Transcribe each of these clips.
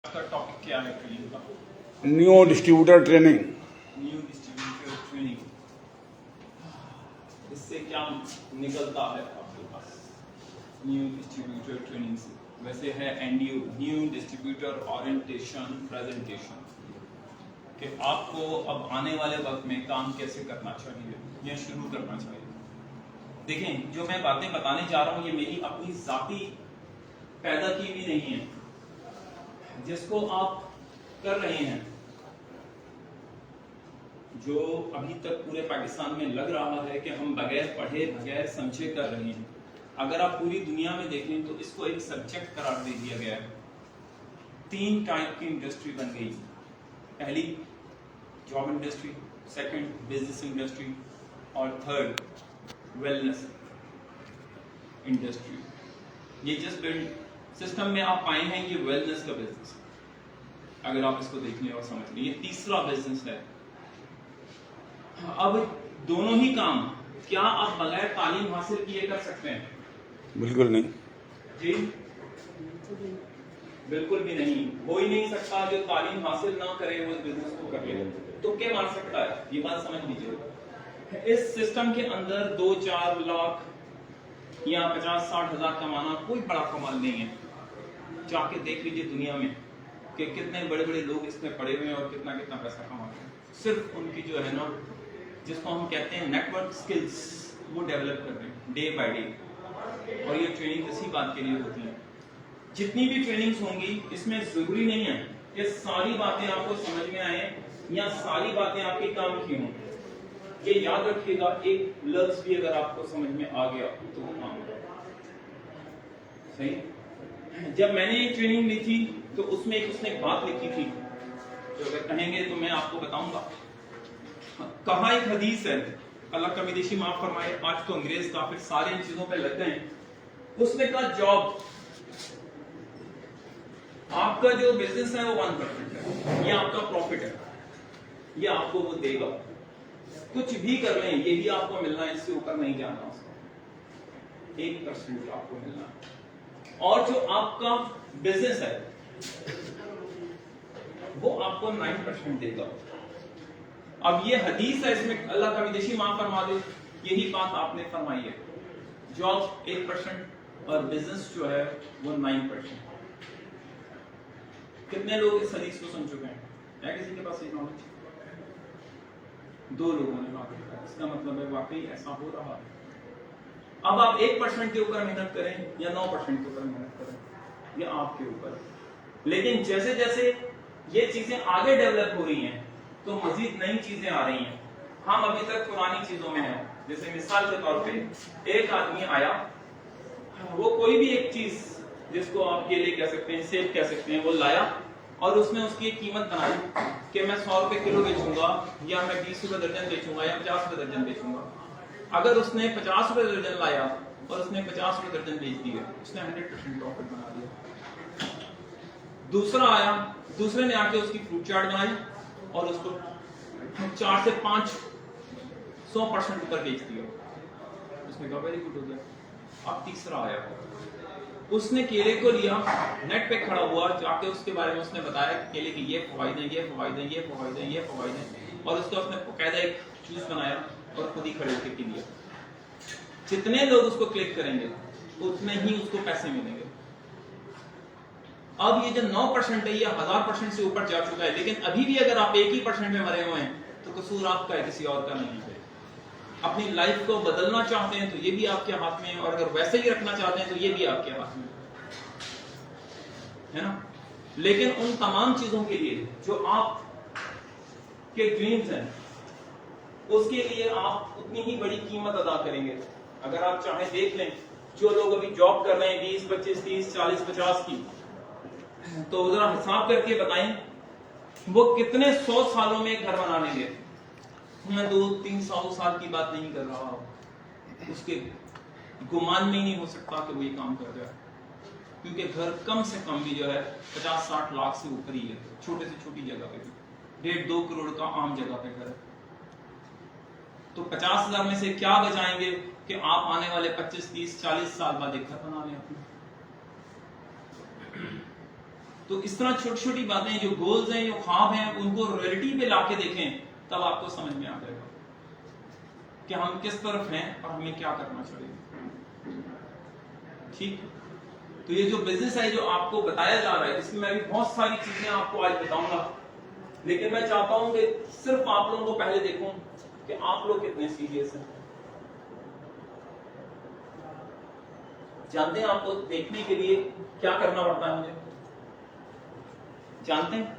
का टॉपिक क्या है ट्रेनिंग का? New distributor training. New distributor training, इससे क्या निकलता है आपके पास न्यू डिस्ट्रीब्यूटर ट्रेनिंग से? वैसे है NDO, new distributor orientation presentation, कि आपको अब आने वाले वक्त में काम कैसे करना चाहिए या शुरू करना चाहिए। देखें, जो मैं बातें बताने जा रहा हूं ये मेरी अपनी जाती पैदा की भी नहीं है, जिसको आप कर रहे हैं, जो अभी तक पूरे पाकिस्तान में लग रहा है कि हम बगैर पढ़े बगैर समझे कर रहे हैं। अगर आप पूरी दुनिया में देखें तो इसको एक सब्जेक्ट करार दे दिया गया है। 3 टाइप की इंडस्ट्री बन गई। पहली job industry, second business industry और थर्ड वेलनेस इंडस्ट्री। ये जिस सिस्टम में आप आए हैं ये वेलनेस का बिजनेस है, अगर आप इसको देख लें और समझ लें। ये तीसरा बिजनेस है। अब दोनों ही काम क्या आप बगैर तालीम हासिल किए कर सकते हैं? बिल्कुल नहीं जी, बिल्कुल भी नहीं। हो ही नहीं सकता जो तालीम हासिल ना करे वो बिजनेस को कर ले। तो क्या मार सकता है, ये बात समझ लीजिए। इस सिस्टम के अंदर 2-4 लाख या 50-60 हजार कमाना कोई बड़ा कमाल नहीं है। जाके देख लीजिए दुनिया में कि कितने बड़े बड़े लोग इसमें पड़े हुए हैं और कितना कितना पैसा कमाते हैं। सिर्फ उनकी जो है ना, जिसको हम कहते हैं नेटवर्क स्किल्स, वो डेवलप कर रहे हैं डे बाय डे। और ये ट्रेनिंग इसी बात के लिए होती है। जितनी भी ट्रेनिंग्स होंगी इसमें जरूरी नहीं है कि सारी बातें आपको समझ में आए या सारी बातें आपके काम की हों। ये याद रखिएगा, एक लफ्ज भी अगर आपको समझ में आ गया तो वो काम सही। जब मैंने ये ट्रेनिंग ली थी तो उसमें उसने एक बात लिखी थी, जो अगर कहेंगे तो मैं आपको बताऊंगा। कहा एक हदीस है, अल्लाह का विदेशी माफ फरमाए, आज तो अंग्रेज काफिर सारे इन चीजों पे लग गए हैं। उसने कहा जॉब, आपका जो बिजनेस है वो 1% है, ये आपका प्रॉफिट है, ये आपको वो देगा। कुछ भी कर लें ये भी आपको मिलना है, इससे ऊपर नहीं जाना उसको। 1% आपको मिलना है। और जो आपका बिजनेस है वो आपको 9% देगा। अब ये हदीस है, इसमें अल्लाह का विदेशी माफ फरमा दे, यही बात आपने फरमाई है। जॉब 1% और बिजनेस जो है वो 9%। कितने लोग इस हदीस को सुन चुके हैं? है किसी के पास ये नॉलेज? 2 लोगों ने बात किया। इसका मतलब है वाकई ऐसा हो रहा है। अब आप 1% के ऊपर मेहनत करें या 9% के ऊपर मेहनत करें, ये आपके ऊपर है। लेकिन जैसे जैसे ये चीजें आगे डेवलप हो रही हैं तो मजीद नई चीजें आ रही हैं। हम अभी तक पुरानी चीजों में हैं। जैसे मिसाल के तौर पे एक आदमी आया, वो कोई भी एक चीज जिसको आप केले कह सकते हैं, सेब कह सकते हैं, वो लाया और उसने उसकी एक कीमत बनाई कि मैं 100 रुपए किलो बेचूंगा या मैं 20 रुपए दर्जन बेचूंगा या 50 रुपए दर्जन बेचूंगा। अगर उसने 50 रुपए दर्जन लाया और उसने 50 रुपए दर्जन बेच दिए, उसने 100% प्रॉफिट बना दिया। दूसरा आया, दूसरे ने आके उसकी फ्रूट चाट बनाई और उसको 4 से 5 100% ऊपर बेच दिया, उसने कहा वेरी गुड हो गया। अब तीसरा आया, उसने केले को लिया, नेट पे खड़ा हुआ, जाके उसके बारे में उसने बताया कि केले के ये फवायदे, ये फवायदे, ये फवायदे, ये फवायदे, और उसका उसने बकायदा एक जूस बनाया और खुद ही खड़े होकर पी लिया। जितने लोग उसको क्लिक करेंगे उतने ही उसको पैसे मिलेंगे। अब ये जो 9% है ये 1000% से ऊपर जा चुका है। लेकिन अभी भी अगर आप 1% में मरे हुए हैं तो कसूर आपका है, किसी और का नहीं है। अपनी लाइफ को बदलना चाहते हैं तो ये भी आपके हाथ में है, और अगर वैसे ही रखना चाहते हैं तो ये भी आपके हाथ में है ना। लेकिन उन तमाम चीजों के लिए जो आप के ड्रीम्स हैं, उसके लिए आप उतनी ही बड़ी कीमत अदा करेंगे। अगर आप चाहें देख लें, जो लोग अभी जॉब कर रहे हैं 20, 25, 30, 40, 50 की, तो जरा हिसाब करके बताएं वो कितने 100 सालों में घर बना लेंगे। मैं 200-300 साल की बात नहीं कर रहा हूं, उसके गुमान में ही नहीं हो सकता कि वो ये काम कर जाए, क्योंकि घर कम से कम भी जो है 50-60 लाख से ऊपर ही है। छोटे से छोटी जगह पे भी 1.5-2 करोड़ का आम जगह पे घर है। तो 50,000 में से क्या बचाएंगे कि आप आने वाले 25, 30, 40 साल बाद एक घर बना लें अपना। तो इस तरह छोटी छोटी बातें, जो गोल्स हैं, जो ख्वाब हैं, उनको रियलिटी पे लाके देखें, तब आपको समझ में आ जाएगा कि हम किस तरफ हैं और हमें क्या करना चाहिए। ठीक, तो ये जो बिजनेस है जो आपको बताया जा रहा है, इसमें मैं भी बहुत सारी चीजें आपको आज बताऊंगा, लेकिन मैं चाहता हूं कि सिर्फ आप लोगों को पहले देखूं कि आप लोग कितने सीरियस हैं। जानते हैं आपको देखने के लिए क्या करना पड़ता है मुझे? जानते हैं?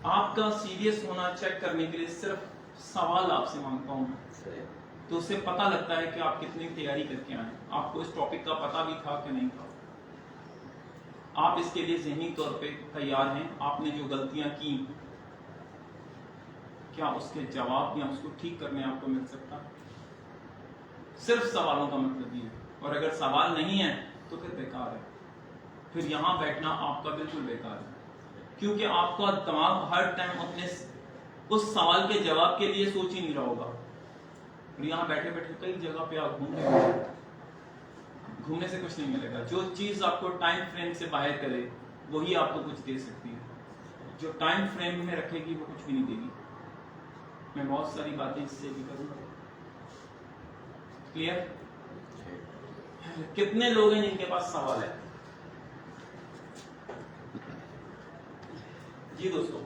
आपका सीरियस होना चेक करने के लिए सिर्फ सवाल आपसे मांगता हूं, तो उससे पता लगता है कि आप कितनी तैयारी करके आए। आपको इस टॉपिक का पता भी था कि नहीं था, आप इसके लिए ज़हनी तौर पे तैयार हैं। आपने जो गलतियां की, क्या उसके जवाब या उसको ठीक करने आपको मिल सकता? सिर्फ सवालों का मतलब ये है। और अगर सवाल नहीं है तो फिर बेकार है, फिर यहां बैठना आपका बिल्कुल बेकार है, क्योंकि आपका दिमाग हर टाइम अपने उस सवाल के जवाब के लिए सोच ही नहीं रहा होगा। और यहाँ बैठे बैठे कई जगह पे आप घूमने से कुछ नहीं मिलेगा। जो चीज आपको टाइम फ्रेम से बाहर करे वही आपको कुछ दे सकती है, जो टाइम फ्रेम में रखेगी वो कुछ भी नहीं देगी। मैं बहुत सारी बातें इससे भी करूंगा। क्लियर? कितने लोग हैं जिनके पास सवाल है? जी दोस्तों,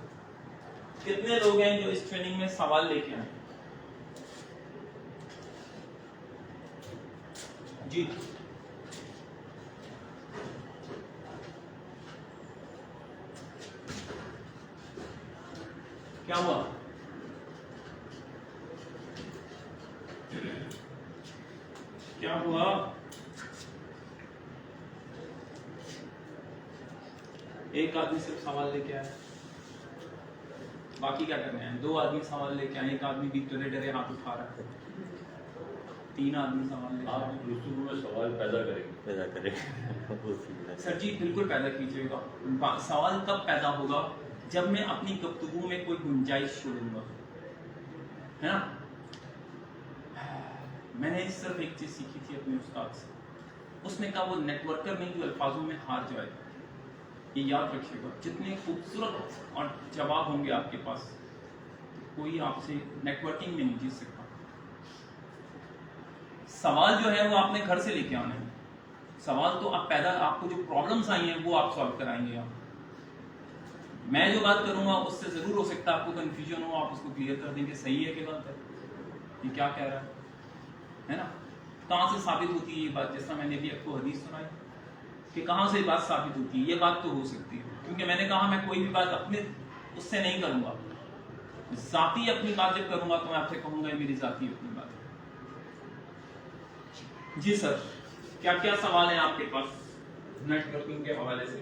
कितने लोग हैं जो इस ट्रेनिंग में सवाल लेके आए? जी, क्या हुआ? क्या हुआ? एक आदमी सिर्फ सवाल लेके आया, बाकी क्या करने हैं? दो आदमी सवाल लेके आए, एक आदमी भी डरे डरे हाथ उठा रहा है, तीन आदमी सवाल लेके आए। आप गुफ्तगू में सवाल पैदा करेंगे सर जी बिल्कुल पैदा कीजिएगा। सवाल तब पैदा होगा जब मैं अपनी गुफ्तगू में कोई गुंजाइश छोड़ूंगा, है ना? मैंने सिर्फ एक चीज सीखी थी अपने उस्ताद से, उसने कहा वो नेटवर्कर नहीं जो अल्फाजों में हार जाए। ये याद रखिएगा, जितने खूबसूरत और जवाब होंगे आपके पास, कोई आपसे नेटवर्किंग में नहीं जीत सकता। सवाल जो है वो आपने घर से लेके आना है। सवाल तो आप पैदा, आपको जो प्रॉब्लम्स आई हैं वो आप सॉल्व कराएंगे। आप, मैं जो बात करूंगा उससे जरूर हो सकता है आपको कंफ्यूजन हो, आप उसको क्लियर कर देंगे सही है कि गलत है, ये क्या कह रहा है ना? कहां से साबित होती है ये बात? जैसा मैंने भी आपको हदीस सुनाई कि कहां से बात साबित होती है, ये बात तो हो सकती है, क्योंकि मैंने कहा मैं कोई भी बात अपने उससे नहीं करूंगा, जाती अपनी बात जब करूंगा तो मैं आपसे कहूंगा मेरी जाती अपनी बात। जी सर, क्या क्या सवाल है आपके पास नेटवर्किंग के हवाले से?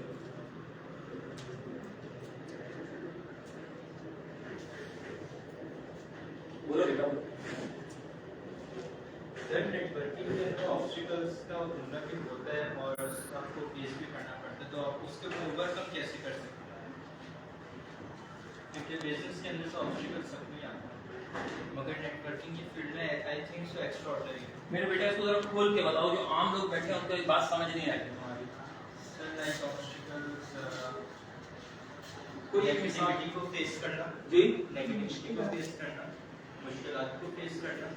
बोलो बेटा। सर, नेटवर्किंग में ऑब्स्टिकल्स का होना भी होता है और आपको फेस भी करना पड़ता है, तो आप उसको ओवरकम कैसे कर सकते हैं? क्योंकि बिजनेस के अंदर तो ऑब्स्टिकल सब नहीं आता, मगर नेटवर्किंग की फील्ड में आई थिंक सो एक्स्ट्राऑर्डिनरी है। मेरे बेटा इसको जरा खोल के बताओ, जो आम लोग बैठे हैं उनको ये बात समझ नहीं आई तुम्हारी। सर, लाइक ऑब्स्टिकल्स, कोई एक मिसाल नेगेटिविटी को फेस करना, जी, नेगेटिविटी को फेस करना, मुश्किलात को फेस करना,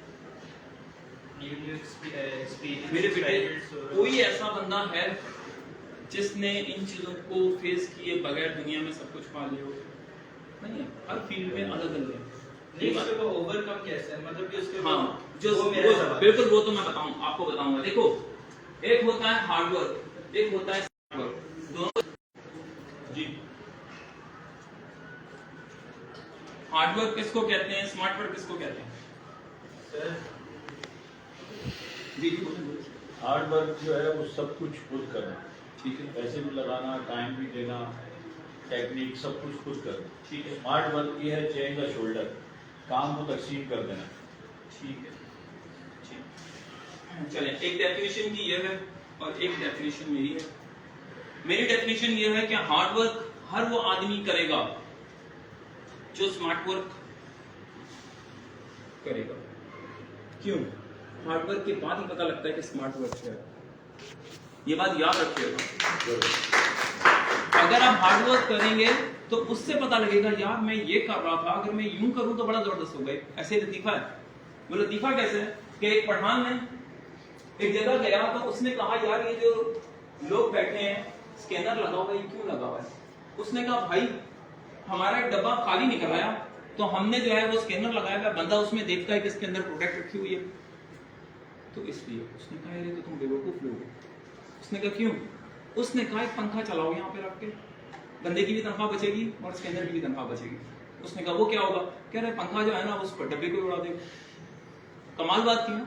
न्यू एक्सपीरियंस। मेरे बेटे कोई ऐसा बंदा है जिसने इन चीजों को फेस किए बगैर दुनिया में सब कुछ पा लिया हो? नहीं है, हर फील्ड में अलग अलग है। नहीं, उसको ओवरकम कैसे है, मतलब कि उसके हाँ, जो वो मेरा सवाल है। बिल्कुल वो तो मैं आपको बताऊंगा। देखो, एक होता है हार्डवर्क, एक होता है स्मार्ट वर्क, दोनों। जी, हार्डवर्क किसको कहते हैं, स्मार्ट वर्क किसको कहते हैं? सर, जी बोलिए। हार्ड वर्क जो है वो सब कुछ खुद करना, ठीक है, पैसे भी लगाना, टाइम भी देना, टेक्निक सब कुछ खुद करना। ठीक है, स्मार्ट वर्क ये है चेंज द शोल्डर, काम को तकसीम कर देना। ठीक है, ठीक। चलें, एक डेफिनेशन की ये है और एक डेफिनेशन मेरी है। मेरी डेफिनेशन ये है कि हार्ड वर्क हर वो आदमी करेगा जो स्मार्ट वर्क करेगा। क्यों? हार्ड वर्क के बाद ही पता लगता है कि स्मार्ट वर्क क्या है। ये बात याद रखिएगा। अगर आप हार्ड वर्क करेंगे तो उससे पता लगेगा यार मैं ये कर रहा था, अगर मैं यूं करूं तो बड़ा जबरदस्त हो गए। ऐसे लतीफा है। वो लतीफा कैसे है कि एक पठान ने एक जगह गया तो उसने कहा यार ये जो लोग बैठे हैं स्कैनर लगा हुआ है, ये क्यों लगा हुआ है? उसने कहा भाई हमारा एक डब्बा खाली निकल आया तो हमने जो है वो स्कैनर लगाया हुआ, बंदा उसमें देखता है कि इसके अंदर प्रोडक्ट रखी हुई है, तो इसलिए उसने कहा ये तो तुम बेवकूफ लोग हो। उसने कहा क्यों? उसने कहा एक पंखा चलाओ यहाँ पे रख के, बंदे की भी तनख्वाह बचेगी और स्कैनर की भी तनख्वाह बचेगी। उसने कहा वो क्या होगा? कह रहे पंखा जो है ना उस डब्बे को उड़ा देगा। कमाल बात की ना,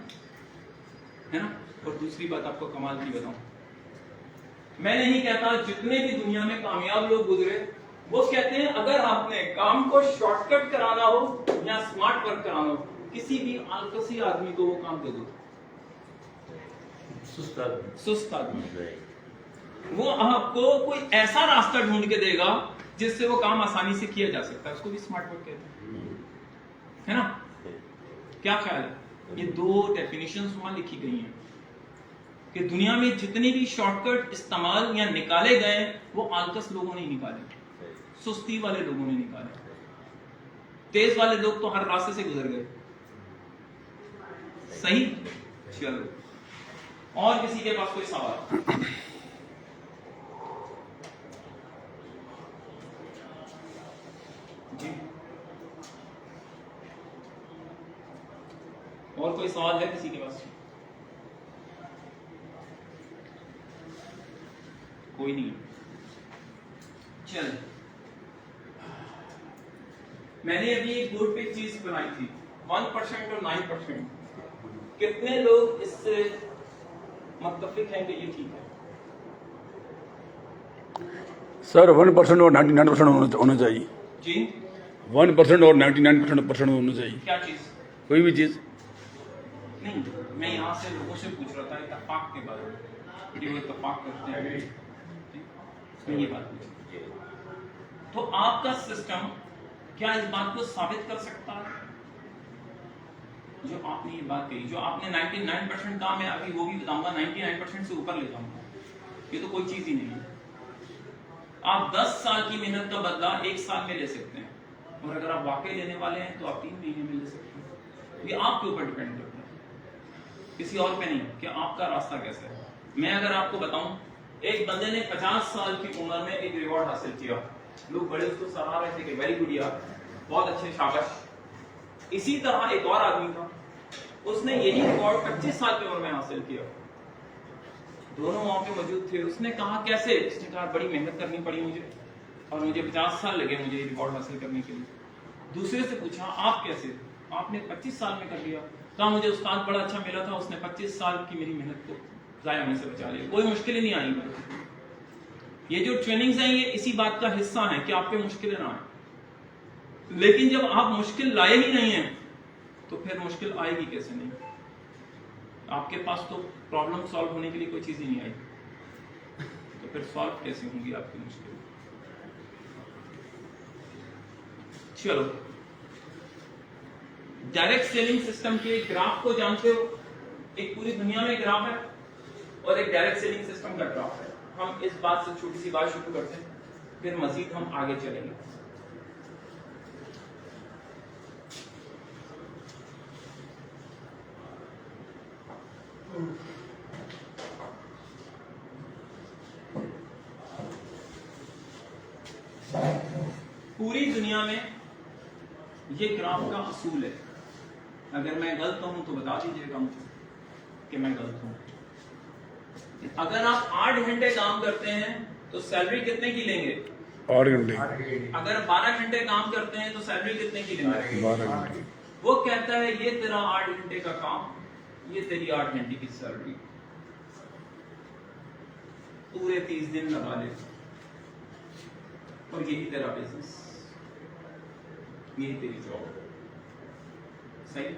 है ना। और दूसरी बात आपको कमाल की बताऊं, मैं नहीं कहता, जितने भी दुनिया में कामयाब लोग गुजरे वो कहते हैं अगर आपने काम को शॉर्टकट कराना हो या स्मार्ट वर्क कराना हो, किसी भी आलसी आदमी को वो काम दे दो, सुस्त आदमी, वो आपको कोई ऐसा रास्ता ढूंढ के देगा जिससे वो काम आसानी से किया जा सकता है, उसको भी स्मार्ट वर्क कहते हैं, है ना। क्या ख्याल है? ये दो डेफिनेशंस वहां लिखी गई हैं कि दुनिया में जितने भी शॉर्टकट इस्तेमाल या निकाले गए वो आलकस लोगों ने निकाले, सुस्ती वाले लोगों ने निकाले। तेज वाले लोग तो हर रास्ते से गुजर गए। सही, चलो और किसी के पास कोई सवाल? जी और कोई सवाल है किसी के पास? कोई नहीं। चल, मैंने अभी एक बोर्ड पे चीज बनाई थी 1% और 9%। कितने लोग इससे मुत्तफिक हैं कि ये ठीक है? सर 1% और 99% होना चाहिए। जी 1% और 99% होना चाहिए। क्या चीज? कोई भी चीज नहीं, मैं यहाँ से लोगों से पूछ रहा था इत्तेफाक के बारे में कि वो इत्तेफाक करते हैं, ये बात पूछी। तो आपका सिस्टम क्या इस बात को साबित कर सकता है जो आपने ये बात कही? जो आपने 99% काम है, अभी वो भी बताऊंगा, 99% से ऊपर ले जाऊंगा। ये तो कोई चीज ही नहीं है। आप 10 साल की मेहनत का बदला 1 साल में ले सकते हैं, और अगर आप वाकई लेने वाले हैं तो आप 3 महीने में ले सकते हैं। ये आपके ऊपर डिपेंड करता है, किसी और पे नहीं कि आपका रास्ता कैसा है। मैं अगर आपको बताऊं, एक बंदे ने 50 साल की उम्र में एक रिवॉर्ड हासिल किया, लोग बड़े उसको सराह रहे थे कि वेरी गुड यार, बहुत अच्छे, शाबाश। इसी तरह एक और आदमी था, उसने यही रिकॉर्ड 25 साल की उम्र में हासिल किया। दोनों वहां पे मौजूद थे। उसने कहा कैसे? उसने कहा बड़ी मेहनत करनी पड़ी मुझे, और मुझे 50 साल लगे मुझे रिकॉर्ड हासिल करने के लिए। दूसरे से पूछा आप कैसे? आपने 25 साल में कर लिया। कहा मुझे उस्ताद बड़ा अच्छा मिला था, उसने 25 साल की मेरी मेहनत को जाया होने से बचा लिया, कोई मुश्किल ही नहीं आई। ये जो ट्रेनिंग्स हैं ये इसी बात का हिस्सा है कि आप पे मुश्किलें ना आए। लेकिन जब आप मुश्किल लाए ही नहीं हैं तो फिर मुश्किल आएगी कैसे? नहीं, आपके पास तो प्रॉब्लम सॉल्व होने के लिए कोई चीज ही नहीं आई, तो फिर सॉल्व कैसे होंगी आपकी मुश्किल? चलो, डायरेक्ट सेलिंग सिस्टम के ग्राफ को जानते हो? एक पूरी दुनिया में ग्राफ है और एक डायरेक्ट सेलिंग सिस्टम का ग्राफ है। हम इस बात से छोटी सी बात शुरू करते हैं, फिर मजीद हम आगे चलेंगे। पूरी दुनिया में ये ग्राफ का असूल है। अगर मैं गलत हूं तो बता दीजिएगा मुझे कि मैं गलत हूं। अगर आप 8 घंटे काम करते हैं तो सैलरी कितने की लेंगे? 8 घंटे। अगर 12 घंटे काम करते हैं तो सैलरी कितने की लेंगे? 12 घंटे। वो कहता है ये तेरा 8 घंटे का काम, ये तेरी 8 घंटे की सैलरी, पूरे 30 दिन लगा ले, और यही तेरा बिजनेस, यही तेरी जॉब। सही?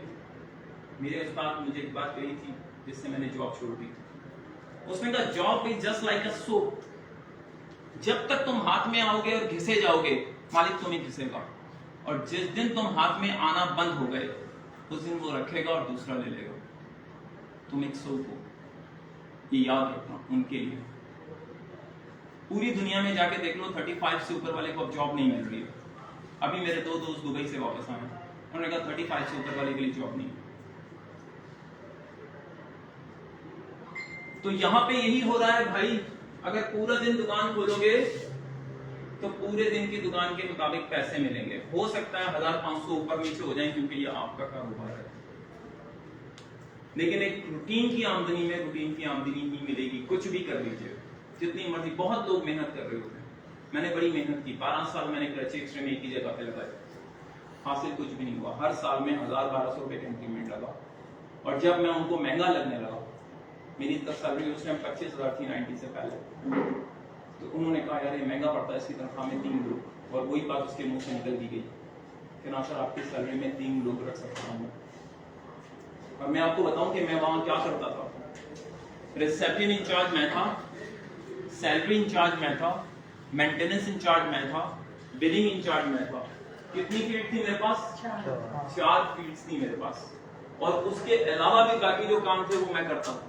मेरे उस्ताद मुझे एक बात कही थी जिससे मैंने जॉब छोड़ दी। उसने कहा job is just like a soap, जब तक तुम हाथ में आओगे और घिसे जाओगे मालिक तुम्हें घिसेगा, और जिस दिन तुम हाथ में आना बंद हो गए उस दिन वो रखेगा और दूसरा ले लेगा। तुम एक सोप हो, ये याद रखना उनके लिए। पूरी दुनिया में जाके देख लो 35 से ऊपर वाले को अब जॉब नहीं मिल रही है। अभी मेरे 2 दोस्त दुबई से वापस आए, उन्होंने कहा 35 से ऊपर वाले के लिए जॉब नहीं। तो यहाँ पे यही हो रहा है भाई, अगर पूरा दिन दुकान खोलोगे तो पूरे दिन की दुकान के मुताबिक पैसे मिलेंगे। हो सकता है 1500 ऊपर नीचे हो जाए क्योंकि ये आपका कारोबार है, लेकिन एक रूटीन की आमदनी में रूटीन की आमदनी नहीं मिलेगी। कुछ भी कर लीजिए, जितनी मर्जी। बहुत लोग मेहनत कर रहे होते हैं, मैंने बड़ी मेहनत की, 12 साल मैंने कराची एक्सरे में एक ही जगह पे लगाए, हासिल कुछ भी नहीं हुआ। हर साल में 1000-1200 रुपए का इंक्रीमेंट लगा, और जब मैं उनको महंगा लगने लगा, मेरी तब सैलरी उस टाइम 25,000 थी 90 से पहले, तो उन्होंने कहा यार ये महंगा पड़ता है, इसकी तनख्वाह में 3 लोग। और वही बात उसके मुंह से निकल दी गई कि ना सर आपकी सैलरी में 3 लोग रख सकता हूँ। और मैं आपको बताऊं कि मैं वहां क्या करता था। रिसेप्शन इंचार्ज मैं था, सैलरी इंचार्ज मैं था, मेंटेनेंस इंचार्ज मैं था, बिलिंग इंचार्ज मैं था। कितनी फील्ड थी मेरे पास? 4 फील्ड्स थी मेरे पास, और उसके अलावा भी बाकी जो काम थे वो मैं करता था।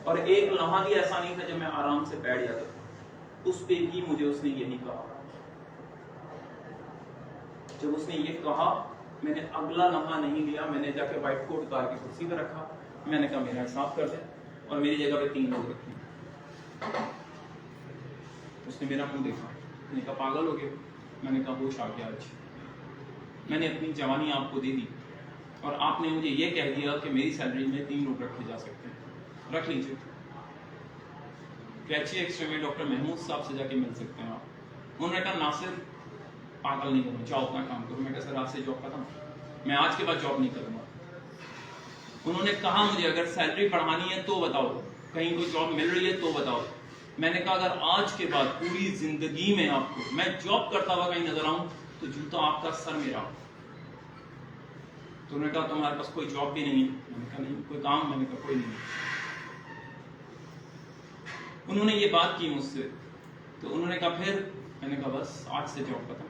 और एक लम्हा भी ऐसा नहीं था जब मैं आराम से बैठ जाता था। उस पे भी मुझे उसने यही कहा। जब उसने ये कहा, मैंने अगला लम्हा नहीं लिया, मैंने जाके व्हाइट कोट कार की कुर्सी पर रखा, मैंने कहा मेरा हिसाब कर दे, और मेरी जगह पे 3 लोग रखे। उसने मेरा मुंह देखा, मैंने कहा पागल हो गए? मैंने कहा होश आ गया आज। मैंने अपनी जवानी आपको दे दी, और आपने मुझे ये कह दिया कि मेरी सैलरी में 3 लोग रखे जा सकते हैं, रख लीजिए। कराची एक्सरे में डॉक्टर महमूद साहब से जाके मिल सकते हैं आप। उन्होंने कहा नासिर पागल नहीं करो, जाओ अपना काम करो। मैं कहा सर आज से जॉब खत्म, मैं आज के बाद जॉब नहीं करूंगा। उन्होंने कहा मुझे अगर सैलरी बढ़ानी है तो बताओ, कहीं कोई जॉब मिल रही है तो बताओ। मैंने कहा अगर आज के बाद पूरी जिंदगी में आपको मैं जॉब करता हुआ कहीं नजर आऊं तो जूता आपका सर मेरा। तो उन्होंने कहा तुम्हारे पास कोई जॉब भी नहीं है? मैंने कहा नहीं। कोई काम? मैंने कहा कोई नहीं। उन्होंने ये बात की मुझसे, तो उन्होंने कहा फिर? मैंने कहा बस आज से जॉब खत्म।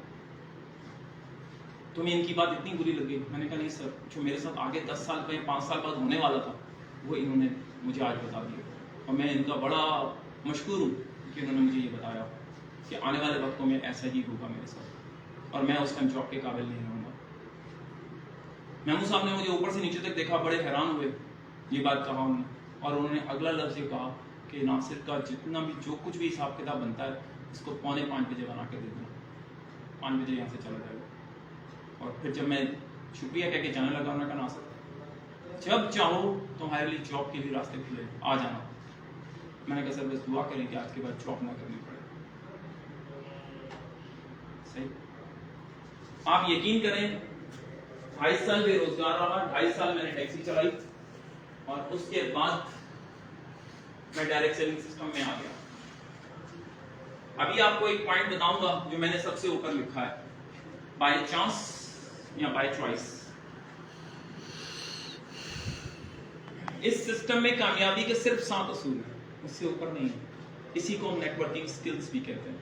तुम्हें इनकी बात इतनी बुरी लगी? मैंने कहा नहीं सर, जो मेरे साथ आगे 10 साल या 5 साल बाद होने वाला था वो इन्होंने मुझे आज बता दिया, और मैं इनका बड़ा मशकूर हूँ कि उन्होंने मुझे ये बताया कि आने वाले वक्तों में ऐसा ही होगा मेरे साथ, और मैं उस टाइम जॉब के काबिल नहीं रहूँगा। महमूद साहब ने मुझे ऊपर से नीचे तक देखा, बड़े हैरान हुए, ये बात कहा उन्होंने, और उन्होंने अगला लफ्ज़ ये कहा कि नासिर का जितना भी जो कुछ भी हिसाब किताब बनता है इसको 4:45 बजे बना के दे देना, 5 बजे यहाँ से चला जाएगा। और फिर जब मैं शुक्रिया कह के जाने लगा, उन्होंने कहा नासिर जब चाहो तुम्हारे लिए जॉब के लिए रास्ते खुले, आ जाना। मैंने कहा सर बस दुआ करें कि आज के बाद जॉब ना करनी पड़े। सही, आप यकीन करें 2.5 साल बेरोजगार रहा, 2.5 साल मैंने टैक्सी चलाई, और उसके बाद मैं डायरेक्ट सेलिंग सिस्टम में आ गया। अभी आपको एक पॉइंट बताऊंगा जो मैंने सबसे ऊपर लिखा है, बाय चांस या बाय चॉइस। इस सिस्टम में कामयाबी के सिर्फ 7 असूल हैं, इससे ऊपर नहीं है। इसी को हम नेटवर्किंग स्किल्स भी कहते हैं।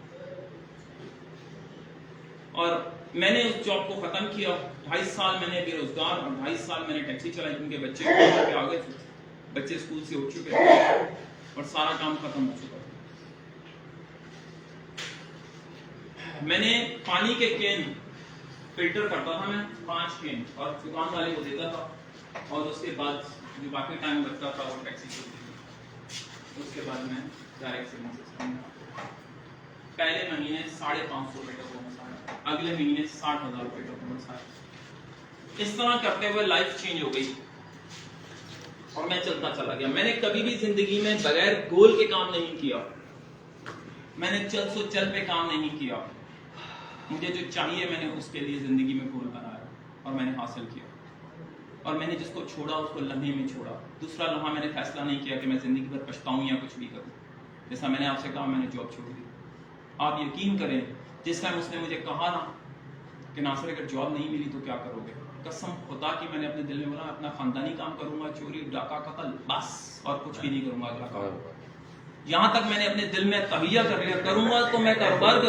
और मैंने उस जॉब को खत्म किया। 2.5 साल मैंने बेरोजगार, और 2.5 साल मैंने टैक्सी चलाई, क्योंकि बच्चे स्कूल के आ गए थे, बच्चे स्कूल से उठ चुके थे, और सारा काम खत्म हो चुका था। मैंने पानी के केन फिल्टर करता था, मैं 5 केन, और दुकान वाले को देता था, और उसके बाद जो बाकी टाइम बचता था वो टैक्सी चलती थी। उसके बाद मैं डायरेक्ट सेलिंग सिस्टम में पहले महीने 550 रुपए का बोनस आया, अगले महीने 60,000 रुपए का बोनस आया। इस तरह करते हुए लाइफ चेंज हो गई, और मैं चलता चला गया। मैंने कभी भी जिंदगी में बगैर गोल के काम नहीं किया, मैंने चल सो चल पे काम नहीं किया। मुझे जो चाहिए मैंने उसके लिए जिंदगी में गोल बनाया, और मैंने हासिल किया। और मैंने जिसको छोड़ा उसको लम्हे में छोड़ा। दूसरा लम्हा मैंने फैसला नहीं किया कि मैं जिंदगी भर पछताऊं या कुछ भी करूं। जैसा मैंने आपसे कहा, मैंने जॉब छोड़ दी। आप यकीन करें, जिस टाइम उसने मुझे कहा ना कि नासिर अगर जॉब नहीं मिली तो क्या करोगे, कसम खुदा की मैंने अपने दिल में बोला अपना खानदानी काम करूंगा, चोरी डाका कत्ल, बस, और कुछ भी नहीं करूंगा अगला काम। यहाँ तक मैंने अपने दिल में तहैया कर लिया, करूंगा तो मैं कारोबार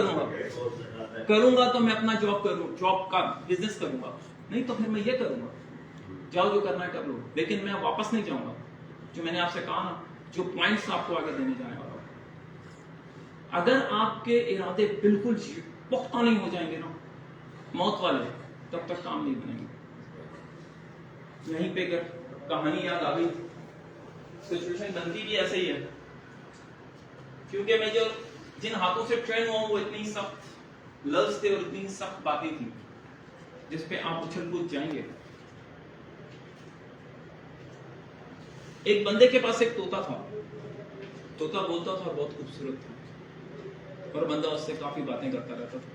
करूंगा तो मैं अपना जॉब का बिजनेस करूंगा, नहीं तो फिर मैं ये करूंगा, जाओ जो करना है कर लो, लेकिन मैं वापस नहीं जाऊंगा। जो मैंने आपसे कहा ना जो पॉइंट्स आपको आगे देने जाने वाला हूं। अगर आपके इरादे बिल्कुल पुख्ता नहीं हो जाएंगे ना, मौत वाले, तब तक काम नहीं बनेंगे। यहीं पे अगर कहानी याद आ गई, सिचुएशन बनती भी ऐसे ही है, क्योंकि मैं जो जिन हाथों से ट्रेन हुआ वो इतनी सख्त लफ्ज थे और इतनी सख्त बातें थी जिसपे आप उछल कूद जाएंगे। एक बंदे के पास एक तोता था, तोता बोलता था और बहुत खूबसूरत था, और बंदा उससे काफी बातें करता रहता था।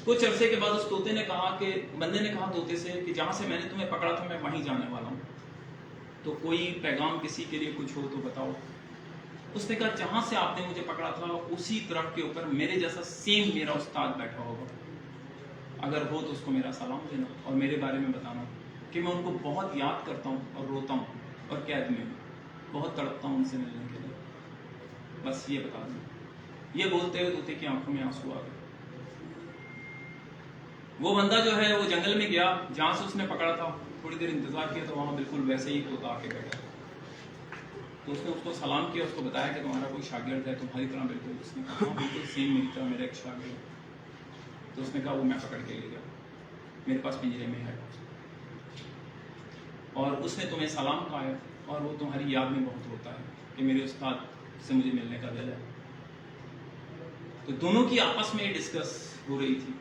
कुछ अरसे के बाद उस तोते ने कहा कि बंदे ने कहा तोते से कि जहां से मैंने तुम्हें पकड़ा था मैं वहीं जाने वाला हूं, तो कोई पैगाम किसी के लिए कुछ हो तो बताओ। उसने कहा जहां से आपने मुझे पकड़ा था उसी तरफ के ऊपर मेरे जैसा सेम मेरा उस्ताद बैठा होगा, अगर हो तो उसको मेरा सलाम देना और मेरे बारे में बताना कि मैं उनको बहुत याद करता हूँ और रोता हूँ, और कैद में बहुत तड़पता हूँ उनसे मिलने के लिए, बस ये बता दूँ। ये बोलते हुए तोते की आंखों में आंसू आ गए। वो बंदा जो है वो जंगल में गया जहां से उसने पकड़ा था, थोड़ी देर इंतजार किया तो वहां बिल्कुल वैसे ही तोता आके बैठा। तो उसने उसको सलाम किया, उसको बताया कि तुम्हारा कोई शागिर्द है तुम्हारी तरह बिल्कुल। उसने कहा हाँ बिल्कुल सेम मेरी तरह मेरा एक शागिर्द। तो उसने कहा वो मैं पकड़ के ले गया, मेरे पास पिंजरे में है, और उसने तुम्हें सलाम कहा है और वो तुम्हारी याद में बहुत रोता है कि मेरे उस्ताद से मुझे मिलने का दिल है। तो दोनों की आपस में डिस्कस हो रही थी।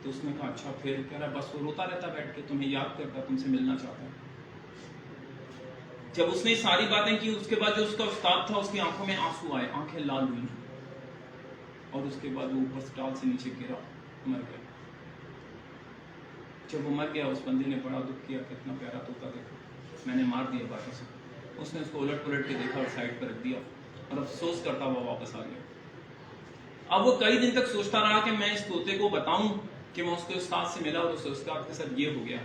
तो उसने कहा अच्छा फिर? कह रहा बस वो रोता रहता बैठ के, तुम्हें याद करता, तुमसे मिलना चाहता है। जब उसने सारी बातें की उसके बाद जो उसका उस्ताद था उसकी आंखों में आंसू आए, आंखें लाल हुई, और उसके बाद वो ऊपर से टाल से नीचे गिरा, मर गया। जब वो मर गया उस बंदे ने बड़ा दुख किया, कितना प्यारा तोता देखो, मैंने मार दिया बातों से। उसने उसको उलट पुलट के देखा और साइड पर रख दिया और अफसोस करता हुआ वापस आ गया। अब वो कई दिन तक सोचता रहा कि मैं इस तोते को बताऊं कि मैं उसके उस्ताद से मिला और उस उस्ताद के साथ ये हो गया।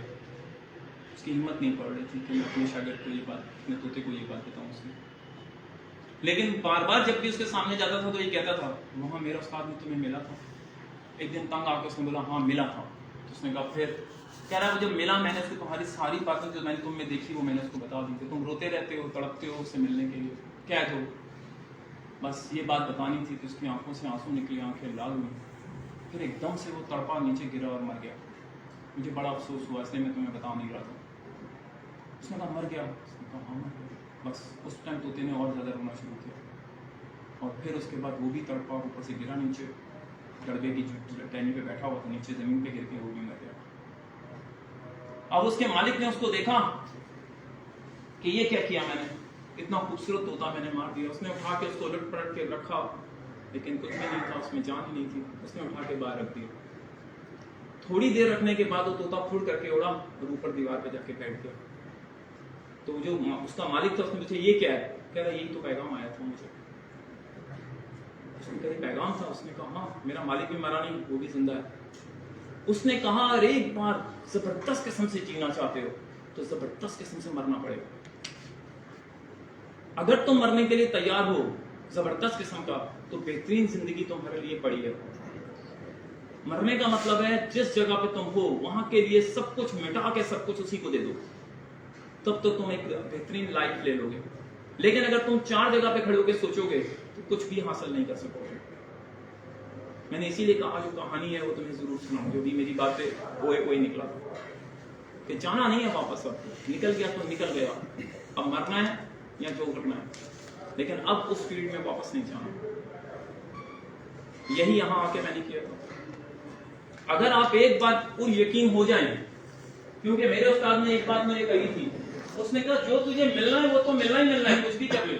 उसकी हिम्मत नहीं पड़ रही थी कि मैं अपने शागिर्द को ये बात, अपने तोते को ये बात बताऊं उसने। लेकिन बार बार जब भी उसके सामने जाता था तो ये कहता था वहां मेरा उस्ताद ने तुम्हें मिला था। एक दिन तंग आकर उसने बोला हाँ मिला था। तो उसने कहा फिर? कह रहा जब मिला मैंने उसको तुम्हारी सारी बातें जो मैंने तुम में देखी वो मैंने उसको बता दी थी। तुम रोते रहते हो, तड़पते हो उससे मिलने के लिए, कैद हो, बस ये बात बतानी थी। तो उसकी आंखों से आंसू निकले, आंखें लाल हुई, फिर एकदम से वो तड़पा नीचे गिरा और मर गया। मुझे बड़ा अफसोस हुआ, इसलिए मैं तुम्हें बता नहीं रहा था। उसने कहा मर गया? उसने कहा हाँ मर गया। बस उस टाइम तोते ने और ज्यादा रोना शुरू किया, और फिर उसके बाद वो भी तड़पा, ऊपर से गिरा नीचे, गड़बे की टहनी पे बैठा हुआ था, नीचे जमीन पे गिर के वो भी मर गया। अब उसके मालिक ने उसको देखा कि ये क्या किया मैंने, इतना खूबसूरत तोता मैंने मार दिया। उसने उठा के उसको उलट पलट के रखा, लेकिन कुछ भी नहीं था उसमें, जान ही नहीं थी। उसने उठा के बाहर रख दिया। थोड़ी देर रखने के बाद वो तोता फुड़ करके उड़ा और ऊपर दीवार पे जाके बैठ गया। तो जो उसका मालिक था उसने पूछा ये क्या है? कह रहा यही तो पैगाम आया था मुझे। उसने कहा पैगाम था? उसने कहा हाँ, मेरा मालिक भी मरा नहीं, वो भी जिंदा है। उसने कहा अरे एक बार जबरदस्त किस्म से जीना चाहते हो तो जबरदस्त किस्म से मरना पड़ेगा। अगर तुम मरने के लिए तैयार हो जबरदस्त किस्म का, तो बेहतरीन जिंदगी तुम्हारे लिए पड़ी है। मरने का मतलब है जिस जगह पे तुम हो वहां के लिए सब कुछ मिटा के सब कुछ उसी को दे दो, तब तो तुम एक बेहतरीन लाइफ ले लोगे। लेकिन अगर तुम चार जगह पे खड़े होकर सोचोगे तो कुछ भी हासिल नहीं कर सकोगे। मैंने इसीलिए कहा जो कहानी है वो तुम्हें जरूर सुनाऊं, जो भी मेरी बात पे ओए निकला कि जाना नहीं है वापस, अब निकल गया तो निकल गया, अब मरना है या जो करना है, लेकिन अब उस फील्ड में वापस नहीं जाना। यही यहां आके मैंने किया था। अगर आप एक बात पूरी यकीन हो जाए, क्योंकि मेरे उस्ताद ने एक बात मुझे कही थी, उसने कहा जो तुझे मिलना है वो तो मिलना ही मिलना है, कुछ भी कर ले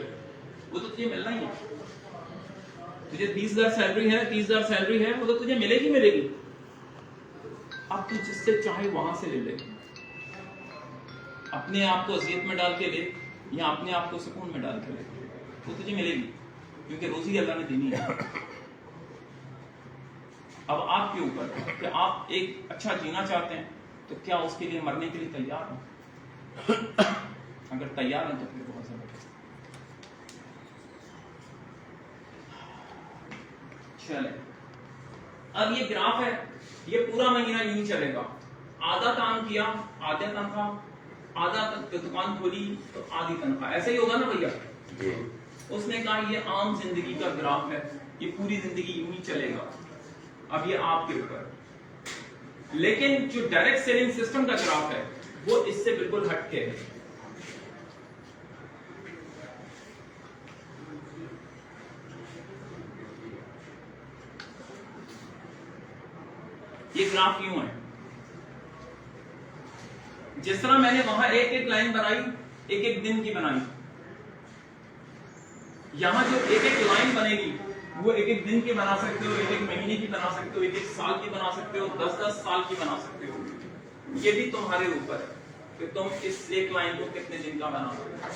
वो तो तुझे मिलना ही है। तुझे 30,000 सैलरी है, 30,000 सैलरी है, वो तो तुझे मिलेगी मिलेगी। अब तू जिससे चाहे वहां से ले ले, अपने आप को अजियत में डाल के ले या अपने आप को सुकून में डाल के ले, वो तुझे मिलेगी, क्योंकि रोजी अल्लाह ने देनी है। अब आपके ऊपर कि आप एक अच्छा जीना चाहते हैं तो क्या उसके लिए मरने के लिए तैयार हैं? अगर तैयार हैं तो फिर बहुत जबरदस्त। चले, अब ये ग्राफ है, ये पूरा महीना यूं चलेगा। आधा काम किया, आधे तनख्वाह, आधा दुकान खोली तो आधी तनख्वाह, ऐसा ही होगा ना भैया। उसने कहा ये आम जिंदगी का ग्राफ है, ये पूरी जिंदगी यूं ही चलेगा, अब ये आपके ऊपर। लेकिन जो डायरेक्ट सेलिंग सिस्टम का ग्राफ है वो इससे बिल्कुल हटके है। ये ग्राफ यूं है, जिस तरह मैंने वहां एक एक लाइन बनाई, एक एक दिन की बनाई, यहां जो एक एक लाइन बनेगी वो एक एक दिन की बना सकते हो, एक एक महीने की बना सकते हो, एक एक साल की बना सकते हो, 10-10 साल की बना सकते हो। ये भी तुम्हारे ऊपर है कि तुम इस एक लाइन को कितने दिन का बना सकते हो,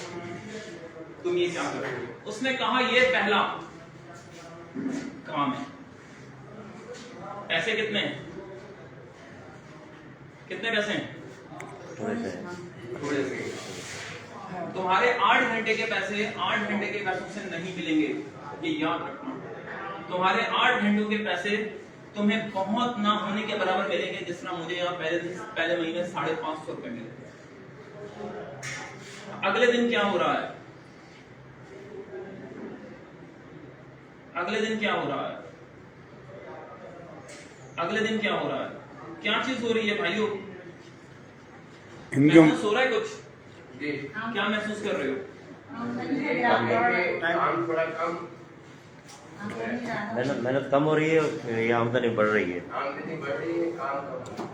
तुम ये क्या करोगे। उसने कहा ये पहला काम है। पैसे कितने हैं, कितने पैसे हैं? थोड़े से। तुम्हारे 8 घंटे के पैसे 8 घंटे के पैसों से नहीं मिलेंगे, ये याद रखना। तुम्हारे 8 घंटों के पैसे तुम्हें बहुत ना होने के बराबर मिलेंगे, जिस तरह मुझे यहाँ पहले महीने 550 रुपए मिले। अगले दिन क्या हो रहा है, अगले दिन क्या हो रहा है, अगले दिन क्या हो रहा है, क्या चीज हो रही है भाइयों? महसूस हो रहा है कुछ? क्या महसूस कर रहे हो? मेहनत कम हो रही है या आमदनी बढ़ रही है?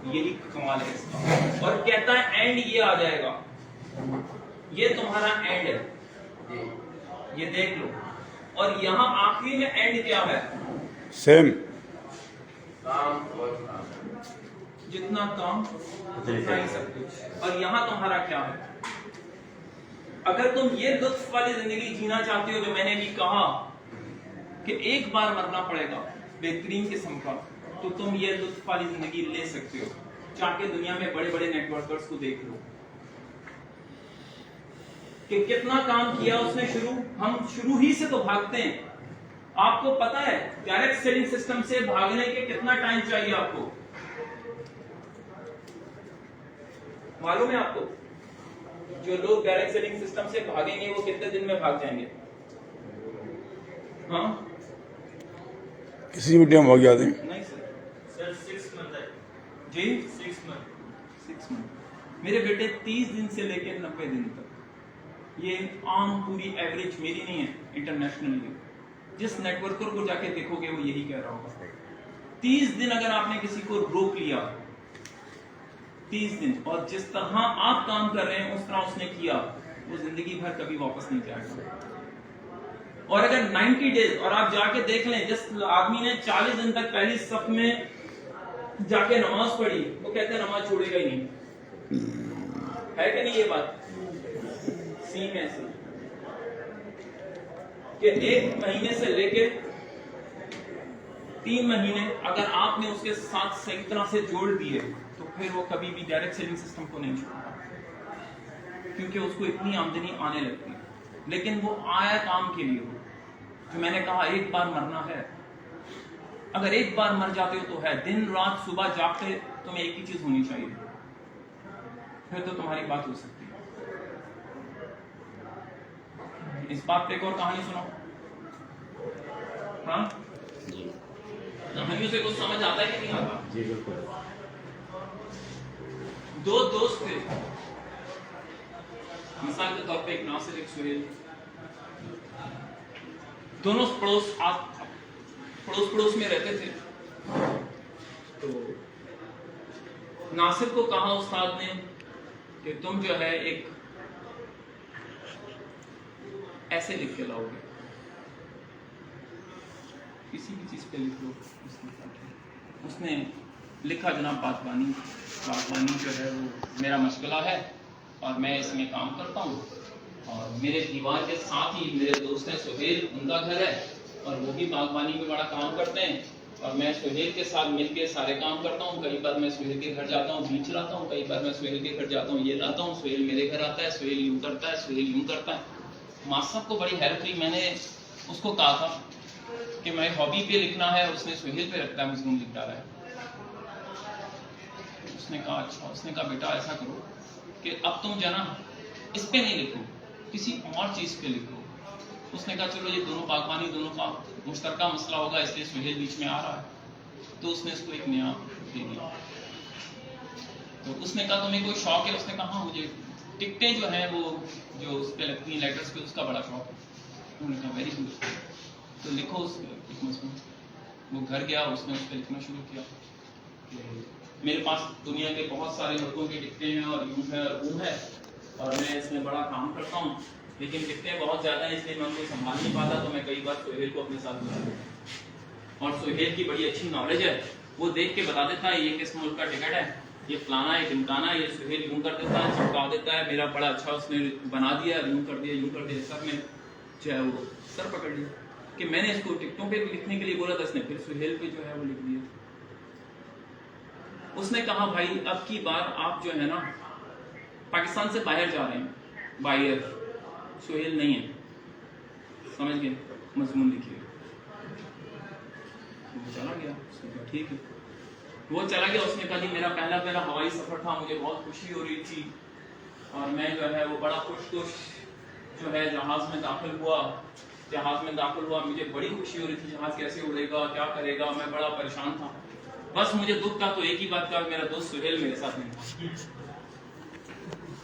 यही कमाल है इसका। और कहता है एंड ये आ जाएगा, ये तुम्हारा एंड है, ये देख लो। और यहाँ आखिरी में एंड क्या है? सेम। जितना काम उतना ही सब कुछ। और यहाँ तुम्हारा क्या है? अगर तुम ये लुत्फ वाली जिंदगी जीना चाहते हो जो मैंने भी कहा कि एक बार मरना पड़ेगा बेहतरीन किस्म का, तो तुम ये लुत्फ वाली जिंदगी ले सकते हो। जाके दुनिया में बड़े बड़े नेटवर्कर्स को देख लो कि कितना काम किया उसने शुरू। हम शुरू ही से तो भागते हैं। आपको पता है डायरेक्ट सेलिंग सिस्टम से भागने के कितना टाइम चाहिए आपको? मालूम है आपको? जो लोग डायरेक्ट सेलिंग सिस्टम से भागेंगे वो कितने दिन में भाग जाएंगे? हाँ, किसी मीडियम हो गया थे। नहीं सर, 6 मंथ है जी, 6 मंथ। मेरे बेटे 30 दिन से लेकर 90 दिन तक, ये आम पूरी एवरेज मेरी नहीं है, इंटरनेशनली। जिस नेटवर्कर को जाके देखोगे वो यही कह रहा होगा। 30 दिन अगर आपने किसी को रोक लिया, 30 दिन, और जिस तरह आप काम कर रहे हैं उस तरह उसने किया, वो जिंदगी भर कभी वापस नहीं जाएगा। और अगर 90 डेज, और आप जाके देख लें, जिस आदमी ने 40 दिन तक पहली सफ में जाके नमाज पढ़ी, वो कहते हैं नमाज छोड़ेगा ही नहीं। है कि नहीं ये बात? सीम ऐसे कि 1 महीने से लेके 3 महीने अगर आपने उसके साथ सही तरह से जोड़ दिए तो फिर वो कभी भी डायरेक्ट सेलिंग सिस्टम को नहीं छोड़ता, क्योंकि उसको इतनी आमदनी आने लगती है। लेकिन वो आया काम के लिए हो, जो मैंने कहा एक बार मरना है। अगर एक बार मर जाते हो तो है, दिन रात सुबह जागते तुम्हें एक ही चीज होनी चाहिए, फिर तो तुम्हारी बात हो सकती है। इस बात पे एक और कहानी सुनो। हाँ जी कहानियों से कुछ समझ आता है कि नहीं आता? जी बिल्कुल। 2 दोस्त थे, मिसाल के तौर पे एक नासिर एक सुहेल, दोनों पड़ोस में रहते थे। तो नासिर को कहा उस्ताद ने कि तुम जो है एक ऐसे लिख के लाओगे, किसी भी चीज पे लिख लो। उसने लिखा जनाब बागवानी जो है वो मेरा मशगला है और मैं इसमें काम करता हूँ, और मेरे दीवार के साथ ही मेरे दोस्त हैं सुहेल, उनका घर है और वो भी बागवानी में बड़ा काम करते हैं, और मैं सुहेल के साथ मिलके सारे काम करता हूँ। कई बार मैं सुहेल के घर जाता हूँ, बीज लाता हूँ, कई बार मैं सुहेल के घर जाता हूँ, ये लाता हूँ, सुहेल मेरे घर आता है, सुहेल यूं करता है, सुहेल यूं करता है। मास्टर को बड़ी हैरत हुई। मैंने उसको कहा था कि मैं हॉबी पे लिखना है, उसने सुहेल पे रखता है, मजमून लिख डाला है। उसने कहा अच्छा। उसने कहा बेटा ऐसा करो, कि अब तुम जाना इस पे नहीं लिखो, किसी और चीज पे लिखो। उसने कहा चलो ये दोनों बागवानी, दोनों का मुश्तरका मसला होगा, इसलिए सुहेल बीच में आ रहा है। तो उसने उसको एक नया दे दिया। तो उसने कहा तुम्हें कोई शौक है? उसने कहा हाँ मुझे टिकटें जो है वो जो उस पे लगती हैं लेटर्स पे, उसका बड़ा शौक है। उन्होंने कहा वेरी गुड, तो लिखो उस पे। वो घर गया, उसने उस पर लिखना शुरू किया। मेरे पास दुनिया के बहुत सारे लोगों की टिकटें हैं और यूं है और वो है, और मैं इसमें बड़ा काम करता हूँ, लेकिन टिकटें बहुत ज़्यादा हैं इसलिए मैं उनको संभाल नहीं पाता। तो मैं कई बार सुहेल को अपने साथ बुला लेता हूँ, और सुहेल की बड़ी अच्छी नॉलेज है, वो देख के बता देता है ये किस मुल्क का टिकट है, ये फलाना है ढिमकाना, ये सुहेल यूं कर देता है, चिपका देता है। मेरा बड़ा अच्छा उसने बना दिया, यूं कर दिया, यूं कर दिया। सब में जो है वो सर पकड़ लिया कि मैंने इसको टिकटों पे लिखने के लिए बोला था, इसने फिर सुहेल पे जो है वो लिख दिया। उसने कहा भाई अब की बार आप जो है ना पाकिस्तान से बाहर जा रहे हैं, बाहर सुहेल नहीं है, समझ गए, मजमून लिखिए। वो चला गया, उसने कहा ठीक है। वो चला गया, उसने कहा जी मेरा पहला हवाई सफर था, मुझे बहुत खुशी हो रही थी और मैं जो है वो बड़ा खुश जो है जहाज में दाखिल हुआ। मुझे बड़ी खुशी हो रही थी, जहाज कैसे उड़ेगा, क्या करेगा, मैं बड़ा परेशान था। बस मुझे दुख था तो एक ही बात का, मेरा दोस्त सुहेल मेरे साथ नहीं था।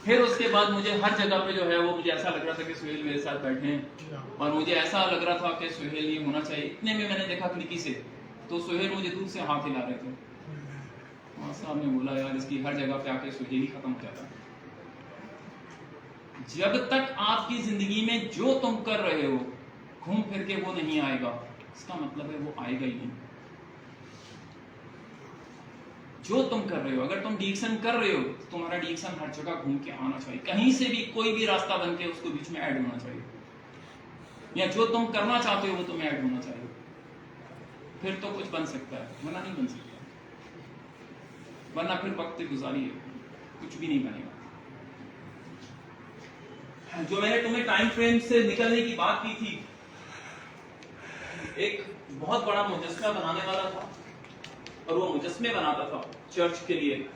फिर उसके बाद मुझे हर जगह पे जो है वो मुझे ऐसा लग रहा था कि सुहेल मेरे साथ बैठे हैं, और मुझे ऐसा लग रहा था कि सुहेल ये होना चाहिए। इतने में मैंने देखा खिड़की से तो सुहेल मुझे दूर से हाथ हिला रहे थे। वहां साहब ने बोला यार इसकी हर जगह पे आके सुहेल ही खत्म हो जाता है। जब तक आपकी जिंदगी में जो तुम कर रहे हो घूम फिर के वो नहीं आएगा, इसका मतलब है वो आएगा ही नहीं। जो तुम कर रहे हो, अगर तुम डिक्शन कर रहे हो तो तुम्हारा डिक्शन हर जगह घूम के आना चाहिए, कहीं से भी कोई भी रास्ता बन के उसको बीच में ऐड होना चाहिए, या जो तुम करना चाहते हो वो तुम्हें ऐड होना चाहिए, फिर तो कुछ बन सकता है, वरना नहीं बन सकता। वरना फिर वक्त गुजारी है, कुछ भी नहीं बनेगा। जो मैंने तुम्हें टाइम फ्रेम से निकलने की बात की थी, एक बहुत बड़ा मुजस्समा बनाने वाला था और वो मुजस्समे बनाता था चर्च के लिए,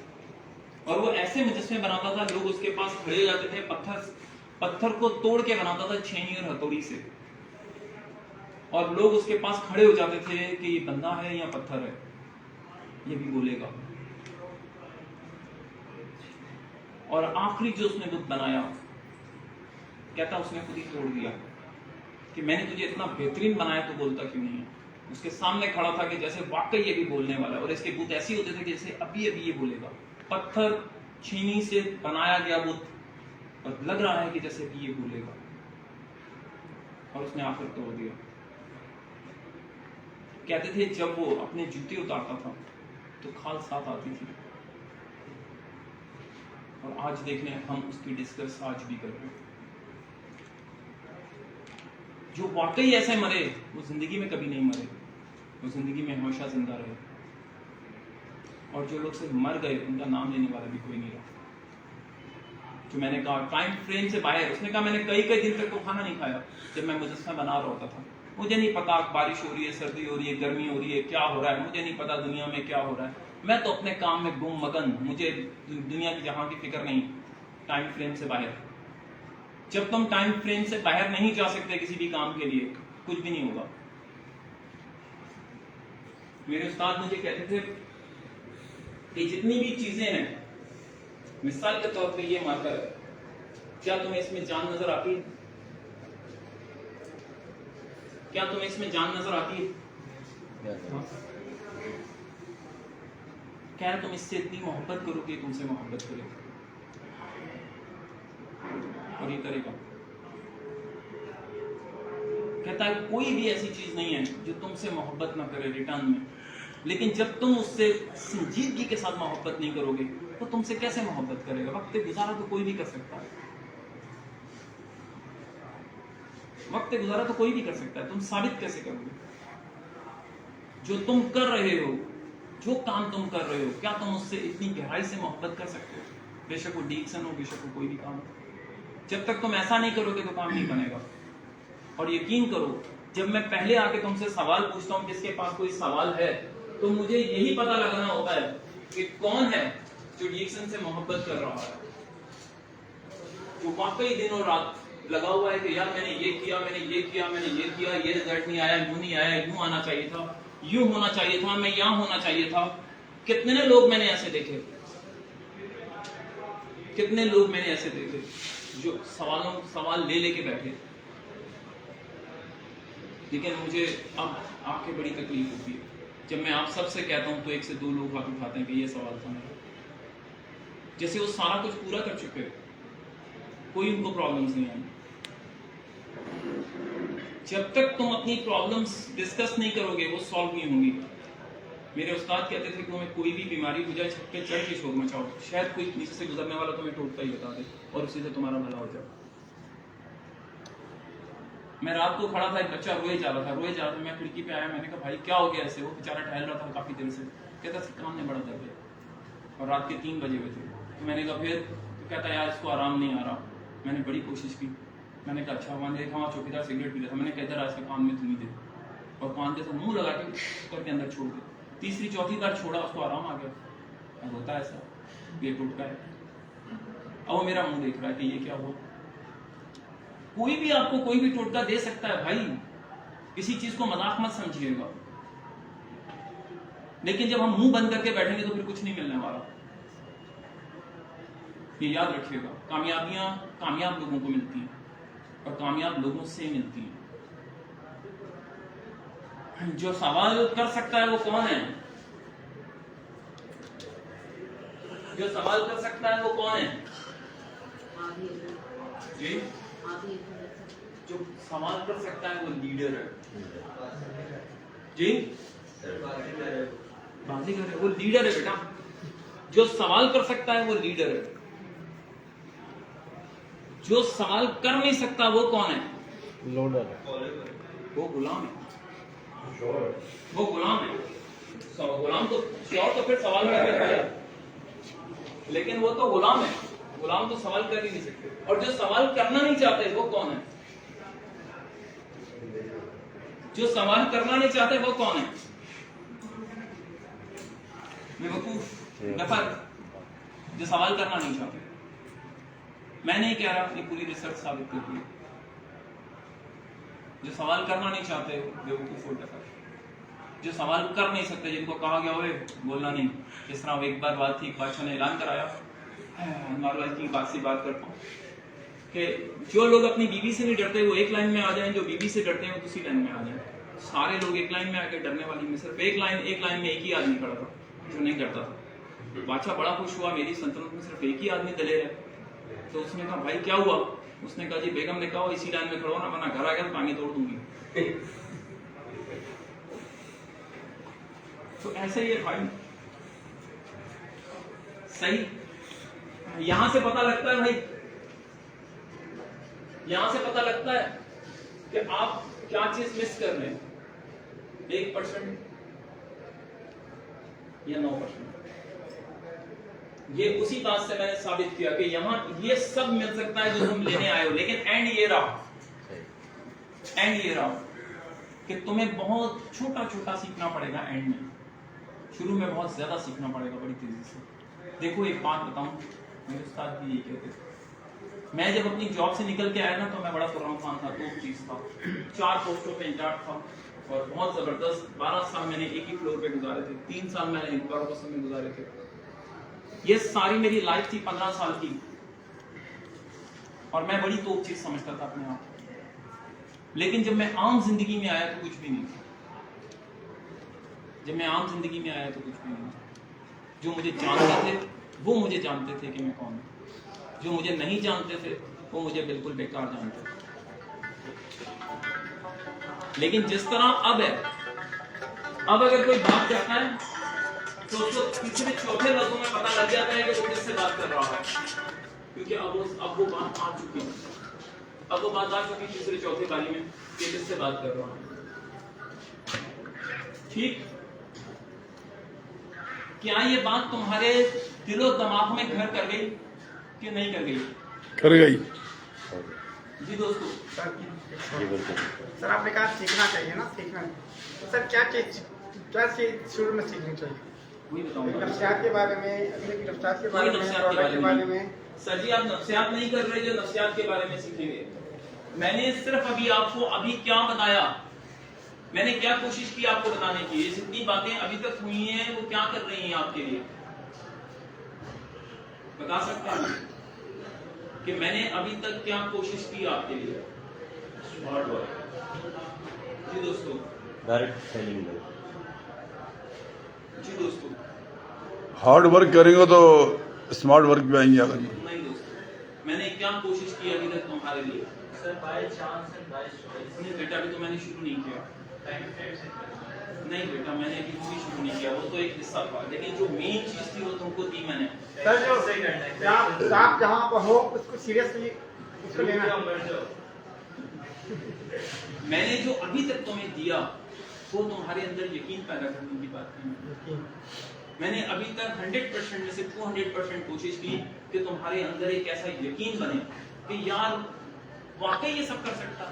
और वो ऐसे मुजस्समे बनाता था लोग उसके पास खड़े हो जाते थे, पत्थर को तोड़ के बनाता था छेनी और हथौड़ी से, और लोग उसके पास खड़े हो जाते थे कि ये बंदा है या पत्थर है, ये भी बोलेगा। और आखिरी जो उसने बुत बनाया, कहता उसने खुद ही तोड़ दिया कि मैंने तुझे इतना बेहतरीन बनाया तो बोलता क्यों नहीं है। उसके सामने खड़ा था कि जैसे वाकई ये भी बोलने वाला है, और इसके बुत ऐसे होते थे कि जैसे अभी अभी ये बोलेगा। पत्थर छीनी से बनाया गया बुत, और लग रहा है कि जैसे अभी ये बोलेगा, और उसने आखिर तोड़ दिया। कहते थे जब वो अपने जूते उतारता था तो खाल साथ आती थी, और आज देखने हम उसकी डिस्कस आज भी कर रहे हैं। जो वाकई ऐसे मरे वो जिंदगी में कभी नहीं मरे, वो जिंदगी में हमेशा जिंदा रहे, और जो लोग सिर्फ मर गए उनका नाम लेने वाला भी कोई नहीं रहा। जो मैंने कहा टाइम फ्रेम से बाहर, उसने कहा मैंने कई कई दिन तक तो खाना नहीं खाया जब मैं मुजस्समा बना रहा होता था। मुझे नहीं पता बारिश हो रही है, सर्दी हो रही है, गर्मी हो रही है, क्या हो रहा है, मुझे नहीं पता दुनिया में क्या हो रहा है। मैं तो अपने काम में गुम मगन, मुझे दुनिया की जहां की फिक्र नहीं। टाइम फ्रेम से बाहर, जब तुम टाइम फ्रेम से बाहर नहीं जा सकते किसी भी काम के लिए, कुछ भी नहीं होगा। मेरे उस्ताद मुझे कहते थे कि जितनी भी चीजें हैं, मिसाल के तौर पे ये मार्कर है, क्या तुम्हें इसमें जान नजर आती है? क्या तुम्हें इसमें जान नजर आती है? क्या तुम इससे इतनी मोहब्बत करोगे, तुमसे मोहब्बत करेगा और ये करेगा। कहता है कोई भी ऐसी चीज नहीं है जो तुमसे मोहब्बत ना करे रिटर्न में, लेकिन जब तुम उससे संजीदगी के साथ मोहब्बत नहीं करोगे तो तुमसे कैसे मोहब्बत करेगा? वक्त गुजारा तो कोई भी कर सकता है, वक्त गुजारा तो कोई भी कर सकता है, तुम साबित कैसे करोगे? जो तुम कर रहे हो, जो काम तुम कर रहे हो, क्या तुम उससे इतनी गहराई से मोहब्बत कर सकते हो? बेशक वो डिक्शन हो, बेशक वो कोई भी काम हो, जब तक तुम ऐसा नहीं करोगे तो काम नहीं बनेगा। और यकीन करो, जब मैं पहले आके तुमसे सवाल पूछता हूँ किसके पास कोई सवाल है, तो मुझे यही पता लगना होता है कि कौन है जो डिक्शन से मोहब्बत कर रहा है। जो वाकई दिन और रात लगा हुआ है कि यार मैंने ये किया, मैंने ये किया, मैंने ये किया, ये रिजल्ट नहीं आया, यूं नहीं आया, यूं आना चाहिए था, यूं होना चाहिए था, मैं यहाँ होना चाहिए था। कितने लोग मैंने ऐसे देखे, कितने लोग मैंने ऐसे देखे जो सवाल ले लेके बैठे। लेकिन मुझे अब आपके बड़ी तकलीफ होती है जब मैं आप सबसे कहता हूं तो एक से दो लोग हाथ उठाते हैं कि ये सवाल था मेरा, जैसे वो सारा कुछ पूरा कर चुके, कोई उनको प्रॉब्लम्स नहीं आई। जब तक तुम अपनी प्रॉब्लम्स डिस्कस नहीं करोगे वो सॉल्व नहीं होंगी। मेरे उस्ताद कहते थे कि तुम्हें कोई भी बीमारी हो जाए, छत पे चढ़ के शोर मचाओ, शायद कोई नीचे से गुजरने वाला तुम्हें टोकता ही बता दे और उसी से तुम्हारा भला हो जाए। मैं रात को खड़ा था, एक बच्चा रोए जा रहा था। मैं खिड़की पे आया, मैंने कहा भाई क्या हो गया ऐसे? वो बेचारा टहल रहा था काफी देर से, कहता कान में बड़ा दर्द है और रात के 3 बजे हुए थे। तो मैंने कहा फिर? तो कहता यार इसको आराम नहीं आ रहा। मैंने बड़ी कोशिश की, मैंने कहा अच्छा। मैंने देखा वहाँ चौकीदार सिगरेट पी रहा था, मैंने कहा इधर इसके कान में तुम ही दे, और कान के मुंह लगा के करके अंदर छोड़ दे। तीसरी चौथी बार छोड़ा, उसको आराम आ गया। अब होता है ऐसा, ये टूटका है। अब वो मेरा मुंह देख रहा है कि ये क्या हुआ। कोई भी आपको कोई भी टोटका दे सकता है भाई, किसी चीज को मजाक मत समझिएगा। लेकिन जब हम मुंह बंद करके बैठेंगे तो फिर कुछ नहीं मिलने वाला। ये याद रखिएगा, कामयाबियां कामयाब लोगों को मिलती हैं और कामयाब लोगों से मिलती हैं। जो सवाल कर सकता है वो कौन है? जो सवाल कर सकता है वो कौन है जी? जो सवाल कर सकता है वो लीडर है जी। बाजीगर है, वो लीडर है बेटा। जो सवाल कर सकता है वो लीडर है। जो सवाल कर नहीं सकता वो कौन है? लोडर, वो गुलाम है। वो गुलाम है। गुलाम तो श्योर तो फिर सवाल कर सकता है, लेकिन वो तो गुलाम है। गुलाम तो सवाल कर ही नहीं सकते। और जो सवाल करना नहीं चाहते वो कौन है? जो सवाल करना नहीं चाहते वो कौन है? बेवकूफ, नफर, जो सवाल करना नहीं चाहते। मैं नहीं कह रहा, ये पूरी रिसर्च साबित करती है। जो सवाल करना नहीं चाहते बेवकूफ और नफर। जो सवाल कर नहीं सकते, जिनको कहा गया हुए बोलना नहीं। इस तरह एक बार बात थी, बादशाह ने ऐलान कराया, नॉर्मल की बात से बात करता हूँ कि जो लोग अपनी बीवी से नहीं डरते वो एक लाइन में आ जाएं, जो बीवी से डरते हैं वो दूसरी लाइन में आ जाएं। सारे लोग एक लाइन में आके डरने वाली में सिर्फ एक लाइन में एक ही आदमी खड़ा था जो नहीं डरता था। बादशाह बड़ा खुश हुआ, मेरी सल्तनत में सिर्फ एक ही आदमी दलेर है। तो उसने कहा भाई क्या हुआ? उसने कहा जी बेगम ने कहा इसी लाइन में खड़ा हो ना, वरना घर आ गया तो टांगे तोड़ दूंगी। तो ऐसे ही है भाई, सही। यहां से पता लगता है भाई, यहां से पता लगता है कि आप क्या चीज मिस कर रहे हैं। 1% या 9%। ये उसी बात से मैंने साबित किया कि यहां ये सब मिल सकता है जो तुम लेने आए हो, लेकिन एंड ये रहा कि तुम्हें बहुत छोटा छोटा सीखना पड़ेगा। एंड में शुरू में बहुत ज्यादा सीखना पड़ेगा बड़ी तेजी से। देखो एक बात बताऊं, मेरे उस्ताद भी यही कहते थे। मैं जब अपनी जॉब से निकल के आया ना तो मैं बड़ा खुर्रम था, तो चीज था, 4 पोस्टों पे इंचार्ज था और बहुत जबरदस्त 12 साल मैंने एक ही फ्लोर पे गुजारे थे। 3 साल मैंने इंक्वायरमेंट में गुजारे थे। ये सारी मेरी लाइफ थी 15 साल की और मैं बड़ी तोप चीज समझता था अपने आप। लेकिन जब मैं आम जिंदगी में आया तो कुछ भी नहीं था। जब मैं आम जिंदगी में आया तो कुछ भी नहीं था। जो मुझे जानते थे वो मुझे जानते थे कि मैं कौन हूं। जो मुझे नहीं जानते थे वो मुझे बिल्कुल बेकार जानते थे। लेकिन जिस तरह अब है, अब अगर कोई बात करता है तो उसको तीसरे चौथे लफ्जों में पता लग जाता है कि वो किससे बात कर रहा है, क्योंकि अब वो बात आ चुकी है। अब वो बात आ चुकी है तीसरे चौथे बारी में कि किससे बात कर रहा है। ठीक? क्या ये बात तुम्हारे दिलो दिमाग में घर कर गई कि नहीं कर गई? कर गई जी दोस्तों। सर आपने कहा सीखना चाहिए ना, सीखना। सर क्या चीज शुरू में सीखनी चाहिए? वही बताऊंगा। नफ्सियात के बारे में, अगले की नफ्सियात के कोई बारे में, नफ्सियात प्रोडक्ट के बारे में। सर जी आप नफ्सियात नहीं कर रहे जो नफ्सियात के बारे में सीखेंगे। मैंने सिर्फ अभी आपको अभी क्या बताया, मैंने क्या कोशिश की आपको बताने की। ये जितनी बातें अभी तक हुई हैं वो क्या कर रही हैं आपके लिए, बता सकते हैं कि मैंने अभी तक क्या कोशिश की आपके लिए? स्मार्ट वर्क, जी दोस्तों, डायरेक्ट सेलिंग में जी दोस्तों, हार्ड वर्क करेंगे तो स्मार्ट वर्क भी आएंगे आगे। नहीं दोस्तों, मैंने क्या कोशिश की अभी तक तुम्हारे लिए? Sir by chance and by choice. नहीं बेटा अभी तो मैंने शुरू नहीं किया। टाइम फ्रेम से नहीं बेटा मैंने अभी कुछ भी शुरू नहीं किया, वो तो एक हिस्सा था, लेकिन जो मेन चीज थी वो तुमको दी मैंने। सर जो सही करना है। आप जहाँ पर हो उसको सीरियसली उसको लेना। मैंने जो अभी तक तुम्हें दिया वो तुम्हारे अंदर यकीन पैदा करने की बात की। मैंने अभी तक 100% में से 200% कोशिश की कि तुम्हारे अंदर एक ऐसा यकीन बने कि यार वाकई ये सब कर सकता।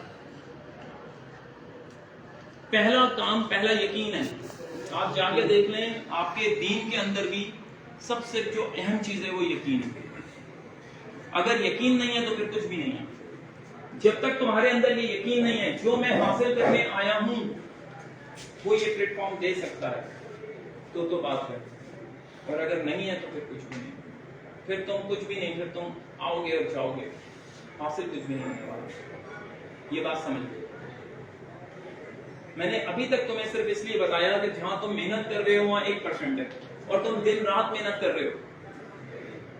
पहला काम, पहला यकीन है। आप जाके देख लें, आपके दीन के अंदर भी सबसे जो अहम चीज है वो यकीन है। अगर यकीन नहीं है तो फिर कुछ भी नहीं है। जब तक तुम्हारे अंदर ये यकीन नहीं है जो मैं हासिल करने आया हूं वो ये प्लेटफॉर्म दे सकता है तो बात है। और अगर नहीं है तो फिर कुछ भी नहीं, फिर तुम कुछ भी नहीं, फिर तुम आओगे और जाओगे, हासिल कुछ भी नहीं होने वाला। ये बात समझ लो। मैंने अभी तक तुम्हें सिर्फ इसलिए बताया कि जहां तुम मेहनत कर रहे हो वहां 1% है और तुम दिन रात मेहनत कर रहे हो।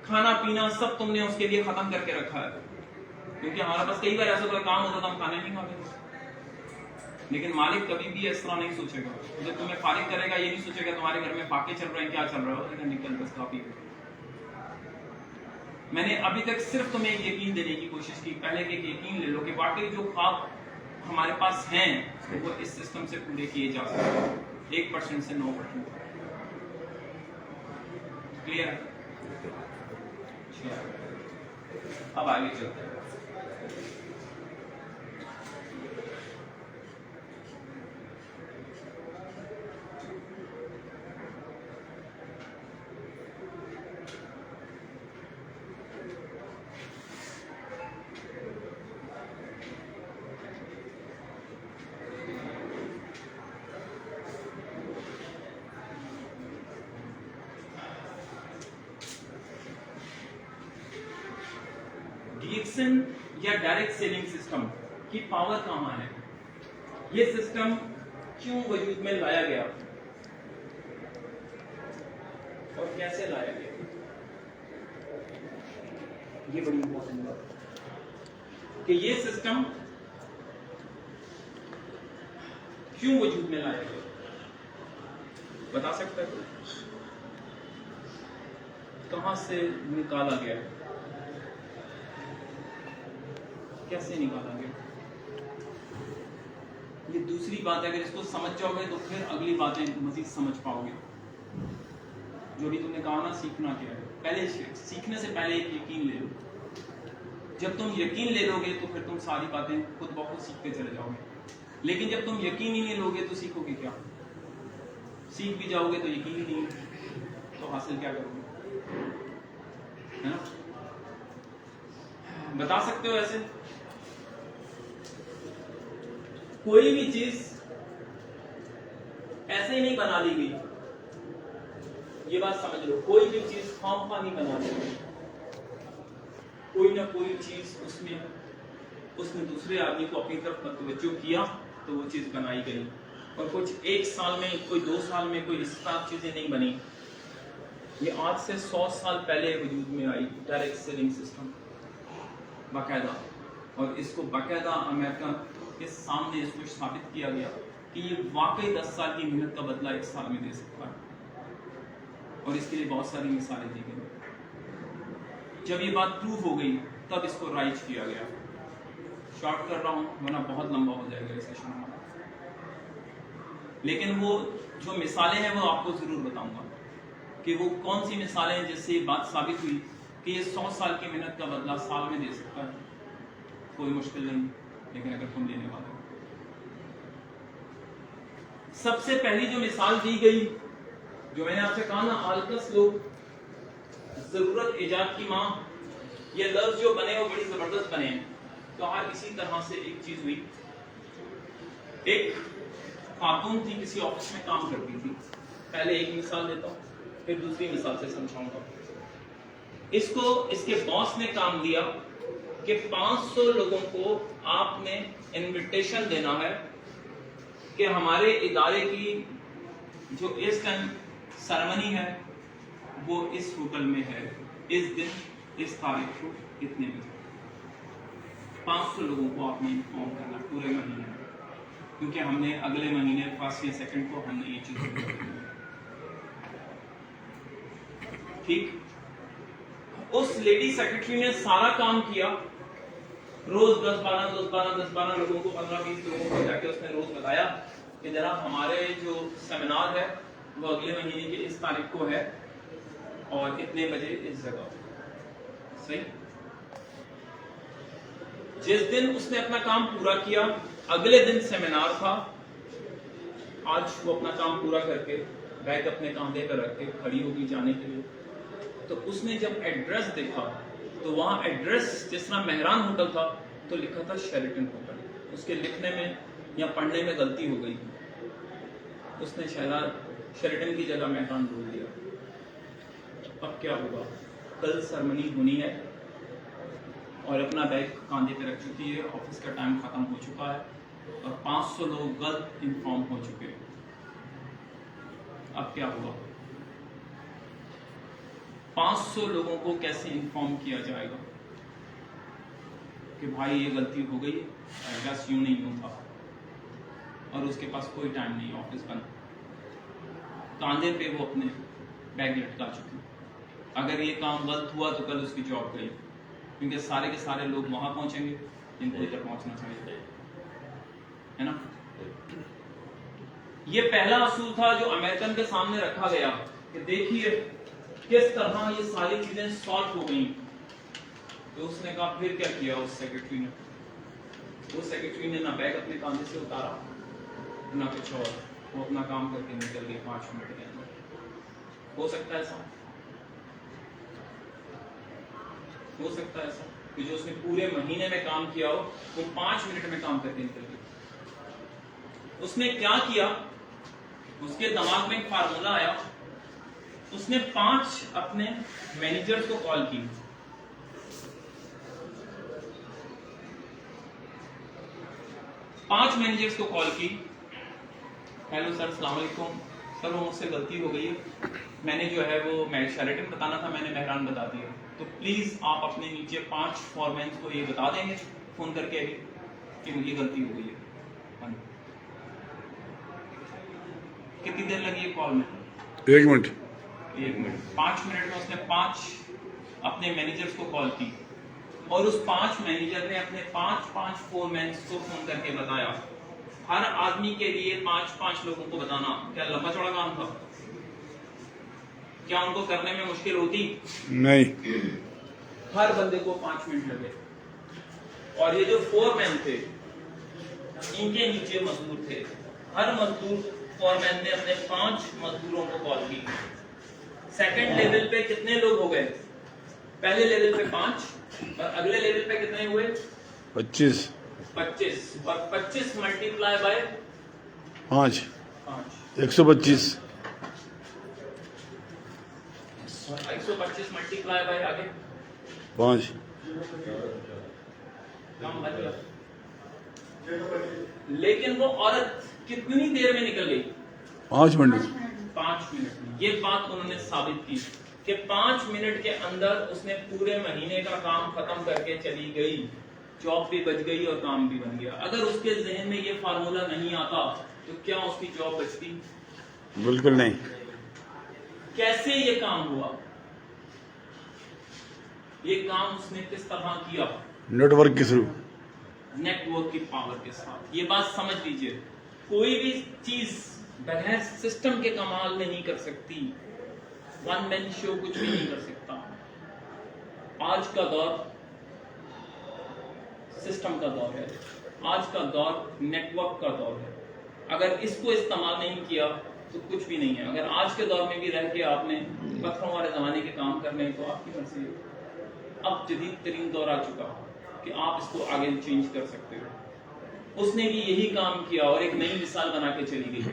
खाना पीना सब तुमने उसके लिए खत्म करके रखा है, क्योंकि हमारे पास कई बार ऐसा कोई काम होता था हम खाना नहीं खाते। लेकिन मालिक कभी भी इस तरह नहीं सोचेगा। जब तुम्हें फारिग करेगा ये नहीं सोचेगा तुम्हारे घर में फाके चल रहे हैं, क्या चल रहा है, निकल बस काफी। मैंने अभी तक सिर्फ तुम्हें एक यकीन देने की कोशिश की। पहले के यकीन ले लो कि वाकई जो ख्वाब हमारे पास हैं वो इस सिस्टम से पूरे किए जा सकते हैं, 1% से 9%। क्लियर? अब आगे चलते हैं। डीएक्सएन या डायरेक्ट सेलिंग सिस्टम की पावर कहां है? ये सिस्टम क्यों वजूद में लाया गया और कैसे लाया गया? ये बड़ी इंपॉर्टेंट बात है कि ये सिस्टम क्यों वजूद में लाया गया। बता सकता है? कहां से निकाला गया, कैसे निकाला गया? ये दूसरी बात है, अगर इसको समझ जाओगे तो फिर अगली बातें मजीद समझ पाओगे। जो भी तुमने कहा ना, सीखना क्या है, पहले सीखने से पहले एक यकीन ले लो। जब तुम यकीन ले लोगे तो फिर तुम सारी बातें खुद ब खुद सीखते चले जाओगे। लेकिन जब तुम यकीन ही नहीं लोगे तो सीखोगे क्या? सीख भी जाओगे तो यकीन ही नहीं, तो हासिल क्या करोगे? है ना? बता सकते हो ऐसे? कोई भी चीज ऐसे ही नहीं बना दी गई, ये बात समझ लो। कोई भी चीज खामखा नहीं बना दी गई। कोई ना कोई चीज उसने दूसरे आदमी को अपनी तरफ तवज्जो किया तो वो चीज बनाई गई। और कुछ 1 साल में, कोई 2 साल में कोई इस तरह चीजें नहीं बनी। ये आज से 100 साल पहले वजूद में आई डायरेक्ट सेलिंग सिस्टम बाकायदा। और इसको बाकायदा अमेरिका के सामने इसको स्थापित किया गया कि ये वाकई 10 साल की मेहनत का बदला 1 साल में दे सकता है। और इसके लिए बहुत सारी मिसालें दी गई। जब ये बात प्रूव हो गई तब इसको राइज किया गया। शॉर्ट कर रहा हूं वरना बहुत लंबा हो जाएगा ये सेशन हमारा। लेकिन वो जो मिसालें हैं वो आपको जरूर बताऊंगा कि वो कौन सी मिसालें हैं जिससे ये बात साबित हुई कि ये 100 साल की मेहनत का बदला साल में दे सकता है। कोई मुश्किल नहीं, लेकिन अगर तुम लेने वाले हो। सबसे पहली जो मिसाल दी गई जो मैंने आपसे कहा ना, आलकस लोग, जरूरत इजाद की माँ, ये लफ्ज जो बने वो बड़ी जबरदस्त बने हैं। तो आज इसी तरह से एक चीज हुई। एक खातून थी, किसी ऑफिस में काम करती थी। पहले एक मिसाल देता हूँ, फिर दूसरी मिसाल से समझाऊंगा। इसको इसके बॉस ने काम दिया कि 500 लोगों को आपने इनविटेशन देना है कि हमारे इदारे की जो इस टाइम सेरेमनी है वो इस होटल में है, इस दिन इस तारीख को इतने बजे। 500 लोगों को आपने इन्फॉर्म करना पूरे महीने में, क्योंकि हमने अगले महीने 1 या 2 को हमने ये चीज करनी है। ठीक, उस लेडी सेक्रेटरी ने सारा काम किया। रोज 10-12 लोगों को, 15-20 लोगों को जाके उसने रोज बताया कि जरा हमारे जो सेमिनार है वो अगले महीने की इस तारीख को है और इतने बजे इस जगह। सही। जिस दिन उसने अपना काम पूरा किया, अगले दिन सेमिनार था। आज वो अपना काम पूरा करके बैग अपने कंधे पर रख के खड़ी होगी जाने के लिए। तो उसने जब एड्रेस देखा तो वहां एड्रेस जिस तरह मेहरान होटल था तो लिखा था शेरेटन होटल। उसके लिखने में या पढ़ने में गलती हो गई, उसने शेरेटन की जगह मेहरान बोल दिया। अब क्या होगा? कल सेरेमनी होनी है और अपना बैग कांधे पे रख चुकी है, ऑफिस का टाइम खत्म हो चुका है और 500 लोग गलत इन्फॉर्म हो चुके हैं। अब क्या होगा? 500 लोगों को कैसे इन्फॉर्म किया जाएगा कि भाई ये गलती हो गई, एड्रेस यूं नहीं यूं था, और उसके पास कोई टाइम नहीं, ऑफिस बंद, कांधे पे वो अपने बैग लटका चुकी। अगर ये काम गलत हुआ तो कल उसकी जॉब गई, क्योंकि सारे के सारे लोग वहां पहुंचेंगे जिनको इधर पहुंचना चाहिए, है ना। ये पहला असूल था जो अमेरिकन के सामने रखा गया कि देखिए किस तरह ये सारी चीजें सॉल्व हो गई। तो उसने कहा फिर क्या किया उस सेक्रेटरी ने? उस सेक्रेटरी ने ना बैग अपने कांधे से उतारा ना कुछ और, वो अपना काम करके निकल गई 5 मिनट के अंदर। हो सकता है ऐसा? हो सकता है ऐसा कि जो उसने पूरे महीने में काम किया हो वो 5 मिनट में काम करके निकल गई। उसने क्या किया? उसके दिमाग में एक फार्मूला आया। उसने 5 अपने मैनेजर्स को कॉल की। पांच मैनेजर्स को कॉल की। हेलो सर, अस्सलाम वालेकुम सर, वो मुझसे गलती हो गई है, मैंने जो है वो मैं शेरेटन बताना था, मैंने मेहरान बता दिया। तो प्लीज आप अपने नीचे 5 फॉरमैन को ये बता देंगे फोन करके अभी कि मुझे गलती हो गई है। कितनी देर लगी है कॉल में? 1 मिनट। 1 मिनट। 5 मिनट में उसने 5 अपने मैनेजर्स को कॉल की और उस 5 मैनेजर ने अपने 5 फोरमैन को फोन करके बताया। हर आदमी के लिए 5 लोगों को बताना क्या लंबा चौड़ा काम था? क्या उनको करने में मुश्किल होती? नहीं। हर बंदे को 5 मिनट लगे। और ये जो फोरमैन थे इनके नीचे मजदूर थे। हर मजदूर फोरमैन ने अपने 5 मजदूरों को कॉल की। सेकंड लेवल पे कितने लोग हो गए? पहले लेवल पे 5 और अगले लेवल पे कितने हुए? 25 और 25 मल्टीप्लाई बाय 5 5 125 और 125 मल्टीप्लाई बाय आगे 5 कम बच गया। लेकिन वो औरत कितनी देर में निकल गई? 5 मिनट। 5 मिनट में। ये बात उन्होंने साबित की कि 5 मिनट के अंदर उसने पूरे महीने का काम खत्म करके चली गई। जॉब भी बच गई और काम भी बन गया। अगर उसके जहन में ये फार्मूला नहीं आता तो क्या उसकी जॉब बचती? बिल्कुल नहीं। कैसे ये काम हुआ? ये काम उसने किस तरह किया? नेटवर्क के थ्रू। नेटवर्क की पावर के साथ। ये बात समझ लीजिए, कोई भी चीज बगैर सिस्टम के कमाल नहीं कर सकती। वन मैन शो कुछ भी नहीं कर सकता। आज का दौर सिस्टम का दौर है। आज का दौर नेटवर्क का दौर है। अगर इसको इस्तेमाल नहीं किया तो कुछ भी नहीं है। अगर आज के दौर में भी रह के आपने पत्थरों वाले जमाने के काम करने हैं तो आपकी मर्जी है। अब जदीद तरीन दौर आ चुका कि आप इसको आगे चेंज कर सकते हो। उसने भी यही काम किया और एक नई मिसाल बना के चली गई।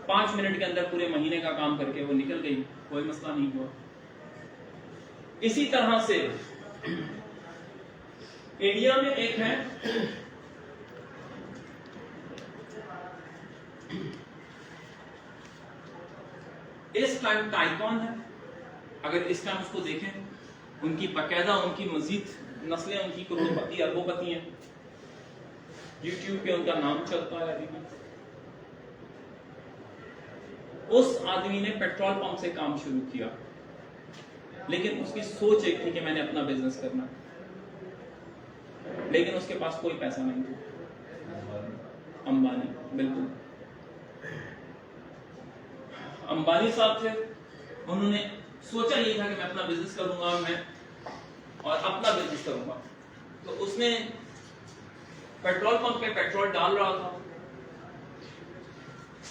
5 मिनट के अंदर पूरे महीने का काम करके वो निकल गई, कोई मसला नहीं हुआ। इसी तरह से इंडिया में एक है इस टाइम टाइकॉन है। अगर इस टाइम उसको देखें, उनकी बकायदा उनकी मजीद नस्लें उनकी करोड़पति अरबोपति हैं। यूट्यूब पे उनका नाम चलता है अभी भी। उस आदमी ने पेट्रोल पंप से काम शुरू किया, लेकिन उसकी सोच एक थी कि मैंने अपना बिजनेस करना, लेकिन उसके पास कोई पैसा नहीं था। अंबानी, बिल्कुल अंबानी साहब थे। उन्होंने सोचा ये था कि मैं अपना बिजनेस करूंगा, मैं और अपना बिजनेस करूंगा। तो उसने पेट्रोल पंप पे पेट्रोल डाल रहा था।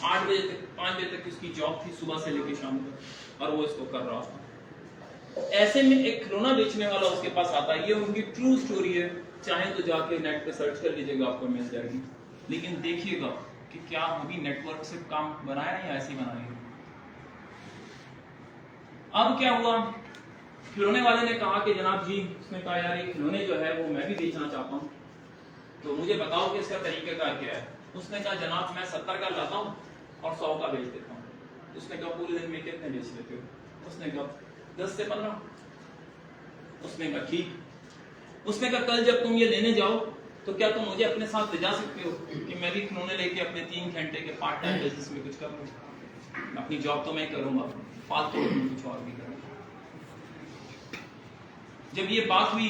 8 बजे तक 5 बजे तक उसकी जॉब थी, सुबह से लेकर शाम तक, और वो इसको कर रहा था। ऐसे में एक खिलौना बेचने वाला उसके पास आता है। ये उनकी ट्रू स्टोरी है, चाहे तो जाके नेट पे सर्च कर लीजिएगा, आपको मिल जाएगी। लेकिन देखिएगा कि क्या अभी नेटवर्क से काम बनाया है या ऐसे ही बनाएंगे। अब क्या हुआ, खिलौने वाले ने कहा कि जनाब जी, उसने कहा यार ये खिलौने जो है वो मैं भी बेचना चाहता हूँ, तो मुझे बताओ कि इसका तरीकाकार क्या है। उसने कहा जनाब मैं 70 का लाता हूँ और 100 का बेच देता हूँ। उसने कहा पूरे दिन में कितने बेच लेते हो? उसने कहा 10 से 15। उसने कहा ठीक। उसने कहा कल जब तुम ये लेने जाओ तो क्या तुम मुझे अपने साथ ले जा सकते हो कि मैं भी खिलौने लेके अपने 3 घंटे के पार्ट टाइम बिजनेस में कुछ कर लूँ। अपनी जॉब तो मैं करूंगा, फालतू कुछ और भी करूंगा। जब ये बात हुई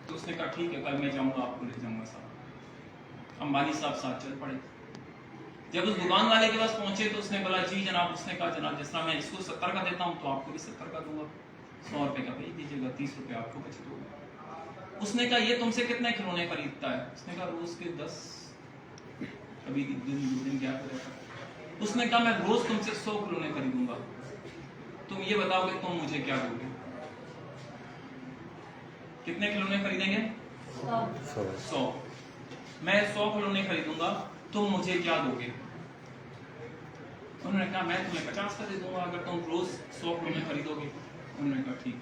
तो उसने कहा ठीक है, कल मैं जाऊंगा, आपको ले जाऊंगा साथ। अंबानी साहब साथ चल पड़े। जब उस दुकान वाले के पास पहुंचे तो उसने बोला जी जनाब। उसने कहा जनाब जिस तरह मैं इसको 70 का देता हूँ तो आपको भी 70 का दूंगा, 100 रुपए का भेज दीजिएगा, 30 रुपए आपको बचत होगा। उसने कहा ये तुमसे कितने खिलौने खरीदता है? उसने कहा रोज के 10, अभी दिन क्या करेगा। उसने कहा मैं रोज तुमसे 100 खिलौने खरीदूंगा, तुम ये बताओगे तुम मुझे क्या दोगे? कितने खिलौने खरीदेंगे? 100। मैं 100 खिलौने खरीदूंगा, तुम मुझे क्या दोगे? उन्होंने कहा मैं तुम्हें 50 का दे दूंगा अगर तुम रोज 100 खिलौने खरीदोगे। उन्होंने कहा ठीक।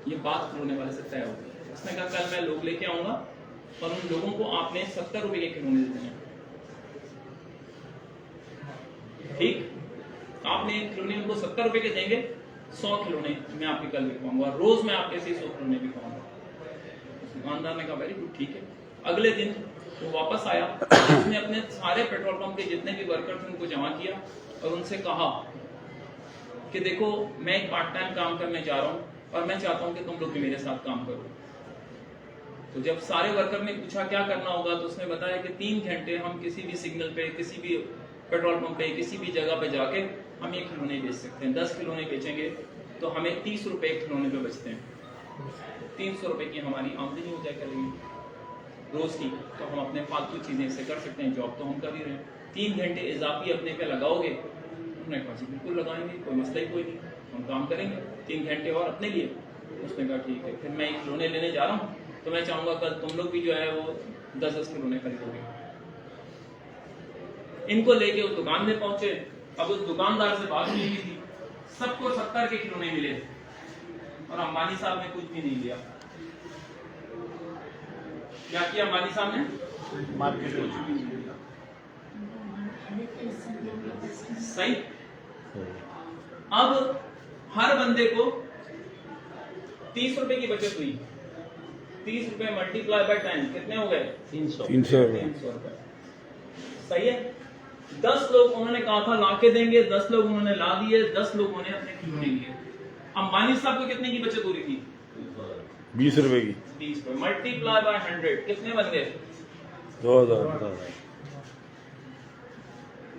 ये बात खिलौने वाले से तय हो गई। उसने कहा कल मैं लोग लेके आऊंगा और उन लोगों को आपने 70 रुपए के खिलौने दे देने। ठीक, आपने खिलौने उनको 70 रुपए के देंगे, 100 खिलौने मैं आपके कल बिकवाऊंगा, रोज मैं आपके से 100 खिलौने बिकवाऊंगा। दुकानदार ने कहा वेरी गुड, ठीक है। अगले दिन वो वापस आया, उसने अपने सारे पेट्रोल पंप के जितने भी वर्कर थे उनको जमा किया और उनसे कहा कि देखो मैं एक पार्ट टाइम काम करने जा रहा हूँ और मैं चाहता हूँ कि तुम लोग भी मेरे साथ काम करो। तो जब सारे वर्कर ने पूछा क्या करना होगा तो उसने बताया कि 3 घंटे हम किसी भी सिग्नल पे, किसी भी पेट्रोल पंप पे, किसी भी जगह पे जाके हम ये खिलौने बेच सकते हैं। 10 खिलौने बेचेंगे तो हमें 30 रुपए खिलौने पे बचते हैं। 300 रुपए की हमारी आमदनी हो जाए करेगी रोज की, तो हम अपने फालतू चीजें इससे कर सकते हैं। जॉब तो हम कर ही रहे हैं, 3 घंटे इजाफी अपने पे लगाओगे? उन्होंने कहा जी बिल्कुल लगाएंगे, कोई मसला ही कोई नहीं, हम काम करेंगे 3 घंटे और अपने लिए। उसने कहा ठीक है। फिर मैं एक खिलौने लेने जा रहा हूँ तो मैं चाहूंगा कल तुम लोग भी जो है वो 10-10 खिलौने खरीदोगे। इनको लेके उस दुकान में पहुंचे। अब उस दुकानदार से बात नहीं हुई थी, सबको 70 के खिलौने मिले और अंबानी साहब ने कुछ भी नहीं लिया। क्या किया अंबानी साहब ने? मार्केट कुछ भी नहीं लिया। सही। अब हर बंदे को 30 रुपए की बचत हुई। 30 रुपए मल्टीप्लाई बाय 10 कितने हो गए? 300 रुपए। सही है। 10 लोग उन्होंने कहा था लाके देंगे, 10 लोग उन्होंने ला दिए, 10 लोग उन्होंने अपने खिलौने लिए। अंबानी साहब को कितने की बचत हो रही थी? 20 रुपए की। 20 रुपए मल्टीप्लाई बाय 100 कितने बन गए? 2000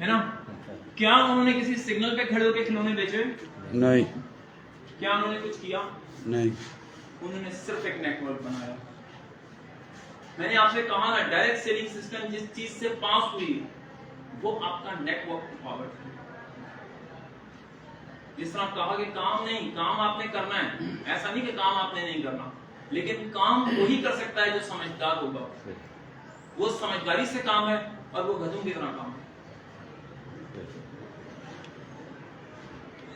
है ना। क्या उन्होंने किसी सिग्नल पे खड़े होकर खिलौने बेचे? नहीं। क्या उन्होंने कुछ किया? नहीं। उन्होंने सिर्फ एक नेटवर्क बनाया। मैंने आपसे कहा ना, डायरेक्ट सेलिंग सिस्टम जिस चीज से पास हुई वो आपका नेटवर्क पावर है। जिस तरह कहा कि काम नहीं, काम आपने करना है, ऐसा नहीं कि काम आपने नहीं करना, लेकिन काम वही कर सकता है जो समझदार होगा। वो समझदारी से काम है और वो गधों की तरह काम है।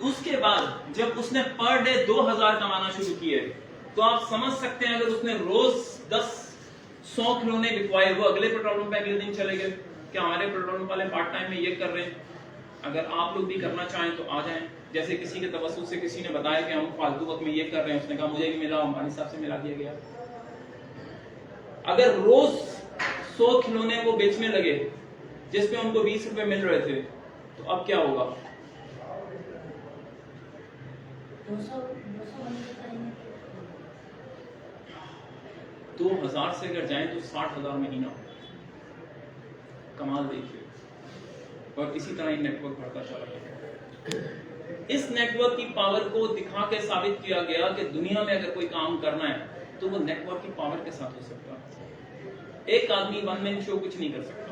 उसके बाद जब उसने पर डे 2000 कमाना शुरू किए तो आप समझ सकते हैं अगर उसने रोज 10-100 खिलौने बिकवाए, वो अगले पेट्रोल पंप पे अगले दिन चले गए। क्या हमारे पेट्रोल पंप वाले पार्ट टाइम में ये कर रहे हैं? अगर आप लोग भी करना चाहें तो आ जाएं। जैसे किसी के तवज्जुह से किसी ने बताया कि हम फालतू वक्त में ये कर रहे हैं, उसने कहा मुझे भी मिला, अंबानी साहब से मिला दिया गया। अगर रोज 100 खिलौने वो बेचने लगे जिसपे उनको 20 रुपए मिल रहे थे, तो अब क्या होगा? 2000 से अगर जाएं तो 60,000 महीना। कमाल देखिए। और इसी तरह ये नेटवर्क बढ़ता चला गया। इस नेटवर्क की पावर को दिखा के साबित किया गया कि दुनिया में अगर कोई काम करना है तो वो नेटवर्क की पावर के साथ हो सकता है। एक आदमी वन मैन शो कुछ नहीं कर सकता।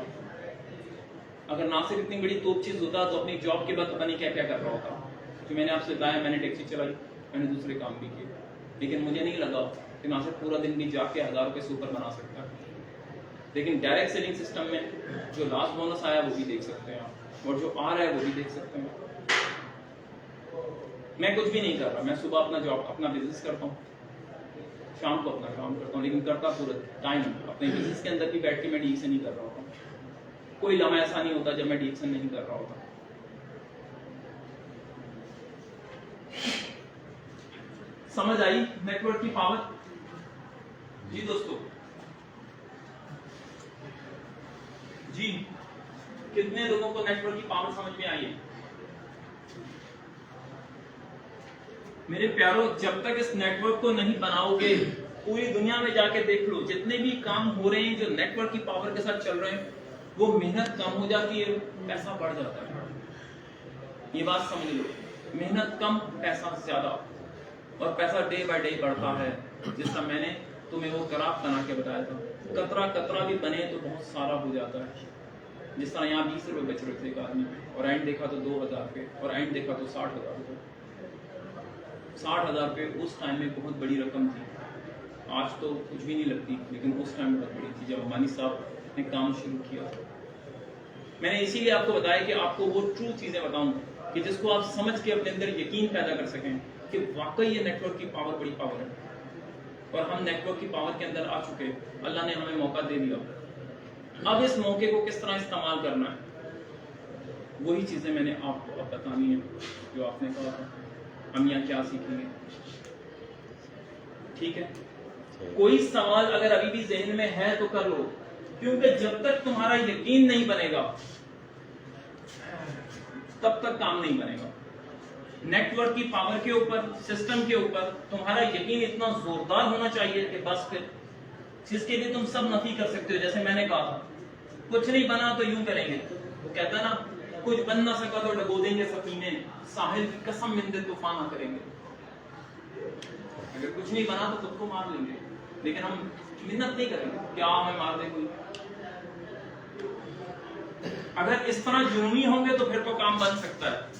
अगर नासिर इतनी बड़ी तोप चीज होता तो अपनी जॉब के बाद पता नहीं क्या क्या कर रहा होता। तो मैंने आपसे बताया, मैंने टैक्सी चलाई, मैंने दूसरे काम भी किए, लेकिन मुझे नहीं लगा कि नासिर पूरा दिन भी जाके 1000 रुपए सुपर बना सकता है। लेकिन डायरेक्ट सेलिंग सिस्टम में जो लास्ट बोनस आया वो भी देख सकते हैं आप, और जो आ रहा है वो भी देख सकते हैं। मैं कुछ भी नहीं कर रहा, मैं सुबह अपना जॉब, अपना बिजनेस करता हूँ, शाम को अपना काम करता हूँ, लेकिन करता पूरा टाइम अपने बिजनेस के अंदर भी बैठ के मैं डिक्शन नहीं कर रहा होता। कोई लम्हा ऐसा नहीं होता जब मैं डिक्शन नहीं कर रहा होता। समझ आई नेटवर्क की पावर? जी दोस्तों, जी कितने लोगों को नेटवर्क की पावर समझ में आई है? मेरे प्यारों, जब तक इस नेटवर्क को नहीं बनाओगे, पूरी दुनिया में जाके देख लो, जितने भी काम हो रहे हैं जो नेटवर्क की पावर के साथ चल रहे हैं, वो मेहनत कम हो जाती है, पैसा बढ़ जाता है। ये बात समझ लो, मेहनत कम, पैसा ज्यादा, और पैसा डे बाय डे बढ़ता है। जिसका मैंने तुम्हें वो ग्राफ बना के बताया था, कतरा कतरा भी बने तो बहुत सारा हो जाता है। जिस तरह यहाँ 20 रुपए बच रहे थे एक आदमी, और एंड देखा तो 2000 रुपये, और एंड देखा तो 60,000 रुपये। 60,000 रुपये उस टाइम में बहुत बड़ी रकम थी। आज तो कुछ भी नहीं लगती, लेकिन उस टाइम बहुत बड़ी थी जब अंबानी साहब ने काम शुरू किया। मैंने इसीलिए आपको बताया कि आपको वो ट्रू चीजें बताऊं कि जिसको आप समझ के अपने अंदर यकीन पैदा कर सकें कि वाकई ये नेटवर्क की पावर बड़ी पावर है, और हम नेटवर्क की पावर के अंदर आ चुके। अल्लाह ने हमें मौका दे दिया, अब इस मौके को किस तरह इस्तेमाल करना है, वही चीजें मैंने आपको अब बतानी है जो आपने कहा था हम यहाँ क्या सीखेंगे। ठीक है, कोई सवाल अगर अभी भी ज़हन में है तो कर लो, क्योंकि जब तक तुम्हारा यकीन नहीं बनेगा तब तक काम नहीं बनेगा। नेटवर्क की पावर के ऊपर, सिस्टम के ऊपर तुम्हारा यकीन इतना जोरदार होना चाहिए कि बस फिर जिसके लिए तुम सब नफी कर सकते हो। जैसे मैंने कहा था, कुछ नहीं बना तो यूं करेंगे, वो कहता है ना, कुछ बन ना सका तो डबो देंगे सफीने, साहिल की कसम मिंदे तूफान ना करेंगे। अगर कुछ नहीं बना तो खुद को मार लेंगे, लेकिन हम मिन्नत नहीं करेंगे क्या हमें मार दे कोई। अगर इस तरह जुनूनी होंगे तो फिर तो काम बन सकता है।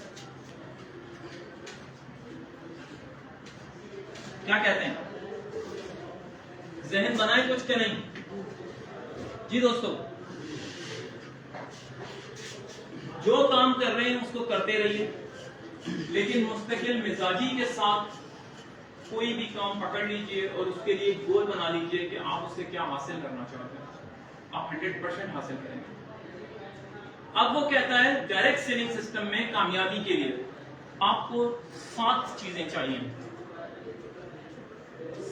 क्या कहते हैं, जहन बनाए कुछ के नहीं? जी दोस्तों, जो काम कर रहे हैं उसको करते रहिए, लेकिन मुस्तकिल मिजाजी के साथ कोई भी काम पकड़ लीजिए और उसके लिए गोल बना लीजिए कि आप उससे क्या हासिल करना चाहते हैं। आप 100% हासिल करेंगे। अब वो कहता है डायरेक्ट सेलिंग सिस्टम में कामयाबी के लिए आपको 7 चीजें चाहिए।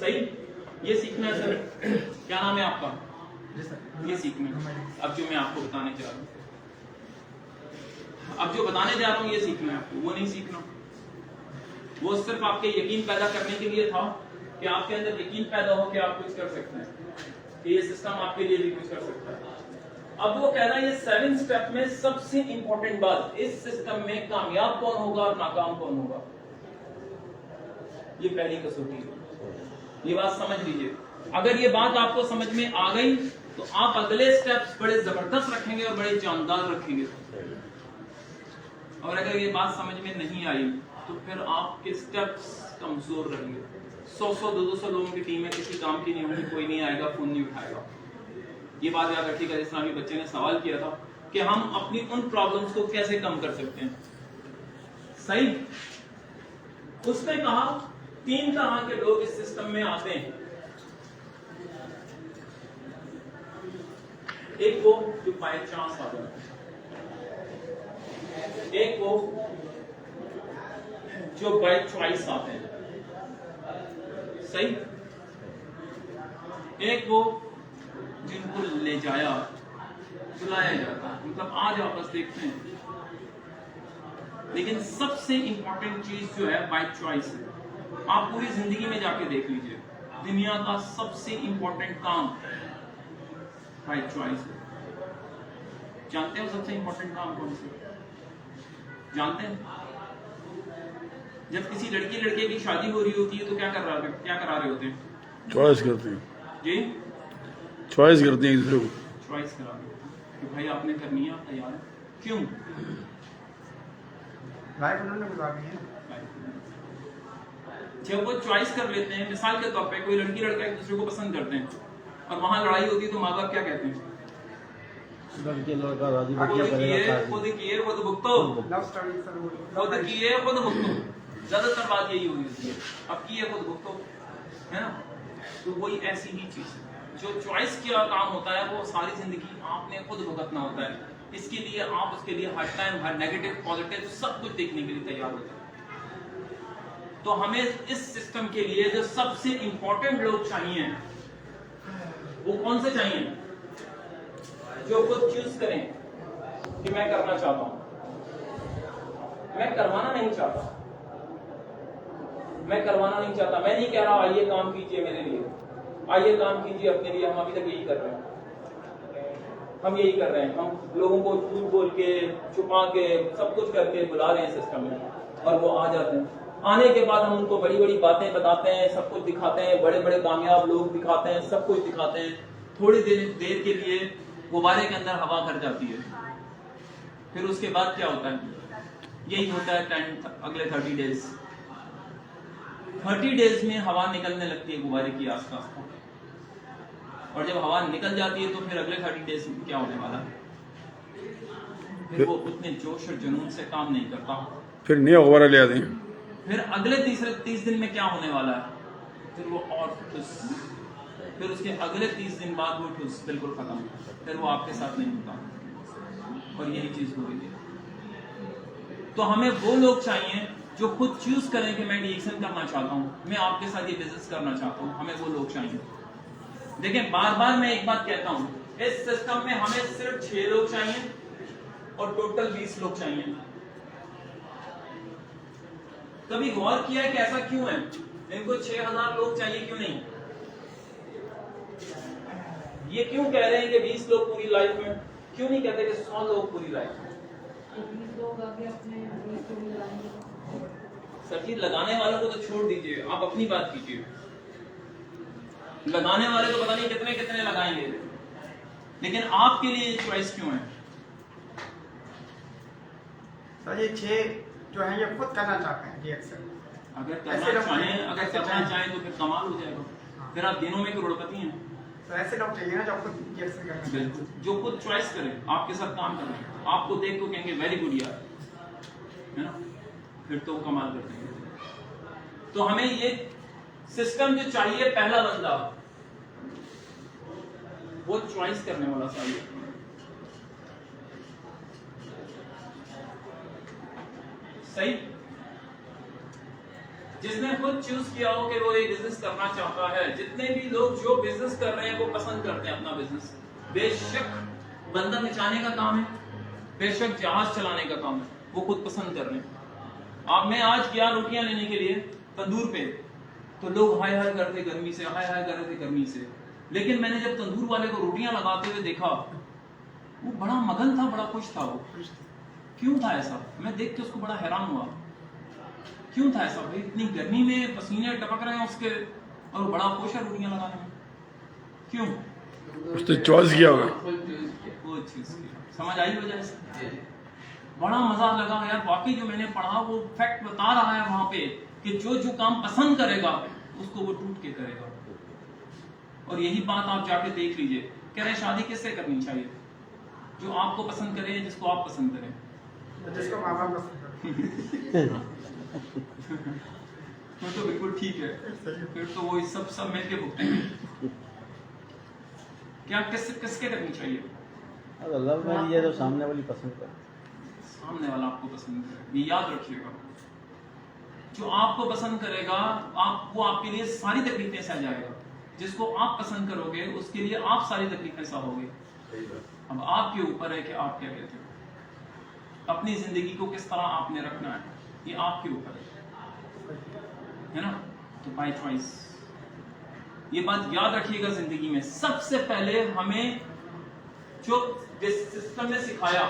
सही, ये सीखना है सर। क्या नाम है आपका? ये सीखना है। अब जो मैं आपको बताने जा रहा हूं, ये सीखना है आपको, वो नहीं सीखना। वो सिर्फ आपके यकीन पैदा करने के लिए था कि आपके अंदर यकीन पैदा हो कि आप कुछ कर सकते हैं, कि ये सिस्टम आपके लिए भी कुछ कर सकता है। अब वो कह रहा है ये 7 स्टेप में सबसे इंपॉर्टेंट बात, इस सिस्टम में कामयाब कौन होगा और नाकाम कौन होगा, ये पहली कसौटी है। ये बात समझ लीजिए। अगर ये बात आपको समझ में आ गई तो आप अगले स्टेप्स बड़े जबरदस्त रखेंगे और बड़े जानदार रखेंगे। और अगर ये बात समझ में नहीं आई तो फिर आपके स्टेप्स कमजोर रहेंगे। 100 200 लोगों की टीम है, किसी काम की नहीं होगी, कोई नहीं आएगा, फोन नहीं उठाएगा। ये बात याद रखिएगा। जिस तरह अभी बच्चे ने सवाल किया था कि हम अपनी उन प्रॉब्लम्स को कैसे कम कर सकते हैं, सही। उसने कहा 3 तरह के लोग इस सिस्टम में आते हैं। एक वो जो बाय चांस आ जाता है, एक वो जो बाय चॉइस आते हैं, सही, एक वो जिनको ले जाया बुलाया जाता है, मतलब आज आपस देखते हैं। लेकिन सबसे इंपॉर्टेंट चीज जो है बाय चॉइस है। आप पूरी जिंदगी में जाके देख लीजिए, दुनिया का सबसे इंपॉर्टेंट काम बाय चॉइस है। जानते हो सबसे इंपॉर्टेंट काम कौन सा? जानते हैं? जब किसी लड़की लड़के की शादी हो रही होती है तो क्या करा रहे होते हैं? चॉइस करते हैं जी, चॉइस करते हैं एक दूसरे को। चॉइस करा रहे होते हैं कि भाई आपने करनी है, आप तैयार है? क्यों? लाइफ उन्होंने गुजारनी है। जब वो चॉइस कर लेते हैं, मिसाल के तौर पे कोई लड़की लड़का एक दूसरे को पसंद करते हैं और वहां लड़ाई होती है तो माँ बाप क्या कहते हैं? खुद किए खुद भुगतो, लव स्टोरी खुद किए खुद भुगतो। ज्यादातर बात यही हुई होती है, अब किए खुद भुगतो, है ना? तो वही ऐसी ही चीज है। जो चॉइस का काम होता है वो सारी जिंदगी आपने खुद भुगतना होता है। इसके लिए आप उसके लिए हर टाइम हर नेगेटिव पॉजिटिव सब कुछ देखने के लिए तैयार होते हैं। तो हमें इस सिस्टम के लिए जो सबसे इंपॉर्टेंट लोग चाहिए वो कौन से चाहिए? जो खुद चूज करें कि मैं करना चाहता हूं, मैं करवाना नहीं चाहता, मैं करवाना नहीं चाहता। मैं नहीं कह रहा आइए काम कीजिए मेरे लिए, आइए काम कीजिए अपने लिए। हम अभी तक यही कर रहे हैं, हम यही कर रहे हैं। हम लोगों को झूठ बोल के, छुपा के, सब कुछ करके बुला रहे हैं सिस्टम में और वो आ जाते हैं। आने के बाद हम उनको बड़ी बड़ी बातें बताते हैं, सब कुछ दिखाते हैं, बड़े बड़े कामयाब लोग दिखाते हैं, सब कुछ दिखाते हैं। थोड़ी देर के लिए गुब्बारे के अंदर हवा भर जाती है, फिर उसके बाद क्या होता है? यही होता है अगले 30 डेज। 30 डेज में हवा निकलने लगती है गुब्बारे की आसपास, और जब हवा निकल जाती है तो फिर अगले 30 डेज में क्या होने वाला है? फिर वो उतने जोश और जुनून से काम नहीं करता, फिर नया गुब्बारा ले आते हैं। फिर अगले 30 दिन में क्या होने वाला है? फिर वो और ठुस, फिर उसके अगले 30 दिन बाद वो ठुस बिल्कुल खत्म, फिर वो आपके साथ नहीं होता। और यही चीज हो रही है। तो हमें वो लोग चाहिए जो खुद चूज करें कि मैं डीएक्शन करना चाहता हूँ, मैं आपके साथ ये बिजनेस करना चाहता हूँ। हमें वो लोग चाहिए। देखिए, बार बार मैं एक बात कहता हूँ, इस सिस्टम में हमें सिर्फ 6 लोग चाहिए और टोटल 20 लोग चाहिए। कभी गौर किया है कि ऐसा क्यों है? इनको 6000 लोग चाहिए, क्यों नहीं? ये क्यों कह रहे हैं कि 20 लोग पूरी लाइफ में? क्यों नहीं कहते कि 100 लोग पूरी लाइफ में? सर जी, लगाने वालों को तो छोड़ दीजिए, आप अपनी बात कीजिए। लगाने वाले तो पता नहीं कितने कितने लगाएंगे, लेकिन आपके लिए चॉइस क्यों है? सर ये 6 जो है ये खुद करना चाहते हैं डीएक्शन। अगर करना चाहें तो फिर कमाल हो जाएगा, फिर आप दिनों में करोड़पति हैं। तो ऐसे लोग चाहिए ना जो खुद डीएक्शन करना चाहते हैं। बिल्कुल, जो खुद चॉइस करें, आपके साथ काम करें, आपको देख को कहेंगे वेरी गुड यार, है ना? फिर तो वो कमाल करते हैं। तो हमें ये सिस्टम जो चाहिए, पहला बंदा वो चॉइस करने वाला चाहिए। सही, जिसने खुद चूज किया हो कि वो ये बिजनेस करना चाहता है। जितने भी लोग जो बिजनेस कर रहे हैं वो पसंद करते हैं अपना बिजनेस। बेशक बंधन बिछाने का काम है, बेशक जहाज चलाने का काम है, वो खुद पसंद कर रहे हैं। अब मैं आज गया रोटियां लेने के लिए तंदूर पे, तो लोग हाय हाय करते गर्मी से, हाय हाय कर रहे थे गर्मी से। लेकिन मैंने जब तंदूर वाले को रोटियां लगाते हुए देखा, वो बड़ा मगन था, बड़ा खुश था। वो क्यों था ऐसा? मैं देख के उसको बड़ा हैरान हुआ। क्यों था ऐसा? भाई इतनी गर्मी में पसीने टपक रहे हैं उसके, और वो बड़ा खुश है रोटियां लगाने में। क्यों? उसने चॉइस किया होगा। वो चीज समझ आई वजह से। बड़ा मजा लगा यार, वाकई जो मैंने पढ़ा वो फैक्ट बता रहा है वहां पे कि जो काम पसंद करेगा उसको वो टूट के करेगा। और यही बात आप जाके देख लीजिए, कह रहे शादी किससे करनी चाहिए? जो आपको पसंद करे, जिसको आप पसंद करें, जिसको माँ बाप पसंद करे। तो बिल्कुल ठीक है, फिर तो वो सब मिलके भुगतेंगे। क्या किसके करनी चाहिए? लव मैरिज है तो सामने वाली पसंद करे, सामने वाला आपको पसंद करे, ये याद रखिएगा। जो आपको पसंद करेगा वो आपके लिए सारी तकलीफें सह जाएगा, जिसको आप पसंद करोगे उसके लिए आप सारी तकलीफें सहोगे। अब आपके ऊपर है कि आप क्या कहते हो, अपनी जिंदगी को किस तरह आपने रखना है, ये आपके ऊपर है ना। तो बाय चॉइस ये बात याद रखिएगा जिंदगी में। सबसे पहले हमें जो सिस्टम ने सिखाया,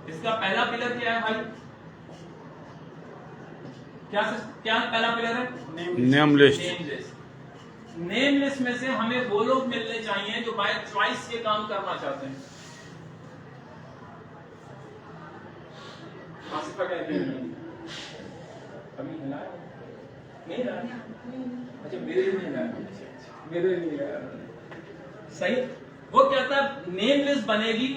इसका पहला पिलर क्या है भाई? क्या पहला पिलर है? Name list. नेम लिस्ट में से हमें वो लोग मिलने चाहिए जो बाय चॉइस ये काम करना चाहते हैं। आसिफा कहते हैं अभी हिलाया नहीं हिलाया, अच्छा मेरे लिए नहीं हिलाया, मेरे लिए हिलाया, सही। वो कहता है नेम लिस्ट बनेगी,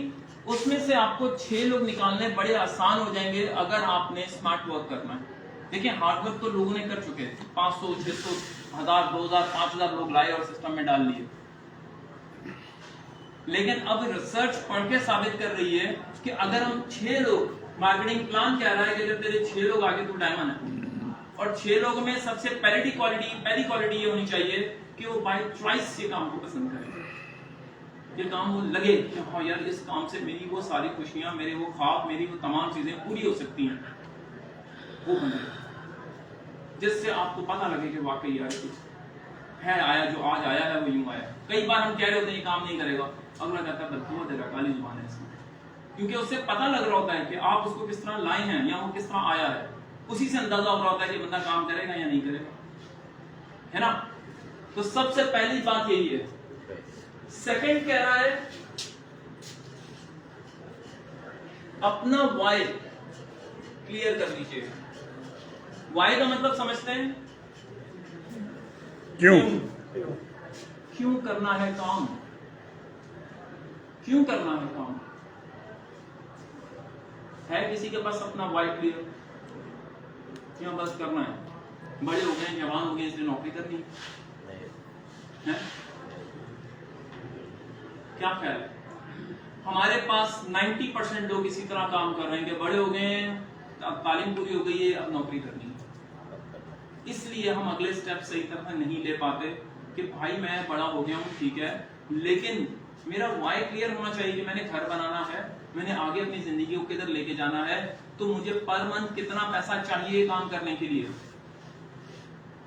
उसमें से आपको 6 लोग निकालने बड़े आसान हो जाएंगे अगर आपने स्मार्ट वर्क करना है। देखिए हार्ड वर्क तो लोगों ने कर चुके हैं, 500, 600, 1000, 2000, 5000 लोग लाए और सिस्टम में डाल लिए। लेकिन अब रिसर्च पढ़ के साबित कर रही है कि अगर हम 6 लोग, मार्केटिंग प्लान कह रहा है कि अगर तेरे 6 लोग आगे तू डायमंड है, और 6 लोग में सबसे पहली क्वालिटी ये होनी चाहिए कि वो बाय चॉइस ये काम को पसंद करें। ये काम वो लगे कि हाँ यार इस काम से मेरी वो सारी खुशियां, मेरे वो ख्वाब, मेरी वो तमाम चीजें पूरी हो सकती हैं, वो बने, जिससे आपको पता लगे कि वाकई यार कुछ है आया, जो आज आया है वो यूं आया। कई बार हम कह रहे होते हैं ये काम नहीं करेगा, अगला कहता है बदतमीज है, काली जुबान है इसमें, क्योंकि उससे पता लग रहा होता है कि आप उसको किस तरह लाए हैं या वो किस तरह आया है। उसी से अंदाजा हो रहा होता है कि बंदा काम करेगा या नहीं करेगा, है ना। तो सबसे पहली बात यही है। सेकंड कह रहा है अपना वाई क्लियर कर लीजिए। वाई का मतलब समझते हैं? क्यों करना है काम, क्यों करना है काम। है किसी के पास अपना वाई क्लियर? क्यों बस करना है, बड़े हो गए, जवान हो गए, इसलिए नौकरी करनी है? क्या ख्याल है? हमारे पास 90% लोग इसी तरह काम कर रहे हैं कि बड़े हो गए, अब तालीम पूरी हो गई है, अब नौकरी करनी है। इसलिए हम अगले स्टेप सही तरह नहीं ले पाते कि भाई मैं बड़ा हो गया हूँ, ठीक है, लेकिन मेरा वाई क्लियर होना चाहिए कि मैंने घर बनाना है, मैंने आगे अपनी जिंदगी को किधर लेके जाना है, तो मुझे पर मंथ कितना पैसा चाहिए काम करने के लिए।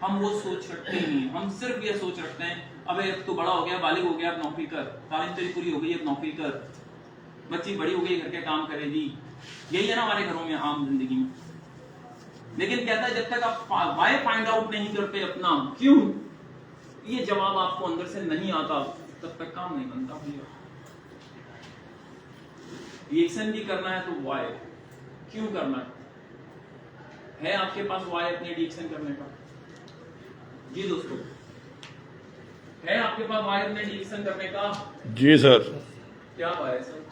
हम वो सोच रखते ही नहीं, हम सिर्फ ये सोच रखते हैं अबे अब तो बड़ा हो गया, बालिग हो गया, अब नौकरी कर, तालीम तेरी पूरी हो गई, अब नौकरी कर, बच्ची बड़ी हो गई, घर के काम करेगी। यही है ना हमारे घरों में आम जिंदगी में। लेकिन कहता है जब तक आप वाई फाइंड आउट नहीं करते अपना क्यों, ये जवाब आपको अंदर से नहीं आता, तब तक काम नहीं बनता भैया। रिएक्शन भी करना है तो वाई क्यों करना है आपके पास वाई अपने रिएक्शन करने का? जी दोस्तों, है आपके पास वाई अपने रिएक्शन करने का? जी सर। क्या वाई है सर?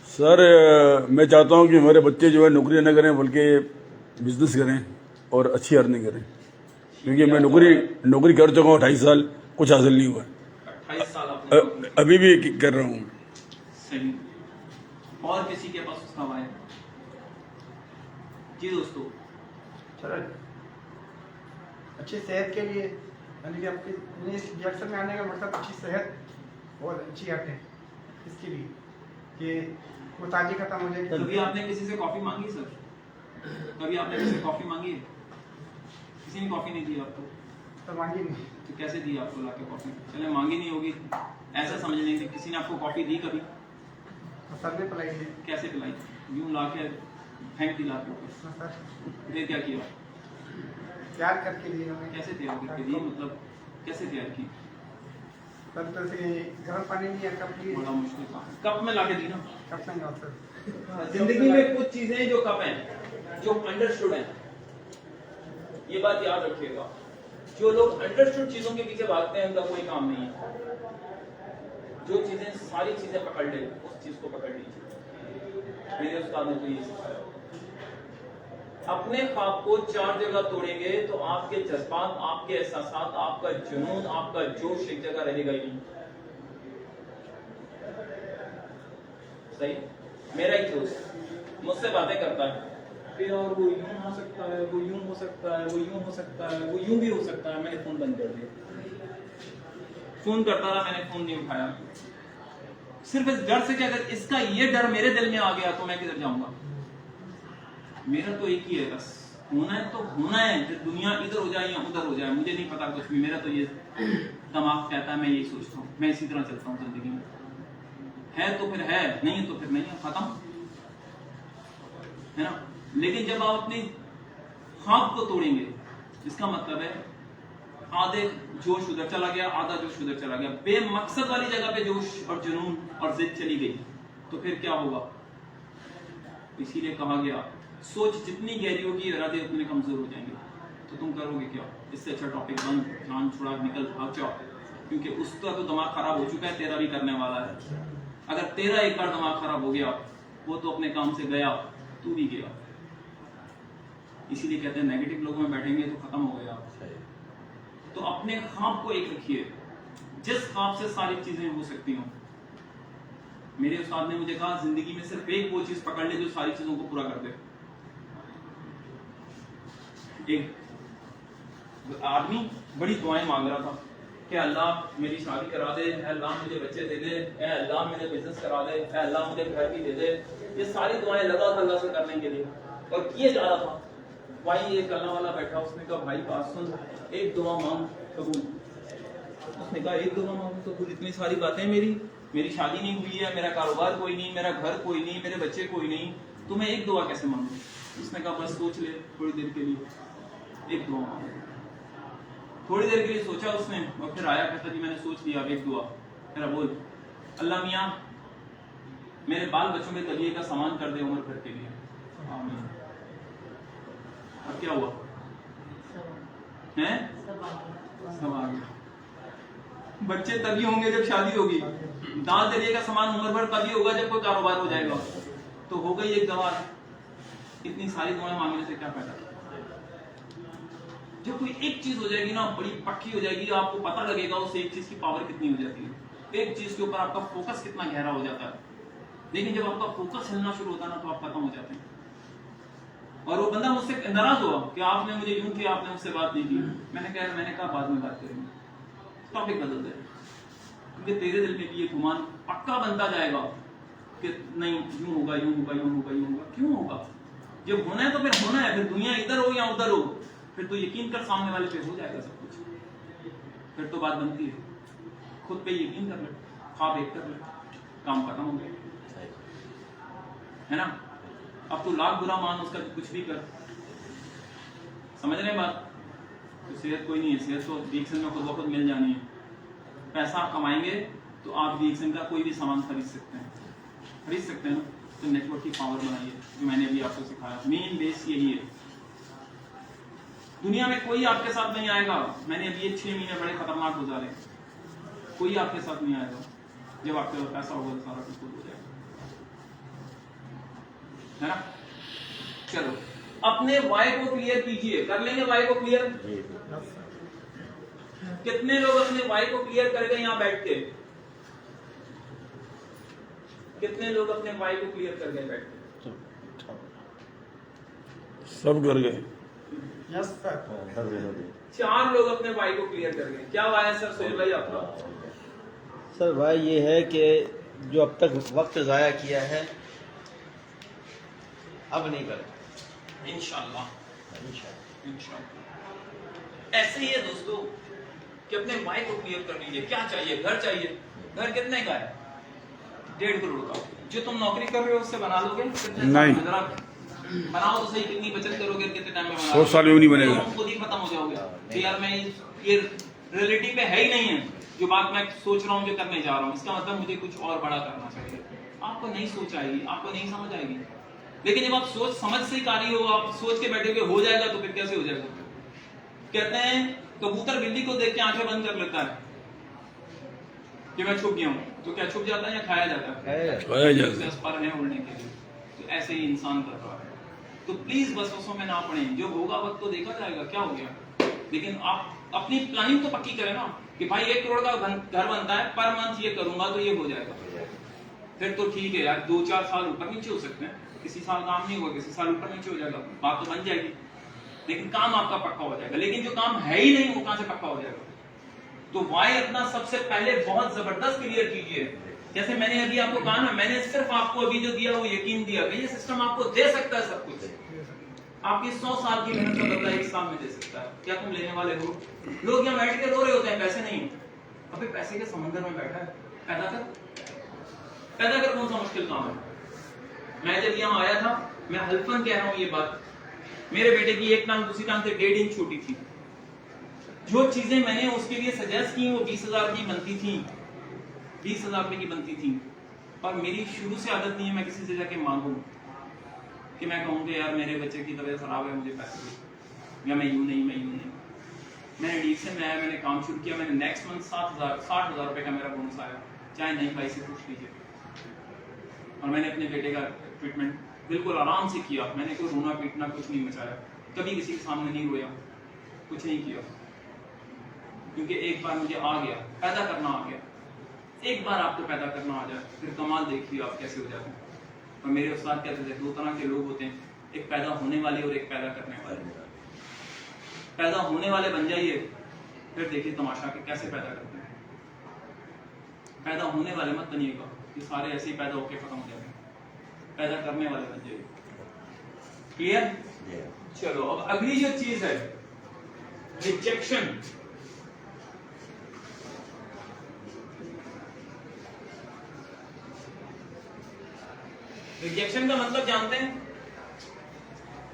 सर मैं चाहता हूँ कि हमारे बच्चे जो है नौकरी न करें बल्कि बिजनेस करें और अच्छी अर्निंग करें, क्योंकि मैं नौकरी कर चुका हूँ 28 साल, कुछ हासिल नहीं हुआ। 28 साल आपने अभी भी कर रहा हूँ। सही। और किसी के पास उसका वाई? जी दोस्तों, चलो अच्छी सेहत के लिए, यानी कि आपकी रिएक्शन में आने का मतलब अच्छी सेहत और अच्छी आटे इसके लिए कि वो ताजी खत्म हो जाएगी। कभी आपने किसी से कॉफी मांगी सर? कभी आपने किसी से कॉफी मांगी है? किसी ने कॉफी नहीं दी आपको? तो मांगी नहीं तो कैसे दी आपको लाके कॉफी? चले मांगी नहीं होगी, ऐसा समझ लें कि किसी ने आपको कॉफी दी कभी? सर ने पिलाई थी। कैसे पिलाई? यूं लाके फेंक दी लाके ऊपर? सर फिर क्या किया? तैयार करके लिए हमें। कैसे तैयार करके दी, मतलब कैसे तैयार की? सर जैसे गर्म पानी नहीं है कप की बड़ा मुश्किल काम है। कप में लाके दी ना। कप में नहीं सर। जिंदगी में कुछ चीजें हैं जो कप हैं, जो अंडरस्टूड हैं, ये बात याद रखिएगा। जो लोग अंडरस्टूड चीजों के पीछे भागते हैं उनका कोई काम नहीं है। जो चीजें सारी चीजें पकड़ ले उस चीज को पकड़ लीजिए। मेरे उस्ताद ने तो ये सिखाया। अपने ख्वाब को 4 जगह तोड़ेंगे तो आपके जज्बात, आपके एहसासात, आपका जुनून, आपका जोश एक जगह रहेगा ही नहीं। सही? मेरा एक दोस्त मुझसे बातें करता है कि और वो यूं हो सकता है, वो यूं हो सकता है, वो यूं हो सकता है, वो यूं भी हो सकता है। मैंने फोन बंद कर दिया। फोन करता रहा, मैंने फोन नहीं उठाया। सिर्फ इस डर से कि अगर इसका ये डर मेरे दिल में आ गया तो मैं किधर जाऊंगा। मेरा तो एक ही है, बस होना है तो होना है। जो दुनिया इधर हो जाए या उधर हो जाए मुझे नहीं पता कुछ भी। मेरा तो ये दिमाग कहता है, मैं यही सोचता हूँ, मैं इसी तरह चलता हूँ जिंदगी में। है तो फिर है, नहीं है तो फिर नहीं है, खत्म है ना। लेकिन जब आप अपनी ख्वाब को तोड़ेंगे, इसका मतलब है आधे जोश उधर चला गया, आधा जोश उधर चला गया, बेमकसद वाली जगह पे जोश और जुनून और जिद चली गई, तो फिर क्या होगा। इसीलिए कहा गया सोच जितनी गहरी होगी इरादे उतने कमजोर हो जाएंगे। तो तुम करोगे क्या? इससे अच्छा टॉपिक बंद, जान छुड़ा, निकल, भाग जाओ। क्योंकि उसका तो दिमाग खराब हो चुका है, तेरा भी करने वाला है। अगर तेरा एक बार दिमाग खराब हो गया, वो तो अपने काम से गया, तू भी गया। इसीलिए कहते हैं नेगेटिव लोगों में बैठेंगे तो खत्म हो गया। तो अपने ख्वाब को एक रखिए, जिस ख्वाब से सारी चीजें हो सकती हों। मेरे उस्ताद ने मुझे कहा जिंदगी में सिर्फ एक वो चीज पकड़ ले जो सारी चीजों को पूरा कर दे। एक आदमी बड़ी दुआएं मांग रहा था कि अल्लाह मेरी शादी करा दे, अल्लाह मुझे बच्चे दे दे, अल्लाह मेरे बिजनेस करा दे, अल्लाह मुझे घर भी दे दे। ये सारी दुआएं लगा था अल्लाह से करने के लिए और किए जा रहा था। वहीं एक अल्लाह वाला बैठा, उसने कहा भाई बात सुन, एक दुआ मांग कबूल। उसने कहा एक दुआ मांग कबूल? इतनी सारी बातें, मेरी शादी नहीं हुई है, मेरा कारोबार कोई नहीं, मेरा घर कोई नहीं, मेरे बच्चे कोई नहीं, तो मैं एक दुआ कैसे मांगू? उसने कहा बस सोच ले थोड़ी देर के लिए, एक दुआ मांगो। थोड़ी देर के लिए सोचा उसने और फिर आया, कहता जी मैंने सोच लिया, अब एक दुआ। मेरा बोल, अल्लाह मियाँ मेरे बाल बच्चों के तलिए का सामान कर दे उम्र भर के लिए, आमीन। अब क्या हुआ? हैं? सब आ गया। बच्चे तभी होंगे जब शादी होगी, दाल दलिए का सामान उम्र भर तभी होगा जब कोई कारोबार हो जाएगा। तो हो गई एक दवा। इतनी सारी दुआएं मांगने से क्या फायदा? जब कोई एक चीज हो जाएगी ना, बड़ी पक्की हो जाएगी, आपको पता लगेगा उस एक चीज की पावर कितनी हो जाती है, एक चीज के ऊपर आपका फोकस कितना गहरा हो जाता है। लेकिन जब आपका फोकस हिलना शुरू होता है ना, तो आप खत्म हो जाते हैं। और वो बंदा मुझसे नाराज हुआ कि आपने मुझे यूं किया, आपने मुझसे बात नहीं की। मैंने कहा बाद में बात करेंगे, टॉपिक बदल दे। क्योंकि तेरे दिल में भी ये गुमान पक्का बनता जाएगा कि नहीं यूं होगा, यूं होगा, यूं होगा, यूं होगा। क्यों होगा? जब होना है तो फिर होना है। फिर दुनिया इधर हो या उधर हो, फिर तो यकीन कर सामने वाले पे हो जाएगा सब कुछ। फिर तो बात बनती है, खुद पे यकीन कर ले, ख्वाब एक कर ले, काम खत्म हो गया, है ना। अब तो लाख बुरा मान उसका कुछ भी कर, समझ रहे हैं बात। तो सेहत कोई नहीं है, सेहत तो रिएक्शन में खुद ब खुद मिल जानी है। पैसा कमाएंगे तो आप रिएक्शन का कोई भी सामान खरीद सकते हैं ना। तो नेटवर्क की पावर बनाइए, जो मैंने अभी आपको सिखाया। मेन बेस यही है। दुनिया में कोई आपके साथ नहीं आएगा। मैंने अभी ये 6 महीने बड़े खतरनाक गुजारे, कोई आपके साथ नहीं आएगा। जब आपके पास पैसा होगा तो सारा कुछ हो जाएगा, है ना। चलो अपने वाई को क्लियर कीजिए, कर लेंगे वाई को क्लियर। कितने लोग अपने वाई को क्लियर कर गए यहां बैठ के? कितने लोग अपने वाई को क्लियर कर गए बैठ के? सब कर गए। Yes sir. 4 लोग अपने वाई को क्लियर कर गए। क्या वाई है सर सोहेल भाई आपका? सर भाई ये है कि जो अब तक वक्त ज़ाया किया है अब नहीं करें इंशाअल्लाह। ऐसे ही है दोस्तों कि अपने वाई को क्लियर कर लीजिए। क्या चाहिए? घर चाहिए। घर कितने का है? 1.5 करोड़ का। जो तुम नौकरी कर रहे हो उससे बना लोगे? नहीं। बनाओ तो सही, कितनी बचत करोगे, कितने टाइम में बनाओगे? 100 साल में भी नहीं बनेगा। तो खुद ही खत्म हो जाओगे कि यार मैं ये रियलिटी पे है ही नहीं है जो बात मैं सोच रहा हूँ, जो करने जा रहा हूँ, इसका मतलब मुझे कुछ और बड़ा करना चाहिए। आपको नहीं सोच आएगी, आपको नहीं समझ आएगी। लेकिन जब आप सोच समझ से कार्य हो, आप सोच के बैठे हुए हो जाएगा, तो फिर कैसे हो जाएगा? कहते हैं कबूतर बिल्ली को देख के आंखें बंद कर लेता है कि मैं छुप गया हूं, तो क्या छुप जाता है या खाया जाता है? खाया जाता है। पर है उड़ने के लिए। तो ऐसे ही इंसान कर रहा है। तो प्लीज वसवसों में ना पड़े, जो होगा वक्त तो देखा जाएगा, क्या हो गया। लेकिन आप अपनी प्लानिंग तो पक्की करें ना कि भाई 1 करोड़ का घर बनता है, पर मंथ ये करूंगा तो ये हो जाएगा। फिर तो ठीक है यार, 2-4 साल ऊपर नीचे हो सकते हैं, किसी साल काम नहीं होगा, किसी साल ऊपर नीचे हो जाएगा, बात तो बन जाएगी, लेकिन काम आपका पक्का हो जाएगा। लेकिन जो काम है ही नहीं, वो कहां से पक्का हो जाएगा? तो वाई अपना सबसे पहले बहुत जबरदस्त क्लियर कीजिए। जैसे मैंने अभी आपको कहा ना, मैंने सिर्फ आपको अभी जो दिया वो यकीन दिया कि ये सिस्टम आपको दे सकता है सब कुछ। आपकी 100 साल की मेहनत का बदला 1 साल में दे सकता है। क्या तुम लेने वाले हो? लोग यहाँ बैठ के रो रहे होते हैं, पैसे नहीं। अबे पैसे के समंदर में बैठा है, पैदा कर कौन सा मुश्किल काम है? मैं जब यहाँ आया था, मैं हल्फन कह रहा हूँ ये बात, मेरे बेटे की एक टांग दूसरी टांग से 1.5 इंच छोटी थी। जो चीजें मैंने उसके लिए सजेस्ट की वो 20,000 की बनती थी, 20,000 रुपए की बनती थी। और मेरी शुरू से आदत नहीं है मैं किसी से जाके मांगू कि मैं कहूँ कि यार मेरे बच्चे की तबीयत खराब है, मुझे पैसे दो, या मैं यूं नहीं। मैंने डील से मैंने काम शुरू किया। मैंने नेक्स्ट मंथ 60,000 रुपए का मेरा बोनस आया, चाहे नहीं भाई से पूछ लीजिए। और मैंने अपने बेटे का ट्रीटमेंट बिल्कुल आराम से किया। मैंने कोई रोना पीटना कुछ नहीं मचाया, कभी किसी के सामने नहीं रोया, कुछ नहीं किया, क्योंकि एक बार मुझे आ गया, पैदा करना आ गया। एक बार आपको पैदा करना आ जाए, फिर कमाल देखिए आप कैसे हो जाते हैं। और मेरे उस्ताद कहते थे 2 तरह के लोग होते हैं, एक पैदा होने वाले और एक पैदा करने वाले। पैदा होने वाले बन जाइए, फिर देखिए तमाशा के कैसे पैदा करते हैं। पैदा होने वाले मत बनिएगा, ये सारे ऐसे ही पैदा होके खत्म हो जाएंगे। पैदा करने वाले बन जाइए। क्लियर? चलो अब अगली जो चीज है, रिजेक्शन। रिजेक्शन का मतलब जानते हैं?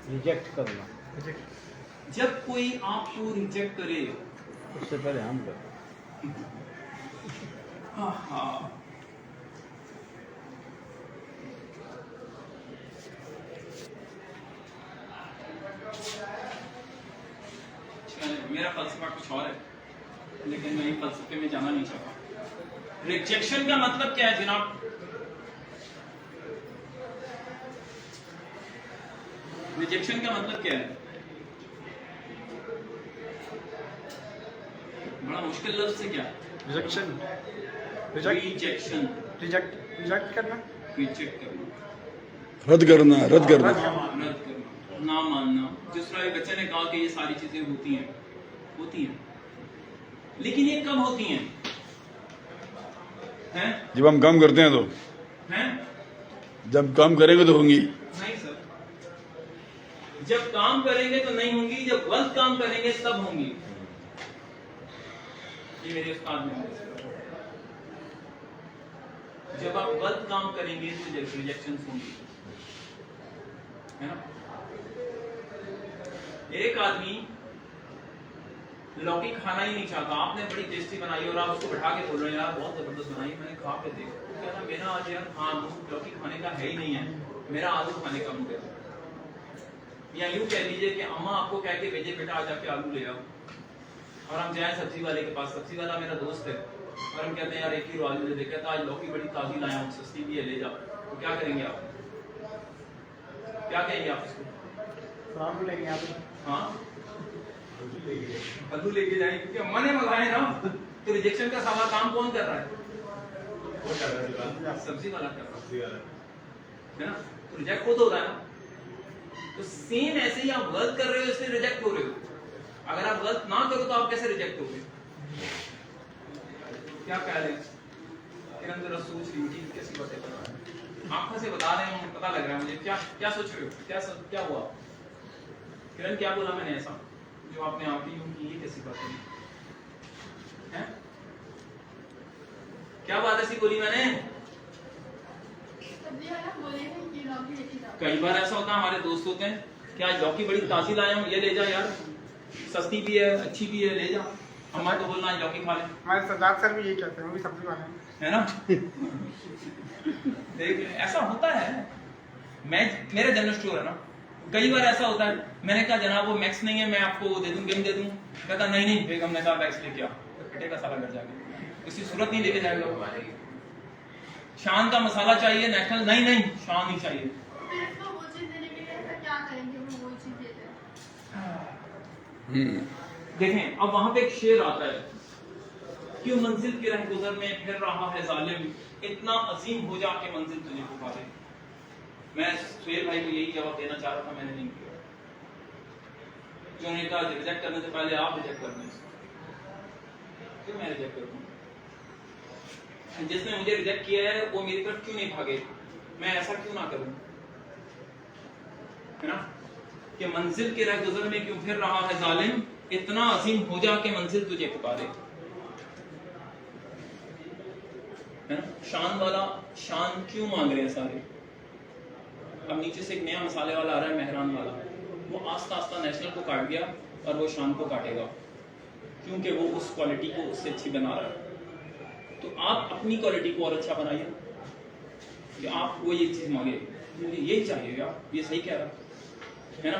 रिजेक्ट करना। जब कोई आपको रिजेक्ट करे, उससे पहले हम करें। हाँ, मेरा फलसफा कुछ और है, लेकिन मैं फलसफे में जाना नहीं चाहता। रिजेक्शन का मतलब क्या है जनाब? रिजेक्शन का मतलब क्या है? बड़ा मुश्किल लफ्ज़ है क्या? रिजेक्शन, रिजेक्शन, रिजेक्ट करना, रिजेक्ट करना, रद्द करना, रद्द करना, ना मानना। जिस तरह बच्चे ने कहा कि ये सारी चीजें होती हैं, लेकिन ये कब होती हैं? हैं? जब हम काम करते हैं तो, हैं? जब काम करेंगे तो होंगी। नहीं सर, जब काम करेंगे तो नहीं होंगी, जब गलत काम करेंगे तब होंगी। ये मेरे उस्ताद ने जब आप गलत काम करेंगे तो रिजेक्शन होंगी, है ना? एक आदमी लौकी खाना ही नहीं चाहता, आपने बड़ी टेस्टी बनाई और आप उसको बैठा के बोल रहे हैं यार बहुत जबरदस्त बनाई, मैंने खा के देखो, तो कहना मेरा आज यार हाँ लौकी खाने का है ही नहीं है, मेरा आलू खाने का मुझे। या यूं कह लीजिए कि अम्मा आपको कह के भेजे बेटा आज जाके आलू ले आओ, और हम जाए सब्जी वाले के पास, सब्जी वाला मेरा दोस्त है, और हम कहते हैं यार 1 किलो आलू दे दे, कहता आज लौकी बड़ी ताजी लाया हूँ, सस्ती भी है, ले जाओ। तो क्या करेंगे आप? क्या कहेंगे आप उसको? आलू लेंगे आप? हाँ, आलू लेके जाएंगे क्योंकि अम्मा ने मंगाए ना। तो रिजेक्शन का सारा काम कौन कर रहा है? सब्जी वाला कर रहा है ना, तो रिजेक्ट खुद हो रहा है ना। तो सेम ऐसे ही आप गलत कर रहे हो, इसलिए रिजेक्ट हो रहे हो। अगर आप गलत ना करो तो आप कैसे रिजेक्ट होगे? क्या कह रहे हैं? किरण जरा सोच रही थी कैसी बातें कर रहा है, आंखों से बता रहे हैं, पता लग रहा है मुझे। क्या सोच रहे हो? क्या हुआ? किरण क्या बोला मैंने ऐसा जो आपने आप ही यूं की? ये कैसी बात है? क्या बात ऐसी बोली मैंने? कई बार ऐसा होता है, हमारे दोस्त होते हैं कि आज लौकी बड़ी ताजी लाया हूँ, ये ले जा यार, सस्ती भी है अच्छी भी है, ले जा। अम्मा को बोलना लौकी खा ले, हमारे सरदार सर भी यही कहते हैं, वो भी सब्जी वाले हैं। है ना। देख ऐसा होता है। मैं मेरा जनरल स्टोर है ना, कई बार ऐसा होता है, मैंने कहा जनाब वो मैक्स नहीं है, मैं आपको वो दे दूं, गेम दे दूं, कहता नहीं नहीं बेगम ने कहा मैक्स लेके आओ, तो कटेगा साला घर जाके, किसी सूरत नहीं लेके जाएगा। शान का मसाला चाहिए नेशनल, नहीं नहीं शान नहीं चाहिए। फिर इसको वो चीज़ देने के लिए ऐसा क्या करेंगे, वो चीज़ देते हैं। देखें अब वहां पे एक शेर आता है, क्यों मंजिल के रहगुजर में फिर रहा है जालिम, इतना अजीम हो जा के मंजिल तुझे पुकारे। मैं सुहेल भाई को यही जवाब देना चाह रहा था, मैंने नहीं किया। जो उन्होंने कहा रिजेक्ट करने से पहले आप रिजेक्ट कर दें, क्यों मैं रिजेक्ट करूं? जिसने मुझे रिजेक्ट किया है वो मेरी तरफ क्यों नहीं भागे, मैं ऐसा क्यों ना करूं, है ना। कि मंजिल के रहगुजर में क्यों फिर रहा है जालिम, इतना अजीम हो जा के मंजिल तुझे पुकारे, है ना। शान वाला शान क्यों मांग रहे हैं सारे। अब नीचे से एक नया मसाले वाला आ रहा है, मेहरान वाला, वो आस्ता आस्ता नेशनल को काट गया और वो शान को काटेगा, क्योंकि वो उस क्वालिटी को उससे अच्छी बना रहा है। तो आप अपनी क्वालिटी को और अच्छा बनाइए, कि आप वो ये चीज मांगे, मुझे यही चाहिए यार, ये सही कह रहा है ना।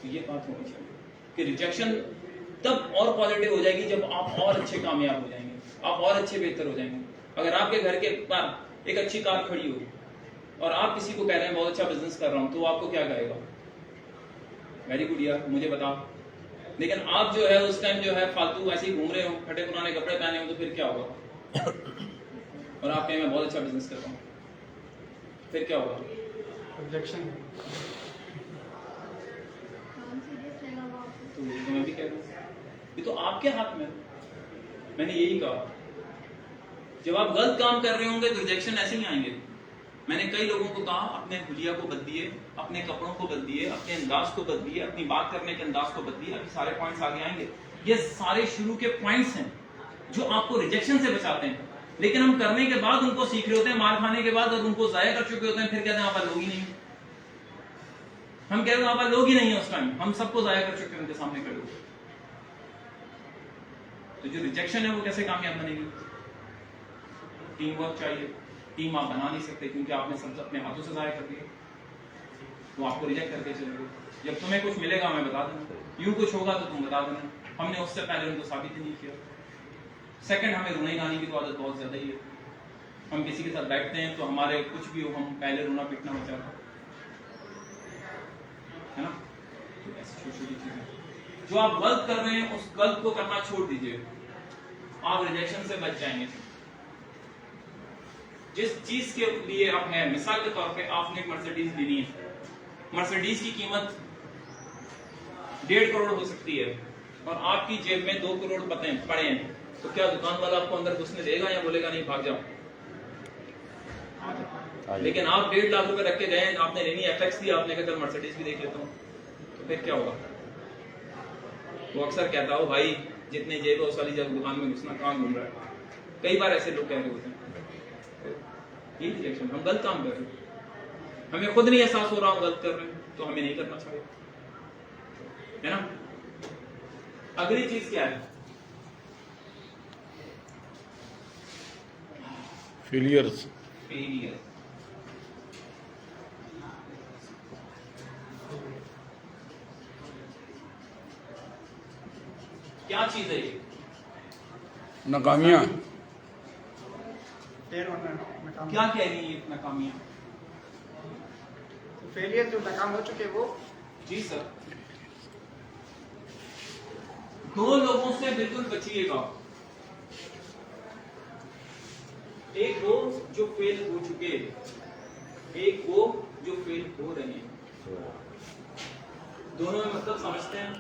तो ये बात होनी चाहिए कि रिजेक्शन तब और पॉजिटिव हो जाएगी जब आप और अच्छे कामयाब हो जाएंगे, आप और अच्छे बेहतर हो जाएंगे। अगर आपके घर के पास एक अच्छी कार खड़ी हो और आप किसी को कह रहे हैं बहुत अच्छा बिजनेस कर रहा हूं, तो वो आपको क्या कहेगा, वेरी गुड यार मुझे बता। लेकिन आप जो है उस टाइम जो है फालतू ऐसे ही घूम रहे हो, फटे पुराने कपड़े पहने हो, तो फिर क्या होगा। और आप कहें मैं बहुत अच्छा बिजनेस कर रहा हूं, फिर क्या होगा, रिजेक्शन। तो मैं भी कह रहा हूं ये तो आपके हाथ में। मैंने यही कहा, जब आप गलत काम कर रहे होंगे तो रिजेक्शन ऐसे ही आएंगे। मैंने कई लोगों को कहा अपने हुलिया को बदलिए, अपने कपड़ों को बदलिए, अपने अंदाज को बदलिए, अपनी बात करने के अंदाज को बदलिए, अभी सारे पॉइंट्स आगे आएंगे। ये सारे शुरू के पॉइंट्स हैं जो आपको रिजेक्शन से बचाते हैं। लेकिन हम करने के बाद उनको सीख रहे होते हैं, मार खाने के बाद, और उनको जाया कर चुके होते हैं, फिर कहते हैं वहां पर लोग ही नहीं। हम कह रहे हैं वहां पर लोग ही नहीं है उस टाइम, हम सबको जाया कर चुके हैं उनके सामने खड़े होकर। तो जो रिजेक्शन है वो कैसे कामयाब बनेगी। टीम वर्क चाहिए, टीम आप बना नहीं सकते क्योंकि आपने सब अपने हाथों से जाया कर दिया, तो आपको रिजेक्ट करके चलोगे। जब तुम्हें कुछ मिलेगा मैं बता दूंगा, यूं कुछ होगा तो तुम बता देना। हमने उससे पहले उनको साबित ही नहीं किया। सेकंड, हमें रोने गाने की तो आदत बहुत ज्यादा ही है। हम किसी के साथ बैठते हैं तो हमारे कुछ भी हो, हम पहले रोना पीटना हो जाता है ना। तो ऐसी छोटी छोटी चीजें जो आप गलत कर रहे हैं उस गलत को करना छोड़ दीजिए, आप रिजेक्शन से बच जाएंगे। जिस चीज के लिए आप हैं, मिसाल के तौर पे आपने एक मर्सिडीज लेनी है, मर्सिडीज की कीमत 1.5 करोड़ हो सकती है और आपकी जेब में 2 करोड़ पड़े हैं, तो क्या दुकान वाला आपको अंदर घुसने देगा या बोलेगा नहीं भाग जाओ। लेकिन आप 1.5 लाख रुपए रख के गए, आपने लेनी एफएक्स थी, आपने कहा मर्सिडीज भी देख लेता हूँ, तो फिर क्या होगा। वो अक्सर कहता हो भाई जितने जेब है उस वाली जगह दुकान में घुसना कहाँ घूम रहा है। कई बार ऐसे लोग कह रहे होते हैं। ये रिजेक्शन, हम गलत काम कर रहे हैं, हमें खुद नहीं एहसास हो रहा हम गलत कर रहे हैं, तो हमें नहीं करना चाहिए, है ना। अगली चीज क्या है, फेलियर्स। फेलियर। क्या चीज है ये, नाकामियां। फेल होना है, नाकाम। क्या कह रही है ये नाकामियां। फेलियर जो नाकाम हो चुके वो। जी सर, 2 लोगों से बिल्कुल बचिएगा। एक वो जो फेल हो चुके, एक वो जो फेल हो रहे हैं। दोनों में मतलब समझते हैं।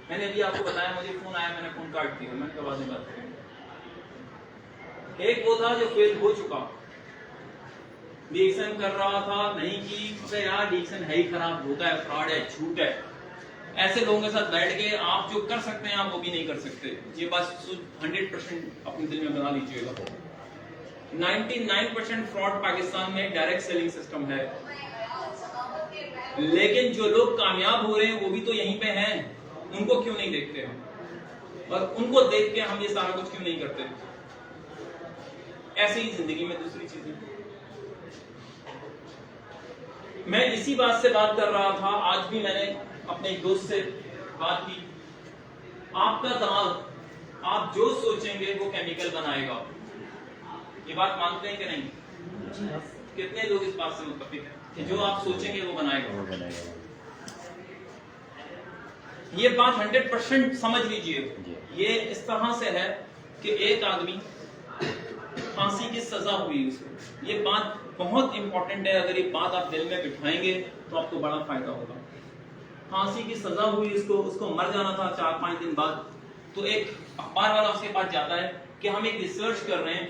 मैंने अभी आपको बताया, मुझे फोन आया, मैंने फोन काट दिया, मैंने कहा बाद में बात करेंगे। एक वो था जो फेल हो चुका, डिक्शन कर रहा था, नहीं की, अबे यार डिक्शन है ही खराब, होता है, फ्रॉड है, झूठ है। ऐसे लोगों के साथ बैठ के आप जो कर सकते हैं आप वो भी नहीं कर सकते। ये बात 100% अपने दिल में बना लीजिएगा। 99% फ्रॉड पाकिस्तान में डायरेक्ट सेलिंग सिस्टम है, लेकिन जो लोग कामयाब हो रहे हैं वो भी तो यहीं पे हैं, उनको क्यों नहीं देखते हम। और उनको देख के हम ये सारा कुछ क्यों नहीं करते? ऐसे ही जिंदगी में दूसरी चीजें। मैं इसी बात से बात कर रहा था, आज भी मैंने अपने एक दोस्त से बात की। आपका दिमाग, आप जो सोचेंगे वो केमिकल बनाएगा। ये बात मानते हैं कि नहीं? कितने लोग इस बात से मुत्तफिक हैं कि जो आप सोचेंगे वो बनाएगा? ये बात 100% समझ लीजिए। ये इस तरह से है कि एक आदमी फांसी की सजा हुई उसको, ये बात बहुत इंपॉर्टेंट है। अगर ये बात आप दिल में बिठाएंगे तो आपको बड़ा फायदा होगा। फांसी की सजा हुई उसको मर जाना था 4-5 दिन बाद। तो एक अखबार वाला उसके पास जाता है कि हम एक रिसर्च कर रहे हैं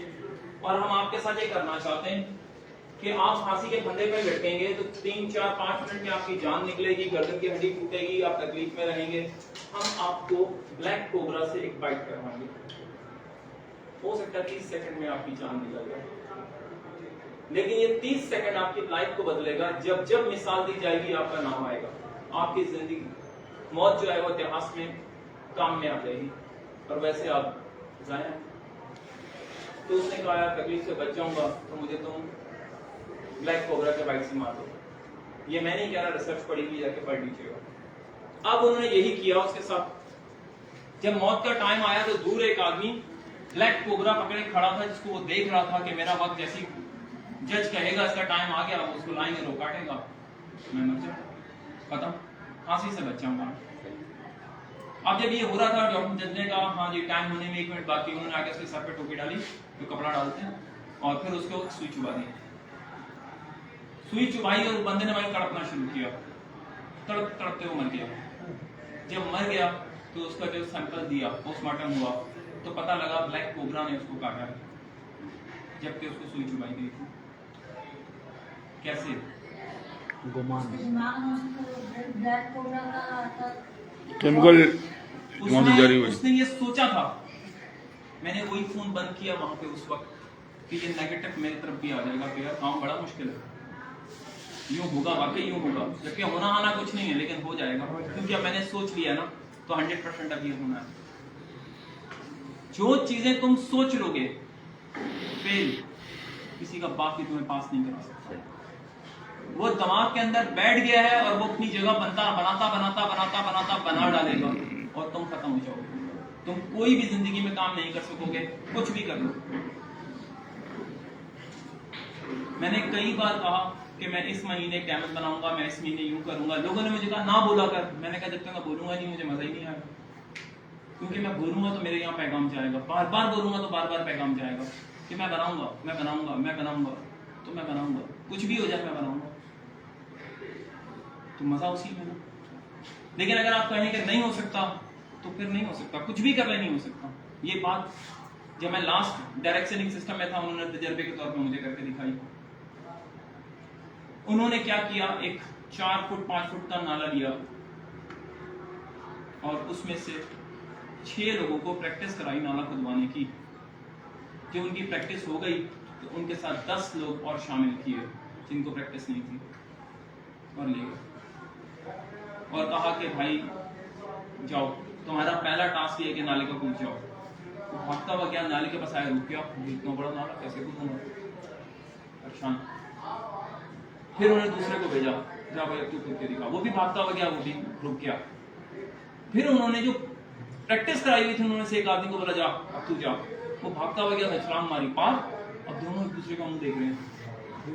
और हम आपके साथ ये करना चाहते हैं कि आप फांसी के फंदे पे लटकेंगे तो 3-4-5 मिनट में आपकी जान निकलेगी, गर्दन की हड्डी टूटेगी, आप तकलीफ में रहेंगे। हम आपको ब्लैक कोबरा से एक बाइट करवाएंगे। हो सकता है 30 सेकंड में आपकी जान निकल जाए, लेकिन ये 30 सेकंड आपकी लाइफ को बदलेगा। जब जब मिसाल दी जाएगी आपका नाम आएगा, आपकी जिंदगी, मौत जो है वो इतिहास में काम में आ जाएगी। और वैसे आप जाए तो उसने कहा यार तकलीफ से बच जाऊंगा तो मुझे तुम ब्लैक कोबरा के बाइट से मार दो। ये मैं नहीं कह रहा, रिसर्च पढ़ी हुई, जाके पढ़ लीजिएगा। अब उन्होंने यही किया उसके साथ। जब मौत का टाइम आया तो दूर एक आदमी ब्लैक कोबरा पकड़े खड़ा था, जिसको वो देख रहा था कि मेरा वक्त जैसी जज कहेगा इसका टाइम आ गया, उसको लाएंगे, रो काटेगा, मैं मर जाऊंगा, खत्म, फांसी से बच जाऊंगा। अब जब ये हो रहा था, डॉक्टर जज ने कहा हाँ जी टाइम होने में 1 मिनट बाकी। उन्होंने आगे उसके सर पे टोपी डाली, जो कपड़ा डालते हैं, और फिर उसको सुई चुबा दी। सुई चुबाई और बंदे ने भाई तड़पना शुरू किया। तड़प तड़पते वो मर गया। जब मर गया तो उसका जो सैंपल दिया, पोस्टमार्टम हुआ, तो पता लगा ब्लैक कोबरा ने उसको काटा है, जबकि उसको सुई चुबाई गई थी। कैसे? केमिकल उसने ये सोचा था। मैंने वही फोन बंद किया वहां पे उस वक्त कि ये नेगेटिव मेरी तरफ भी आ जाएगा कि यार काम बड़ा मुश्किल है, यूं होगा, वाकई यूं होगा, जबकि होना आना कुछ नहीं है, लेकिन हो जाएगा क्योंकि अब मैंने सोच लिया ना, तो 100% अब ये होना है। जो चीजें तुम सोच लोगे फेल किसी का बाप भी तुम्हें पास नहीं करा सकता। वो दिमाग के अंदर बैठ गया है और वो अपनी जगह बना डालेगा और तुम खत्म हो जाओगे। तुम कोई भी जिंदगी में काम नहीं कर सकोगे, कुछ भी कर लो। मैंने कई बार कहा कि मैं इस महीने कैमत बनाऊंगा, मैं इस महीने यूं करूंगा। लोगों ने मुझे कहा ना बोला कर। मैंने कहा जब तक मैं बोलूंगा नहीं मुझे मजा ही नहीं आएगा, क्योंकि मैं बोलूंगा तो मेरे यहाँ पैगाम जाएगा, बार बार बोलूंगा तो बार बार पैगाम जाएगा कि मैं बनाऊंगा, तो मैं बनाऊंगा, कुछ भी हो जाए मैं बनाऊंगा। तो मजा उसी में ना। लेकिन अगर आप कहें कि नहीं हो सकता तो फिर नहीं हो सकता, कुछ भी कर ले नहीं हो सकता। ये बात जब मैं लास्ट डायरेक्ट सेलिंग सिस्टम में था, उन्होंने तजर्बे के तौर पर मुझे करके दिखाई। उन्होंने क्या किया, एक 4 फुट 5 फुट का नाला लिया और उसमें से 6 लोगों को प्रैक्टिस कराई नाला खुदवाने की। जब उनकी प्रैक्टिस हो गई तो उनके साथ 10 लोग और शामिल किए जिनको प्रैक्टिस नहीं थी, और ले गए और कहा कि भाई जाओ, तुम्हारा पहला टास्क ये है कि नाले को कूद जाओ। तो भागता हुआ गया, नाले के पास आया, रुक गया, इतना बड़ा नाला कैसे कूदूंगा, परेशान। फिर उन्होंने दूसरे को भेजा, जा भाई तू कूद के दिखा। वो भी भागता हुआ गया, वो भी रुक गया। फिर उन्होंने जो प्रैक्टिस कराई हुई थी, उन्होंने से एक आदमी को बोला जा अब तू जा। वो भागता हुआ गया, छलांग मारी, पार। अब दोनों एक दूसरे का मुंह देख रहे हैं,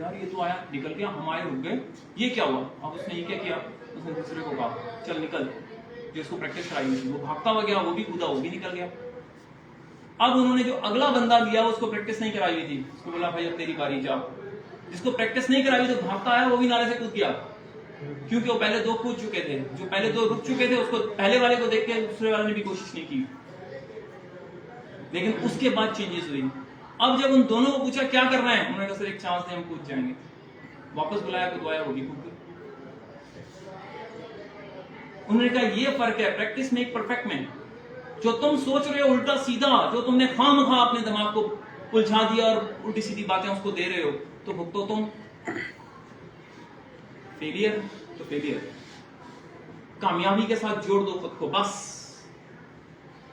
यार ये तो आया, निकल गया, हम आए, रुक गए, ये क्या हुआ? अब उसने ये क्या किया, उसने दूसरे को कहा चल निकल, जिसको प्रैक्टिस कराई हुई थी। वो भागता हुआ गया, वो भी कूदा, वो भी निकल गया। अब उन्होंने जो अगला बंदा लिया, उसको प्रैक्टिस नहीं कराई हुई थी, उसको बोला भाई अब तेरी बारी, जा। जिसको प्रैक्टिस नहीं कराई हुई, तो भागता आया, वो भी नाले से कूद गया, क्योंकि वो पहले 2 कूद चुके थे। जो पहले 2 रुक चुके थे, उसको पहले वाले को देख के दूसरे वाले ने भी कोशिश नहीं की। लेकिन उसके बाद चेंजेस हुई। अब जब उन दोनों को पूछा क्या कर रहे हैं, उन्होंने कहा सर एक चांस दे, हम कूद जाएंगे। वापस बुलाया, कूदवाया, वो भी कूद गए। उन्होंने कहा ये फर्क है प्रैक्टिस में, परफेक्ट में। जो तुम सोच रहे हो उल्टा सीधा, जो तुमने खामखा अपने दिमाग को उलझा दिया और उल्टी सीधी बातें उसको दे रहे हो, तो भुगतो तुम फेलियर। तो फेलियर कामयाबी के साथ जोड़ दो खुद को, बस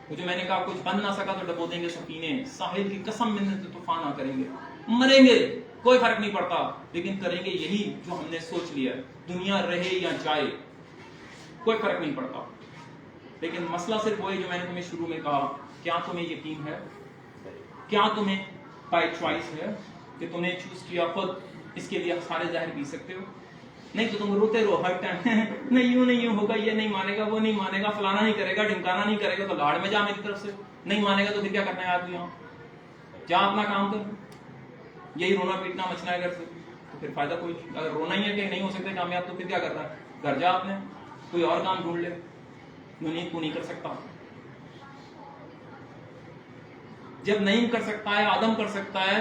वो जो मैंने कहा कुछ बन ना सका तो डबो देंगे सफीने, साहिल की कसम मिलने तो तूफान ना करेंगे, मरेंगे कोई फर्क नहीं पड़ता, लेकिन करेंगे यही जो हमने सोच लिया है, दुनिया रहे या जाए कोई फर्क नहीं पड़ता। लेकिन मसला सिर्फ वही जो मैंने तुम्हें शुरू में कहा, क्या तुम्हें यकीन है, क्या तुम्हें बाय चॉइस है कि तुमने चूज किया खुद इसके लिए सारे जहर पी सकते हो? नहीं तो तुम रोते रहो हर टाइम नहीं यूं होगा, ये नहीं मानेगा, वो नहीं मानेगा, फलाना नहीं करेगा, ढिमकाना नहीं करेगा, तो लाड़ में जा मेरी तरफ से, नहीं मानेगा तो फिर क्या करना है आदमी, यहाँ जा अपना काम कर, यही रोना पीटना मचना है घर से, तो फिर फायदा कोई, अगर रोना ही है कि नहीं हो सकते कामयाब तो फिर क्या करना है, घर जा अपने कोई और काम ढूंढ ले, नींद को नहीं कर सकता। जब नहीं कर सकता है, आदम कर सकता है,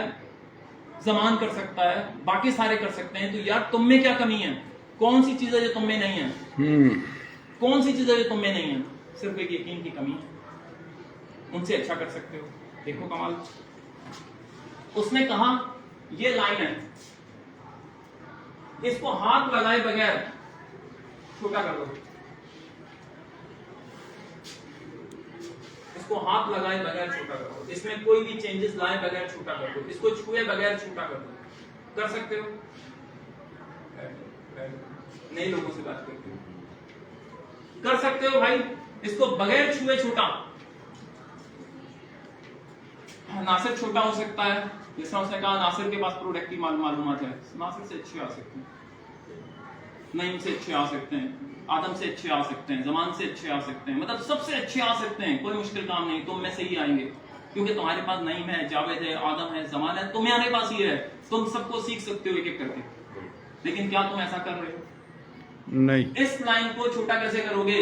जमान कर सकता है, बाकी सारे कर सकते हैं, तो यार तुम में क्या कमी है? कौन सी चीज है जो तुम में नहीं है? कौन सी चीज है जो तुम में नहीं है? सिर्फ एक यकीन की कमी है, उनसे अच्छा कर सकते हो। देखो कमाल, उसने कहा ये लाइन है, इसको हाथ लगाए बगैर छोटा कर दो, इसको हाथ लगाए बगैर छोटा कर दो, इसमें कोई भी चेंजेस लाए बगैर छोटा कर दो, इसको छुए बगैर छोटा कर दो, कर सकते हो? नए लोगों से बात करते हो, कर सकते हो भाई? इसको बगैर छुए छोटा, नासिर छोटा हो सकता है, जिस तरह उसने कहा नासिर के पास प्रोडक्टिव मालूमात है, नासिर से अच्छे आ सकते हैं, नईम से अच्छे आ सकते हैं, आदम से अच्छे आ सकते हैं, जमान से अच्छे आ सकते हैं, मतलब सबसे अच्छे आ सकते हैं, कोई मुश्किल काम नहीं, तुम में से ही आएंगे, क्योंकि तुम्हारे पास नईम है, जावेद है, आदम है, जमान है, तुम्हारे पास ही है, तुम सबको सीख सकते हो एक एक करके। लेकिन क्या तुम ऐसा कर रहे हो? नहीं। इस लाइन को छोटा कैसे करोगे?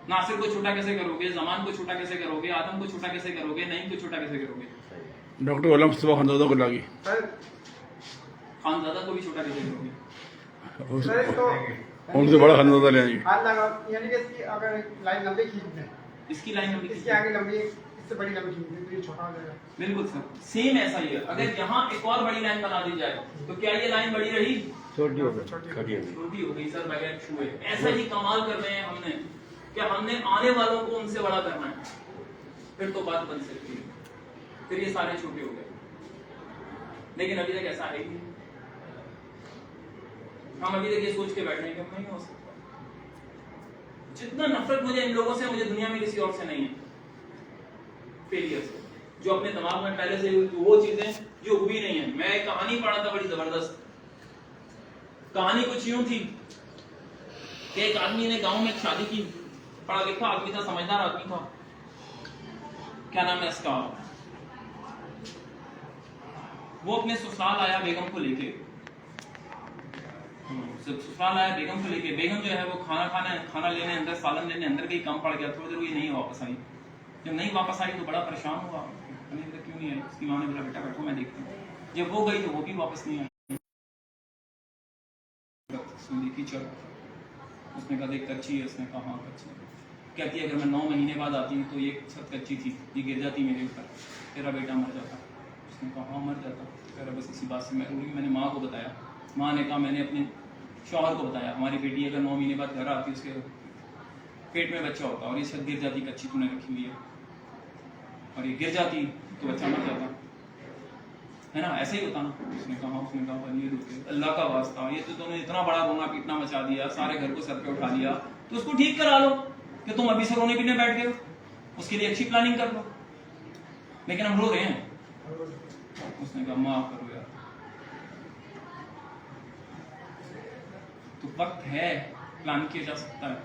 नासिर को छोटा कैसे करोगे? जमान को छोटा कैसे करोगे? आदम को छोटा कैसे करोगे? नईम को छोटा कैसे करोगे? डॉक्टर गुलाम मुस्तफा खानजादा को लागी, खानजादा को भी छोटा कैसे करोगे? सर इसको उनसे बड़ा खानजादा ले आएंगे। हाथ लगा, यानी कि इसकी अगर लाइन लंबी खींच दें, इसकी लाइन लंबी इसके आगे लंबी, इससे बड़ी लंबी खींच दें तो ये छोटा हो जाएगा। बिल्कुल सर, सेम ऐसा ही है। अगर यहाँ एक और बड़ी लाइन बना दी जाए तो क्या ये लाइन बड़ी रही? छोटी हो गई, छोटी हो गई सर, बगैर छुए। ऐसा ही कमाल कर रहे हैं हमने, क्या हमने आने वालों को उनसे बड़ा करना है, फिर तो बात बन सकती है, फिर ये सारे छोटे हो गए। लेकिन अभी तक ऐसा है ही नहीं, हम अभी तक ये सोच के बैठे हैं कि नहीं हो सकता। जितना नफरत मुझे इन लोगों से, मुझे दुनिया में किसी और से नहीं है, फेलियर से, जो अपने दिमाग में पहले से वो चीजें जो हुई नहीं है। मैं एक कहानी पढ़ा था बड़ी जबरदस्त, कहानी कुछ यूं थी कि एक आदमी ने गांव में एक शादी की, पढ़ा लिखा आदमी था, समझदार आदमी था, क्या नाम है इसका, वो अपने ससुराल आया बेगम को लेके, ससुराल आया बेगम को लेके। बेगम जो है वो खाना लेने अंदर, सालन लेने अंदर गई, कम पड़ गया, थोड़ी देर हुई नहीं वापस आई। जब नहीं वापस आई तो बड़ा परेशान हुआ, क्यों नहीं आई? उसकी माँ ने बोला बेटा बैठो मैं देखती हूँ। जब वो गई तो वो भी वापस नहीं आई। देखी चलो, उसने कहा देख कच्ची है, उसने कहा हाँ कच्ची है। कहती है अगर मैं 9 महीने बाद आती हूँ तो ये छत कच्ची थी, ये गिर जाती मेरे ऊपर, तेरा बेटा मर जाता। उसने कहा हाँ मर जाता। कह रहा बस इसी बात से मैं रोई। मैंने माँ को बताया, माँ ने कहा मैंने अपने शौहर को बताया, हमारी बेटी अगर 9 महीने बाद घर आती, उसके पेट में बच्चा होता और ये छत गिर जाती, कच्ची तूने रखी हुई है, और ये गिर जाती तो बच्चा मर जाता, है ना, ऐसे ही होता ना। उसने कहा ये अल्लाह का वास्ता, ये तो तुमने इतना बड़ा रोना पीटना मचा दिया, सारे घर को सर पे उठा लिया, तो उसको ठीक करा लो कि तुम अभी से रोने पीटने बैठ गए, उसके लिए अच्छी प्लानिंग कर लो। लेकिन हम रो रहे हैं। उसने कहा माफ करो यार, तो वक्त है, प्लान किया जा सकता है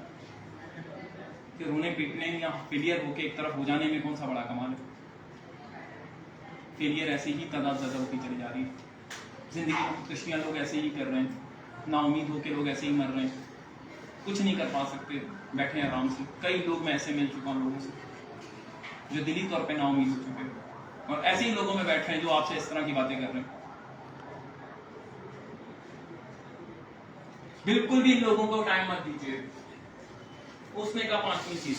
कि रोने पीटने या फेलियर होके एक तरफ हो जाने में कौन सा बड़ा कमाल है। फेलियर ऐसे ही तादाद ज़्यादा होती चली जा रही है, जिंदगी में खुदकुशियाँ लोग ऐसे ही कर रहे हैं, नाउमीद होकर लोग ऐसे ही मर रहे हैं, कुछ नहीं कर पा सकते, बैठे हैं आराम से। कई लोग मैं ऐसे मिल चुका हूँ लोगों से जो दिली तौर पे नाउमीद हो चुके हैं, और ऐसे ही लोगों में बैठे हैं जो आपसे इस तरह की बातें कर रहे हैं। बिल्कुल भी इन लोगों को टाइम मत दीजिए। उसने कहा 5वीं चीज,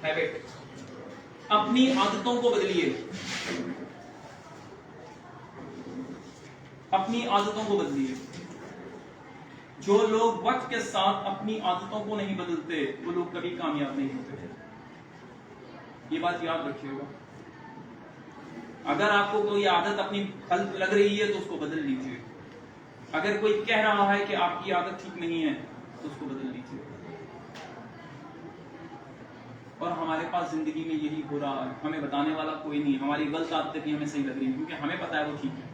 हैबिट, अपनी आदतों को बदलिए, अपनी आदतों को बदलिए। जो लोग वक्त के साथ अपनी आदतों को नहीं बदलते वो लोग कभी कामयाब नहीं होते। ये बात याद रखिएगा। अगर आपको कोई आदत अपनी गलत लग रही है तो उसको बदल लीजिए। अगर कोई कह रहा है कि आपकी आदत ठीक नहीं है तो उसको बदल लीजिए। और हमारे पास जिंदगी में यही हो रहा है, हमें बताने वाला कोई नहीं। हमारी गलत आदतें भी हमें सही लग रही है क्योंकि हमें पता है वो ठीक है,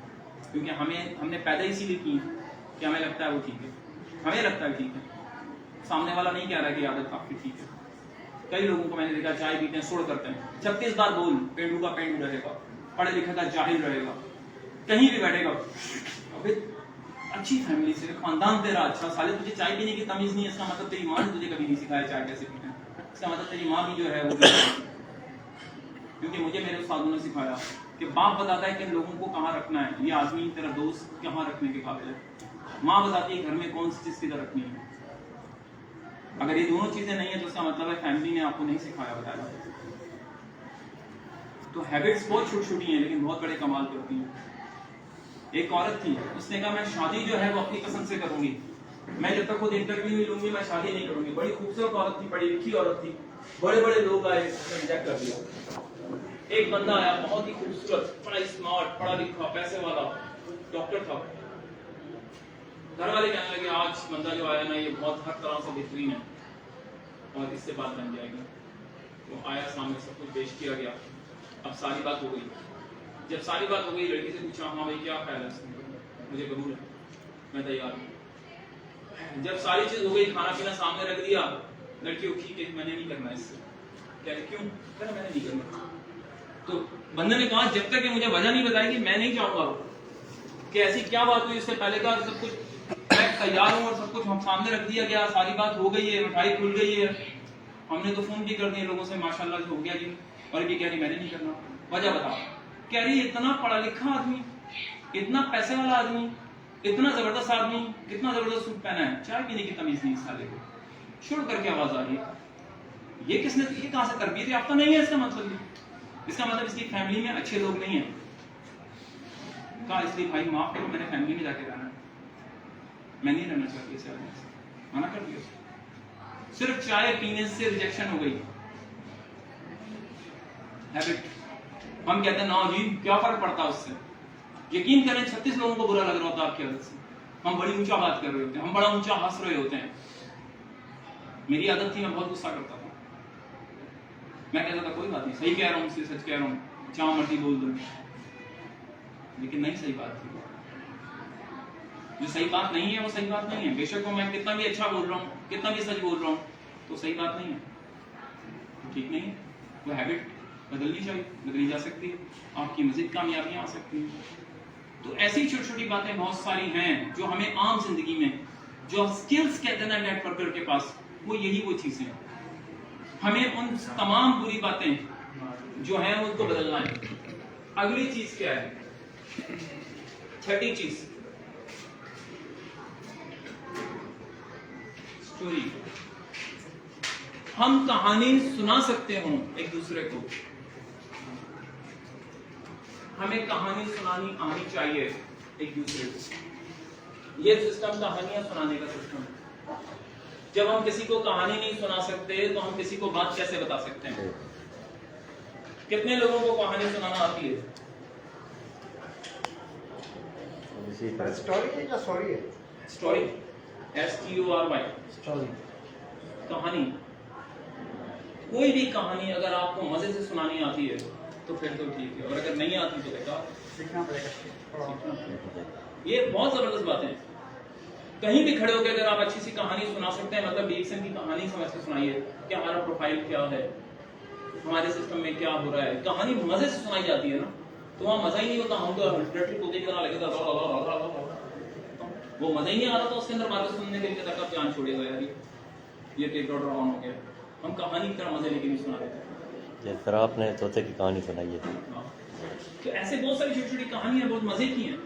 क्योंकि हमने पैदा इसीलिए की है कि हमें लगता है वो ठीक है, हमें लगता है ठीक है। सामने वाला नहीं कह रहा कि आदत आपकी ठीक है। कई लोगों को मैंने देखा चाय पीते हैं, सुड़ करते हैं, 36 बार बोल, पेंडू का पेंडू रहेगा, पढ़े लिखे का जाहिल रहेगा, कहीं भी बैठेगा। अबे अच्छी फैमिली से, खानदान तेरा अच्छा, साले तुझे चाय पीने की तमीज नहीं है, इसका मतलब तेरी माँ ने तुझे कभी नहीं सिखाया चाय कैसे पीते हैं। इसका मतलब तेरी माँ भी जो है वो भी, क्योंकि मुझे मेरे उस्तादों ने सिखाया कि बाप बताता है कि लोगों को कहाँ रखना है, ये आदमी तेरा दोस्त कहाँ रखने के काबिल है। माँ बताती है घर में कौन सी चीज किधर रखनी है। अगर ये दोनों चीजें नहीं है तो उसका मतलब है फैमिली ने आपको नहीं सिखाया, बताया। तो हैबिट्स बहुत छोटी छोटी हैं लेकिन बहुत बड़े कमाल करती हैं। एक औरत थी, उसने कहा मैं शादी जो है वो अपनी पसंद से करूंगी, मैं जब तक खुद इंटरव्यू नहीं लूंगी मैं शादी नहीं करूंगी। बड़ी खूबसूरत औरत थी, पढ़ी लिखी औरत थी, बड़े बड़े लोग आए, उसने रिजेक्ट कर दिया। एक बंदा आया बहुत ही खूबसूरत, बड़ा स्मार्ट, पढ़ा लिखा, पैसे वाला, डॉक्टर था। घर वाले कहने लगे आज बंदा जो आया ना ये बहुत हर तरह से बेहतरीन है और इससे बात बन जाएगी। वो आया, सामने सब कुछ पेश किया गया। अब सारी बात हो गई। जब सारी बात हो गई लड़की से पूछा हाँ भाई क्या ख्याल है, मुझे कबूल है, मैं तैयार हूँ। जब सारी चीज हो गई, खाना पीना सामने रख दिया, लड़की उठी कि मैंने नहीं करना इससे। क्या क्यों? मैंने नहीं करना। तो बंदे ने कहा जब तक मुझे वजह नहीं बताएगी मैं नहीं जाऊंगा। कि ऐसी क्या बात हुई, इससे पहले का सब कुछ मैं तैयार हूँ और सब कुछ हम सामने रख दिया गया, सारी बात हो गई है, मिठाई खुल गई है, हमने तो फोन भी कर दिए लोगों से माशाल्लाह हो गया जी। और ये कह रही मैंने नहीं करना। वजह बताओ। कह रही इतना पढ़ा लिखा आदमी, इतना पैसे वाला आदमी, इतना जबरदस्त आदमी, कितना जबरदस्त सूट पहना है, चाय पीने की तमीज नहीं साले को। शुरू करके आवाज आ रही है, ये किसने, ये कहां से तरबियत याफ्ता नहीं है। इसका मतलब इसकी फैमिली में अच्छे लोग नहीं है। कहा इसलिए भाई माफ करो, मैंने फैमिली में जाके रहना है, मैं नहीं रहना चाहती इसे आदमी से, मना कर दिया। सिर्फ चाय पीने से रिजेक्शन हो गई। हैबिट। हम कहते हैं ना जी क्या फर्क पड़ता है उससे। यकीन करें 36 लोगों को बुरा लग रहा होता है आपकी आदत से। हम बड़ी ऊंचा बात कर रहे होते हैं, हम बड़ा ऊंचा हंस रहे होते हैं। मेरी आदत थी मैं बहुत गुस्सा करता था, मैं कहता था कोई बात नहीं, सही कह रहा हूँ, सच कह रहा हूँ, जहां मर्जी बोल दूं। लेकिन नहीं सही बात थी। जो सही बात नहीं है वो सही बात नहीं है। बेशक वो मैं कितना भी अच्छा बोल रहा हूँ, कितना भी सच बोल रहा हूँ, तो सही बात नहीं है, ठीक नहीं है। वो हैबिट बदलनी चाहिए, बदली जा सकती है, आपकी मजीद कामयाबियां आ सकती हैं। तो ऐसी छोटी छोटी बातें बहुत सारी हैं जो हमें आम जिंदगी में, जो स्किल्स कहते हैं ना नेटवर्कर के पास, वो यही वो चीजें हैं। हमें उन तमाम बुरी बातें जो हैं उनको बदलना है। अगली चीज क्या है? छठी चीज स्टोरी। हम कहानी सुना सकते हो एक दूसरे को, हमें कहानी सुनानी आनी चाहिए एक दूसरे को। ये सिस्टम कहानियां सुनाने का सिस्टम है। जब हम किसी को कहानी नहीं सुना सकते तो हम किसी को बात कैसे बता सकते हैं? कितने लोगों को कहानी सुनाना आती है? स्टोरी है या सॉरी है? Story, STORY, story. कहानी। कोई भी कहानी अगर आपको मजे से सुनानी आती है तो फिर तो ठीक है, और अगर नहीं आती तो बेकार। सीखना पड़ेगा। ये बहुत जबरदस्त बात है। कहीं भी खड़े होकर अगर आप अच्छी सी कहानी सुना सकते हैं, मतलब रिएक्शन की कहानी समझ के सुनाइए कि हमारा प्रोफाइल क्या है, हमारे सिस्टम में क्या हो रहा है। कहानी मजे से सुनाई जाती है ना, तो वहां मजा ही नहीं होता। हम तो लिटरेचर को देखना लगेगा, वो मजा ही नहीं आ रहा था उसके अंदर बातें सुनने के लिए। तक आप जान छोड़ेगा यार, ये टेक ऑर्डर ऑन हो गया। हम कहानी की तरह मजे लेके नहीं सुना रहे थे। जिस तरह आपने तोते की कहानी सुनाई है, तो ऐसे बहुत सारी छोटी छोटी कहानियां बहुत मजे की हैं,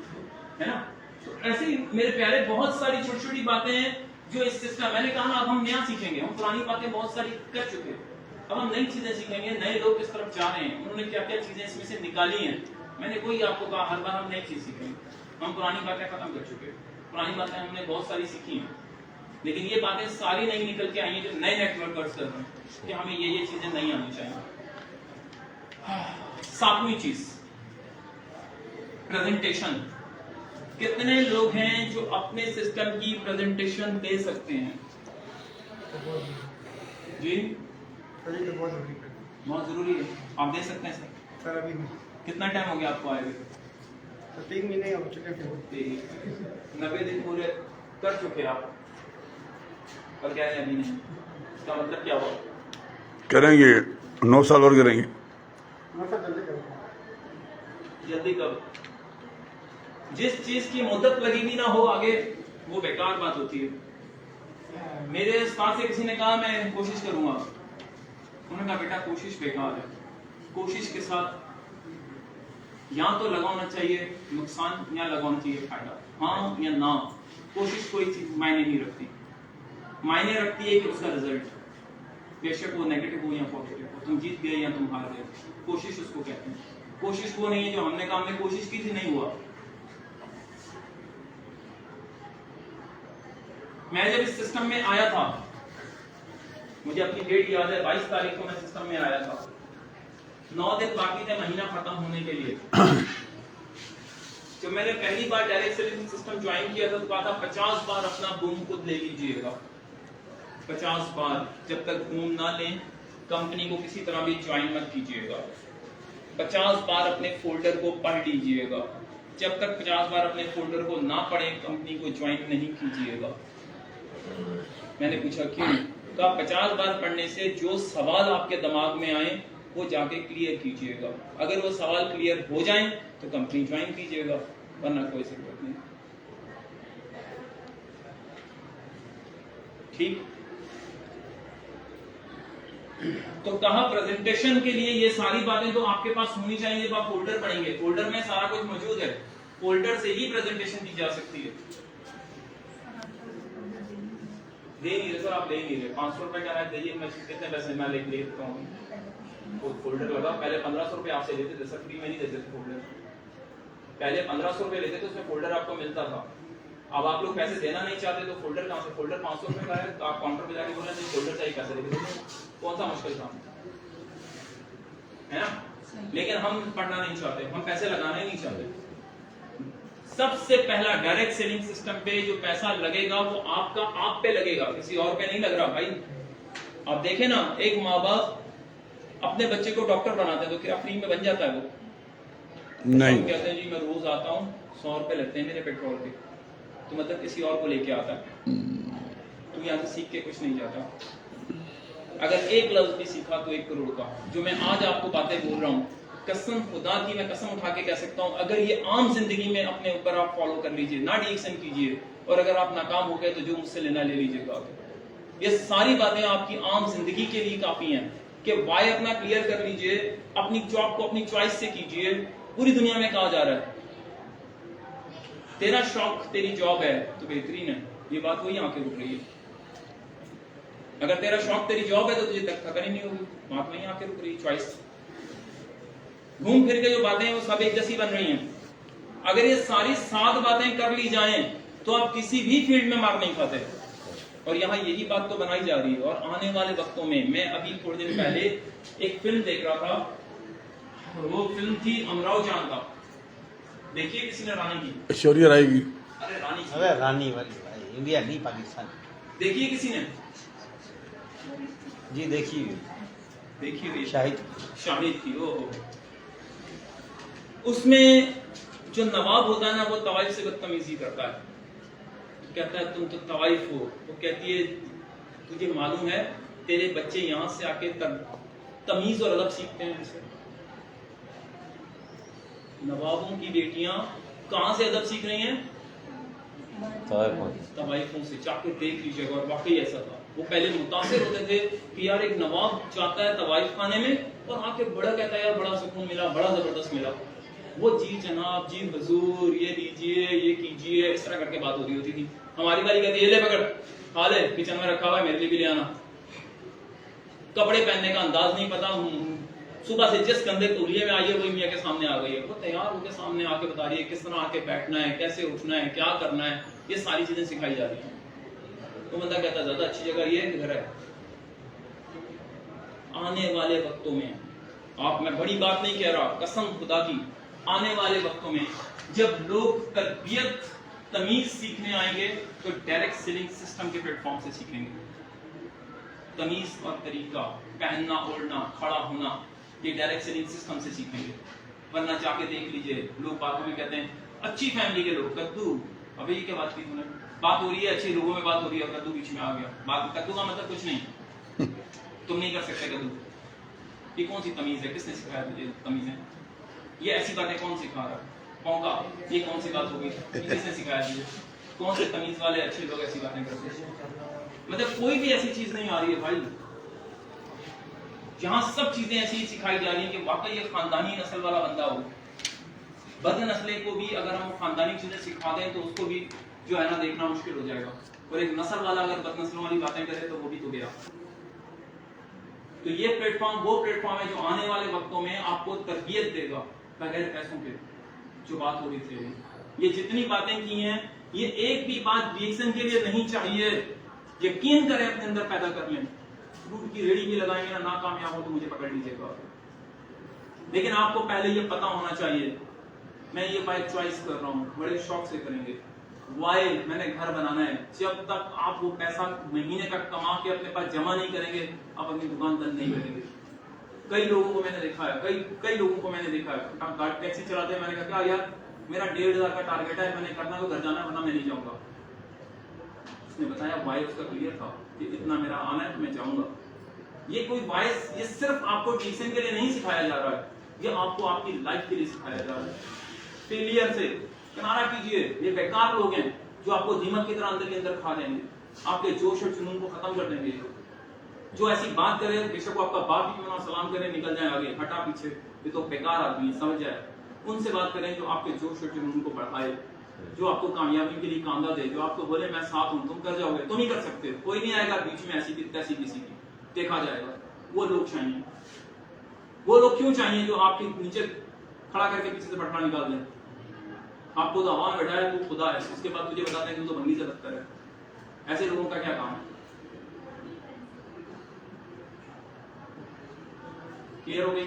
है ना। तो ऐसे ही मेरे प्यारे बहुत सारी छोटी छोटी बातें हैं जो इस सिस्टम, मैंने कहा अब हम नया सीखेंगे। हम पुरानी बातें बहुत सारी कर चुके हैं, अब हम नई चीजें सीखेंगे। नए लोग किस तरफ जा रहे हैं, उन्होंने क्या क्या चीजें इसमें से निकाली हैं। मैंने कोई आपको कहा हर बार हम नई चीज सीखेंगे। हम पुरानी बातें खत्म कर चुके हैं, पुरानी बातें हमने बहुत सारी सीखी हैं। लेकिन ये बातें सारी नहीं निकल के आई हैं जो नए नेटवर्कर्स कर रहे हैं कि हमें ये चीजें नहीं आनी चाहिए। सातवीं चीज, प्रेजेंटेशन। कितने लोग हैं जो अपने सिस्टम की प्रेजेंटेशन दे सकते हैं? जी सर ये तो बहुत जरूरी है बहुत जरूरी है। आप दे सकते हैं सर? सर। अभी नहीं कितना टाइम हो गया आपको आए हुए? तो 3 महीने हो चुके हैं। 90 दिन पूरे कर चुके आप और कह रहे हैं अभी नहीं। इसका मतलब क्या हुआ? करेंगे 9 साल और करेंगे। हाँ सर जल्दी करो। जल्दी कब? जिस चीज की मुद्दत लगी भी ना हो आगे, वो बेकार बात होती है। मेरे उस्ताद से किसी ने कहा मैं कोशिश करूंगा, उन्होंने कहा बेटा कोशिश बेकार है। कोशिश के साथ या तो लगाना चाहिए नुकसान या लगाना चाहिए फायदा, हाँ या ना। कोशिश कोई चीज मायने नहीं रखती, मायने रखती है कि उसका रिजल्ट, बेशक वो नेगेटिव हो या पॉजिटिव हो, तुम जीत गए या तुम हार गए, कोशिश उसको कहते हैं। कोशिश वो नहीं है जो हमने कहा हमने कोशिश की थी नहीं हुआ। मैं जब इस सिस्टम में आया था, मुझे अपनी डेट याद है, 22 तारीख को मैं सिस्टम में आया था। 9 दिन बाकी थे महीना खत्म होने के लिए। जब मैंने पहली बार डायरेक्ट सेलिंग सिस्टम ज्वाइन किया था तो कहा था 50 बार अपना बूम खुद ले लीजिएगा। 50 बार, जब तक बूम ना लें कंपनी को किसी तरह भी ज्वाइन मत कीजिएगा। 50 बार अपने फोल्डर को पढ़ लीजिएगा। जब तक 50 बार अपने फोल्डर को ना पढ़े कंपनी को ज्वाइन नहीं कीजिएगा। मैंने पूछा क्यों? कहा 50 बार पढ़ने से जो सवाल आपके दिमाग में आए वो जाके क्लियर कीजिएगा। अगर वो सवाल क्लियर हो जाएं तो कंपनी ज्वाइन कीजिएगा, वरना कोई जरूरत नहीं। ठीक। तो कहा प्रेजेंटेशन के लिए ये सारी बातें तो आपके पास होनी चाहिए जब आप फोल्डर पढ़ेंगे। फोल्डर में सारा कुछ मौजूद है, फोल्डर से ही प्रेजेंटेशन दी जा सकती है। दे नहीं रहे सर, आप ले नहीं रहे। 500 रुपए का दीजिए, मैं कितने पैसे मैं लेके देता हूँ। वो फोल्डर लगा, पहले 1500 रुपए आपसे लेते थे सर, फ्री में नहीं देते थे फोल्डर। पहले 1500 रुपए लेते थे, उसमें फोल्डर आपको मिलता था। अब आप लोग पैसे देना नहीं चाहते तो फोल्डर कहाँ से? फोल्डर 500 रुपए का है तो आप काउंटर पे जाके बोले नहीं फोल्डर चाहिए, पैसे लेके दो। कौन सा मुश्किल काम है ना? लेकिन हम पढ़ना नहीं चाहते, हम पैसे लगाना ही नहीं चाहते। सबसे पहला डायरेक्ट सेलिंग सिस्टम पे जो पैसा लगेगा वो आपका आप पे लगेगा, किसी और पे नहीं लग रहा भाई। आप देखें ना, एक माँ बाप अपने बच्चे को डॉक्टर बनाते हैं तो क्या फ्री में बन जाता है वो? नहीं। कहते हैं जी मैं रोज आता हूँ, 100 रुपए लगते हैं मेरे पेट्रोल के, तो मतलब किसी और को लेके आता है। तू यहाँ से सीख के कुछ नहीं जाता। अगर एक लफ्ज भी सीखा तो 1 करोड़ का। जो मैं आज आपको बातें बोल रहा हूँ, कसम खुदा की मैं कसम उठा के कह सकता हूँ, अगर ये आम जिंदगी में अपने ऊपर आप फॉलो कर लीजिए, ना डिएक्शन कीजिए, और अगर आप नाकाम हो गए तो जो मुझसे लेना ले लीजिएगा। ये सारी बातें आपकी आम जिंदगी के लिए काफी हैं कि वाई अपना क्लियर कर लीजिए, अपनी जॉब को अपनी चॉइस से कीजिए। पूरी दुनिया में कहा जा रहा है तेरा शौक तेरी जॉब है तो बेहतरीन है, ये बात वही आके रुक रही है। अगर तेरा शौक तेरी जॉब है तो तुझे थकन ही नहीं होगी, बात वही आके रुक रही है। चॉइस घूम फिर के जो बातें हैं वो सब एक जैसी बन रही हैं। अगर ये सारी 7 बातें कर ली जाएं तो आप किसी भी फील्ड में मार नहीं खाते। और यहाँ यही बात तो बनाई जा रही है। और आने वाले वक्तों में, मैं अभी थोड़े दिन पहले एक फिल्म देख रहा था, वो फिल्म थी अमराव जान का। देखिए किसी ने रानी की? ऐश्वर्या राय की। अरे रानी की। अबे रानी वाली भाई, इंडिया नहीं पाकिस्तान। देखिए किसी ने? जी देखिए देखिए शाहिद की। ओहो, उसमें जो नवाब होता है ना वो तवाइफ से बदतमीजी करता है। कहता है तुम तो तवाइफ हो। वो कहती है तुझे मालूम है तेरे बच्चे यहाँ से आके तमीज और अदब सीखते हैं इनसे। नवाबों की बेटियां कहां से अदब सीख रही हैं? तवाइफों से। जाके देख लीजिएगा। और वाकई ऐसा था। वो पहले मुतासिर होते थे कि यार एक नवाब जाता है तवाइफ खाने में और आके बड़ा कहता है यार बड़ा सुकून मिला, बड़ा जबरदस्त मिला। वो जी जनाब, जी हुजूर, ये लीजिए, ये कीजिए, इस तरह करके बात होती थी। हमारी वाली कहती है ले पकड़, खा ले, किचन में रखा हुआ है, मेरे लिए भी ले आना। कपड़े पहनने का अंदाज नहीं पता, सुबह से जिस गंदे तौलिए में आई है वही मियाँ के सामने आ गई है। वो तैयार होकर सामने आके बता रही है किस तरह आके बैठना है, कैसे उठना है, क्या करना है, ये सारी चीजें सिखाई जा रही हैं। तो बंदा कहता है ज्यादा अच्छी जगह ये है कि घर है। आने वाले वक्तों में मैं बड़ी बात नहीं कह रहा, कसम खुदा की, आने वाले वक्तों में जब लोग तरबियत तमीज सीखने आएंगे तो डायरेक्ट सेलिंग सिस्टम के प्लेटफॉर्म से सीखेंगे। तमीज और तरीका, पहनना ओढ़ना, खड़ा होना, ये डायरेक्ट सेलिंग सिस्टम से सीखेंगे। वरना जाके देख लीजिए, लोग बातों में कहते हैं अच्छी फैमिली के लोग कद्दू, अबे ये क्या बात की तूने? बात हो रही है, अच्छे लोगों में बात हो रही है, कद्दू बीच में आ गया। बात कद्दू का मतलब कुछ नहीं, तुम नहीं कर सकते कद्दू। ये कौन सी तमीज है? किसने सिखाया तुझे तमीजें? ये ऐसी बातें कौन सिखा रहा है? कौन का? ये कौन सी बात होगी? किसने सिखाया तुझे? कौन से तमीज वाले अच्छे लोग ऐसी बातें करते हैं? मतलब कोई भी ऐसी चीज नहीं आ रही है भाई, जहां सब चीजें ऐसी सिखाई जा रही है कि वाकई ये खानदानी नस्ल वाला बंदा हो। बदनस्ले को भी अगर हम खानदानी चीजें सिखा दें तो उसको भी जो है ना देखना मुश्किल हो जाएगा, और एक नस्ल वाला अगर बदनस्लों वाली बातें करे तो वो भी तो गया। तो ये प्लेटफॉर्म वो प्लेटफॉर्म है जो आने वाले वक्तों में आपको तरबियत देगा बगैर पैसों के। जो बात हो रही थी, ये जितनी बातें की हैं, ये एक भी बात रिएक्शन के लिए नहीं चाहिए। यकीन करें, अपने अंदर पैदा कर लें। फ्रूट की रेडी भी लगाएंगे ना कामयाब हो तो मुझे पकड़ लीजिएगा, लेकिन आपको पहले ये पता होना चाहिए मैं ये बाइक चॉइस कर रहा हूँ, बड़े शौक से करेंगे। वाई मैंने घर बनाना है। जब तक आप वो पैसा महीने का कमा के अपने पास जमा नहीं करेंगे, आप अपनी दुकान बंद नहीं करेंगे। कई लोगों को मैंने देखा है, कई लोगों को मैंने देखा है, टैक्सी चलाते हैं, मैंने कहा क्या यार मेरा 1500 का टारगेट है, मैंने करना तो घर जाना, वरना मैं नहीं जाऊंगा। उसने बताया वाई उसका क्लियर था कि इतना मेरा आना है तो मैं जाऊंगा। ये कोई वाइस, ये सिर्फ आपको ट्यूशन के लिए नहीं सिखाया जा रहा है, ये आपको आपकी लाइफ के लिए सिखाया जा रहा है। फेलियर से किनारा कीजिए। ये बेकार लोग हैं जो आपको दीमक की तरह अंदर के अंदर खा जाएंगे, आपके जोश और जुनून को खत्म कर देंगे। जो ऐसी बात करे, बेशक वो आपका बाप ही क्यों ना, सलाम करे निकल जाए आगे, हटा पीछे, ये तो बेकार आदमी है, समझ जाए। उनसे बात करें जो आपके जोश और जुनून को बढ़ाए, जो आपको कामयाबी के लिए कांदा दे, जो आपको बोले मैं साथ हूं, तुम कर जाओगे, तुम ही कर सकते हो, कोई नहीं आएगा बीच में ऐसी तैसी किसी की, देखा जाएगा। वो लोग चाहिए। वो लोग क्यों चाहिए जो आपके नीचे खड़ा करके पीछे से पटना निकाल दें? आपको तो हवा में बैठा है, तू खुदा है, उसके बाद तुझे बताते हैं कि तू तो भंगी से बदतर है। ऐसे लोगों का क्या काम है? क्लियर हो गई?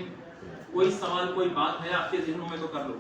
कोई सवाल कोई बात है आपके जहनों में तो कर लो।